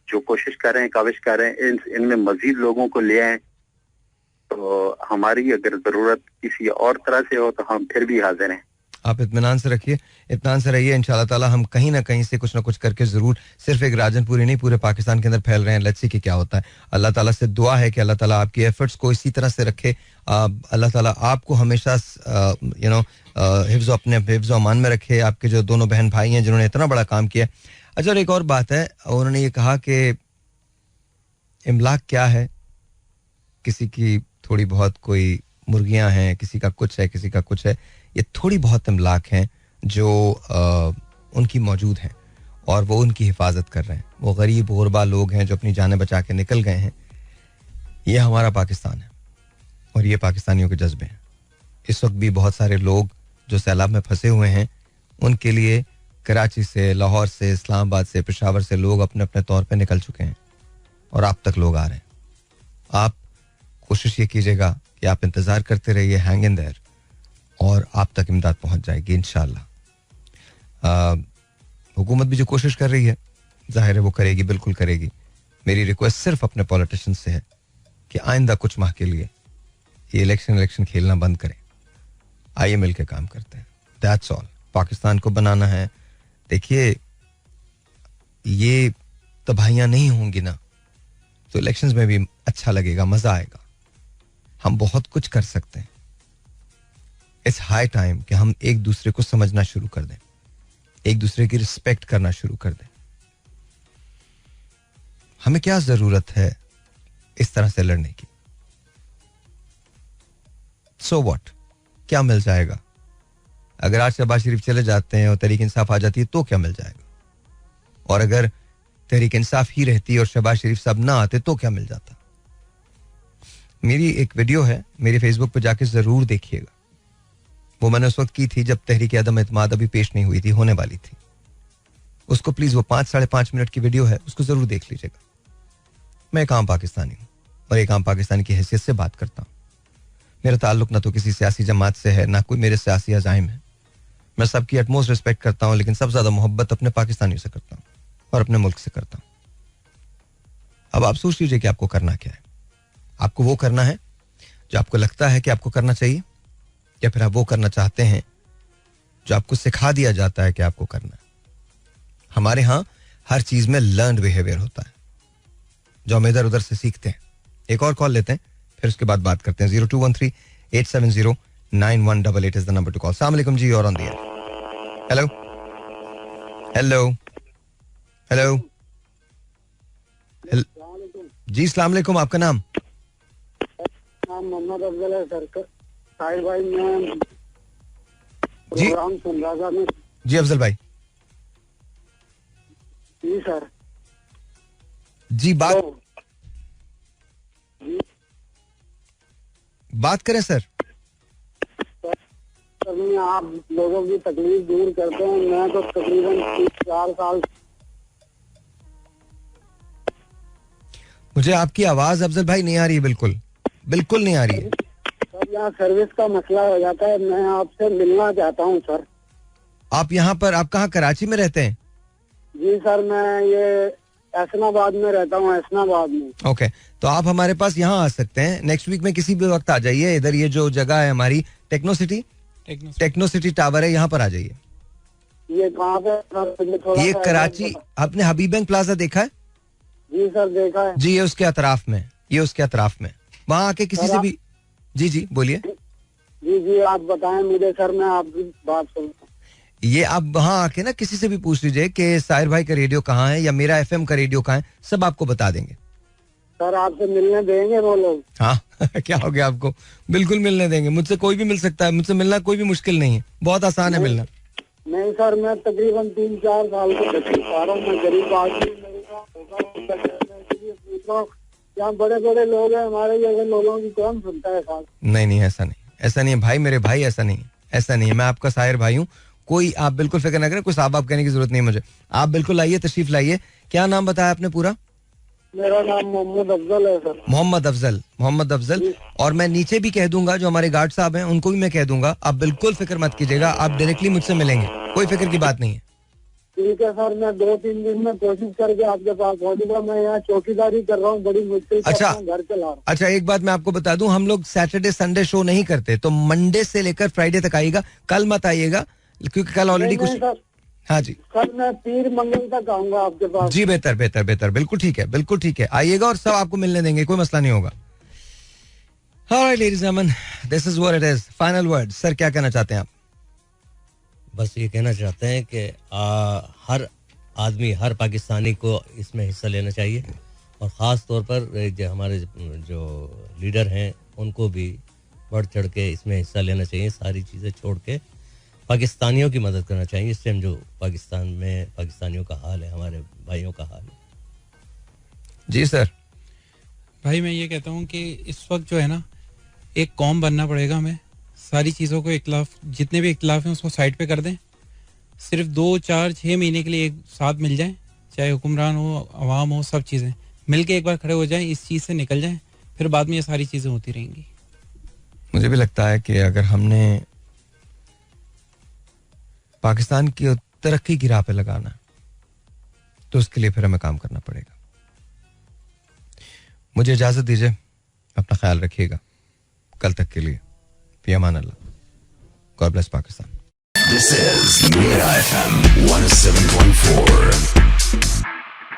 जो कोशिश कर रहे हैं, काविश कर रहे हैं, इनमें मजीद लोगों को ले आए तो हमारी अगर जरूरत किसी और तरह से हो तो हम फिर भी हाजिर हैं। आप इत्मीनान से रखिए, इत्मीनान से रहिए। इंशाल्लाह ताला हम कहीं ना कहीं से कुछ ना कुछ करके जरूर, सिर्फ एक राजनपुरी नहीं पूरे पाकिस्तान के अंदर फैल रहे हैं। लेट्स सी कि क्या होता है। अल्लाह ताला से दुआ है कि अल्लाह ताला आपकी एफर्ट्स को इसी तरह से रखे। अल्लाह ताला आपको हमेशा हिफ्ज़ अमान में रखे। आपके जो दोनों बहन भाई हैं जिन्होंने इतना बड़ा काम किया। अच्छा, और एक और बात है, उन्होंने ये कहा कि इमलाक क्या है, किसी की थोड़ी बहुत कोई मुर्गियां हैं, किसी का कुछ है, किसी का कुछ है। ये थोड़ी बहुत इमलाक हैं जो उनकी मौजूद हैं और वो उनकी हिफाजत कर रहे हैं। वो गरीब गुरबा लोग हैं जो अपनी जानें बचा के निकल गए हैं। ये हमारा पाकिस्तान है और ये पाकिस्तानियों के जज्बे हैं। इस वक्त भी बहुत सारे लोग जो सैलाब में फंसे हुए हैं, उनके लिए कराची से, लाहौर से, इस्लामाबाद से, पेशावर से लोग अपने अपने तौर पे निकल चुके हैं और आप तक लोग आ रहे हैं। आप कोशिश ये कीजिएगा कि आप इंतज़ार करते रहिए, हैंग इन देयर, और आप तक इमदाद पहुंच जाएगी इंशाल्लाह। हुकूमत भी जो कोशिश कर रही है, जाहिर है वो करेगी, बिल्कुल करेगी। मेरी रिक्वेस्ट सिर्फ अपने पॉलिटिशियन से है कि आइंदा कुछ माह के लिए ये इलेक्शन खेलना बंद करें। आइए मिल के काम करते हैं, दैट्स ऑल। पाकिस्तान को बनाना है। देखिए, ये तबाहियां नहीं होंगी ना तो इलेक्शंस में भी अच्छा लगेगा, मजा आएगा। हम बहुत कुछ कर सकते हैं। इट्स हाई टाइम कि हम एक दूसरे को समझना शुरू कर दें, एक दूसरे की रिस्पेक्ट करना शुरू कर दें। हमें क्या जरूरत है इस तरह से लड़ने की? सो व्हाट, क्या मिल जाएगा? अगर आज शहबाज शरीफ चले जाते हैं और तहरीक इंसाफ आ जाती है तो क्या मिल जाएगा? और अगर तहरीक इंसाफ ही रहती और शहबाज शरीफ साहब ना आते तो क्या मिल जाता? मेरी एक वीडियो है, मेरे फेसबुक पे जाके जरूर देखिएगा। वो मैंने उस वक्त की थी जब तहरीक अदम एतमाद अभी पेश नहीं हुई थी, होने वाली थी। उसको प्लीज, वो 5-5.5 मिनट की वीडियो है, उसको जरूर देख लीजिएगा। मैं एक आम पाकिस्तानी हूँ और एक आम पाकिस्तानी की हैसियत से बात करता हूँ। मेरा ताल्लुक ना तो किसी सियासी जमात से है, ना कोई मेरे सियासी अज़ाइम है। मैं सबकी अटमोस्ट रिस्पेक्ट करता हूँ, लेकिन सबसे ज्यादा मोहब्बत अपने पाकिस्तानियों से करता हूँ और अपने मुल्क से करता हूँ। अब आप सोच लीजिए कि आपको करना क्या है। आपको वो करना है जो आपको लगता है कि आपको करना चाहिए, या फिर आप वो करना चाहते हैं जो आपको सिखा दिया जाता है कि आपको करना है। हमारे यहाँ हर चीज में लर्न्ड बिहेवियर होता है जो हम इधर उधर से सीखते हैं। एक और कॉल लेते हैं, फिर उसके बाद बात करते हैं। 0213-870-9188 is the number to call. अस्सलाम वालेकुम जी, are on the air. Hello hello hello जी, अस्सलाम वालेकुम। आपका नाम? मोहम्मद अफजल है सर। साहिल भाई, मैं प्रोग्राम सुन रहा था। मैं जी अफजल भाई। जी सर। जी बात करें सर। सर, मैं आप लोगों की तकलीफ दूर करते हैं। मैं तो तकरीबन 4 साल। मुझे आपकी आवाज अफजल भाई नहीं आ रही है, बिल्कुल बिल्कुल नहीं आ रही है। सर, यहाँ सर्विस का मसला हो जाता है। मैं आपसे मिलना चाहता हूँ सर। आप यहाँ पर, आप कहाँ कराची में रहते हैं? जी सर, मैं ये एसनाबाद में रहता हूँ, एसनाबाद में। ओके, तो आप हमारे पास यहाँ आ सकते हैं। नेक्स्ट वीक में किसी भी वक्त आ जाइए। इधर ये जो जगह है हमारी टेक्नो सिटी टावर है, यहाँ पर आ जाइए। ये कहाँ पे? ये कराची, आपने हबीब बैंक प्लाजा देखा है? जी सर, देखा है। जी, ये उसके अतराफ में, ये उसके अतराफ में। वहाँ आके किसी से भी, जी बोलिए। जी आप बताएं मुझे सर, मैं आपकी बात सुनता हूँ। ये आप वहाँ आके ना किसी से भी पूछ लीजिए कि साहिर भाई का रेडियो कहाँ है या मेरा एफएम का रेडियो कहाँ है, सब आपको बता देंगे। सर, आपसे मिलने देंगे वो लोग? हाँ क्या हो गया आपको? बिल्कुल मिलने देंगे। मुझसे कोई भी मिल सकता है, मुझसे मिलना कोई भी मुश्किल नहीं है, बहुत आसान है मिलना। नहीं सर, मैं तकरीबन 3-4 साल से तकलीफ पा रहा हूँ। मैं गरीब आदमी, यहाँ बड़े बड़े लोग हैं, हमारे जैसे लोगों की कौन सुनता है साहब? नहीं, ऐसा नहीं है भाई, मेरे भाई, ऐसा नहीं है। मैं आपका साहिर भाई हूँ, कोई आप बिल्कुल फिक्र ना करें, कोई साहब आप कहने की जरूरत नहीं है मुझे। आप बिल्कुल आइए, तशरीफ लाइए। क्या नाम बताया आपने पूरा? मेरा नाम मोहम्मद अफजल है सर। मोहम्मद अफजल। और मैं नीचे भी कह दूंगा, जो हमारे गार्ड साहब हैं उनको भी मैं कह दूंगा, आप बिल्कुल फिक्र मत कीजिएगा, आप डायरेक्टली मुझसे मिलेंगे, कोई फिक्र की बात नहीं है। ठीक है सर, मैं 2-3 दिन में कोशिश करके आपके पास पहुंचूंगा। मैं यहाँ चौकीदारी कर रहा हूँ, बड़ी मुश्किल से घर चला रहा हूँ। अच्छा, एक बात मैं आपको बता दूं, हम लोग सैटरडे संडे शो नहीं करते, तो मंडे से लेकर फ्राइडे तक आइएगा। कल मत आइएगा, क्योंकि कल ऑलरेडी कुछ। हाँ जी सर, मैं पीर मंगल तक आऊंगा आपके पास। जी बेहतर, बिल्कुल ठीक है, आइएगा और सब आपको मिलने देंगे, कोई मसला नहीं होगा। Alright ladies and gentleman, this is what it is. Final word sir, क्या कहना चाहते हैं आप? बस ये कहना चाहते हैं कि हर आदमी, हर पाकिस्तानी को इसमें हिस्सा लेना चाहिए, और ख़ास तौर पर जो हमारे जो लीडर हैं उनको भी बढ़ चढ़ के इसमें हिस्सा लेना चाहिए। सारी चीज़ें छोड़ के पाकिस्तानियों की मदद करना चाहिए। इस टाइम जो पाकिस्तान में पाकिस्तानियों का हाल है, हमारे भाइयों का हाल है। जी सर। भाई मैं ये कहता हूँ कि इस वक्त जो है ना, एक कौम बनना पड़ेगा हमें। सारी चीज़ों को इख्लाफ, जितने भी इख्लाफ हैं उसको साइड पे कर दें। सिर्फ 2-4-6 महीने के लिए एक साथ मिल जाएं, चाहे हुक्मरान हो, अवाम हो, सब चीज़ें मिल के एक बार खड़े हो जाएं, इस चीज़ से निकल जाएं, फिर बाद में ये सारी चीज़ें होती रहेंगी। मुझे भी लगता है कि अगर हमने पाकिस्तान की तरक्की की राह पे लगाना, तो उसके लिए फिर हमें काम करना पड़ेगा। मुझे इजाजत दीजिए, अपना ख्याल रखिएगा, कल तक के लिए फी अमान अल्लाह। God bless Pakistan. This is Mira FM 107.4.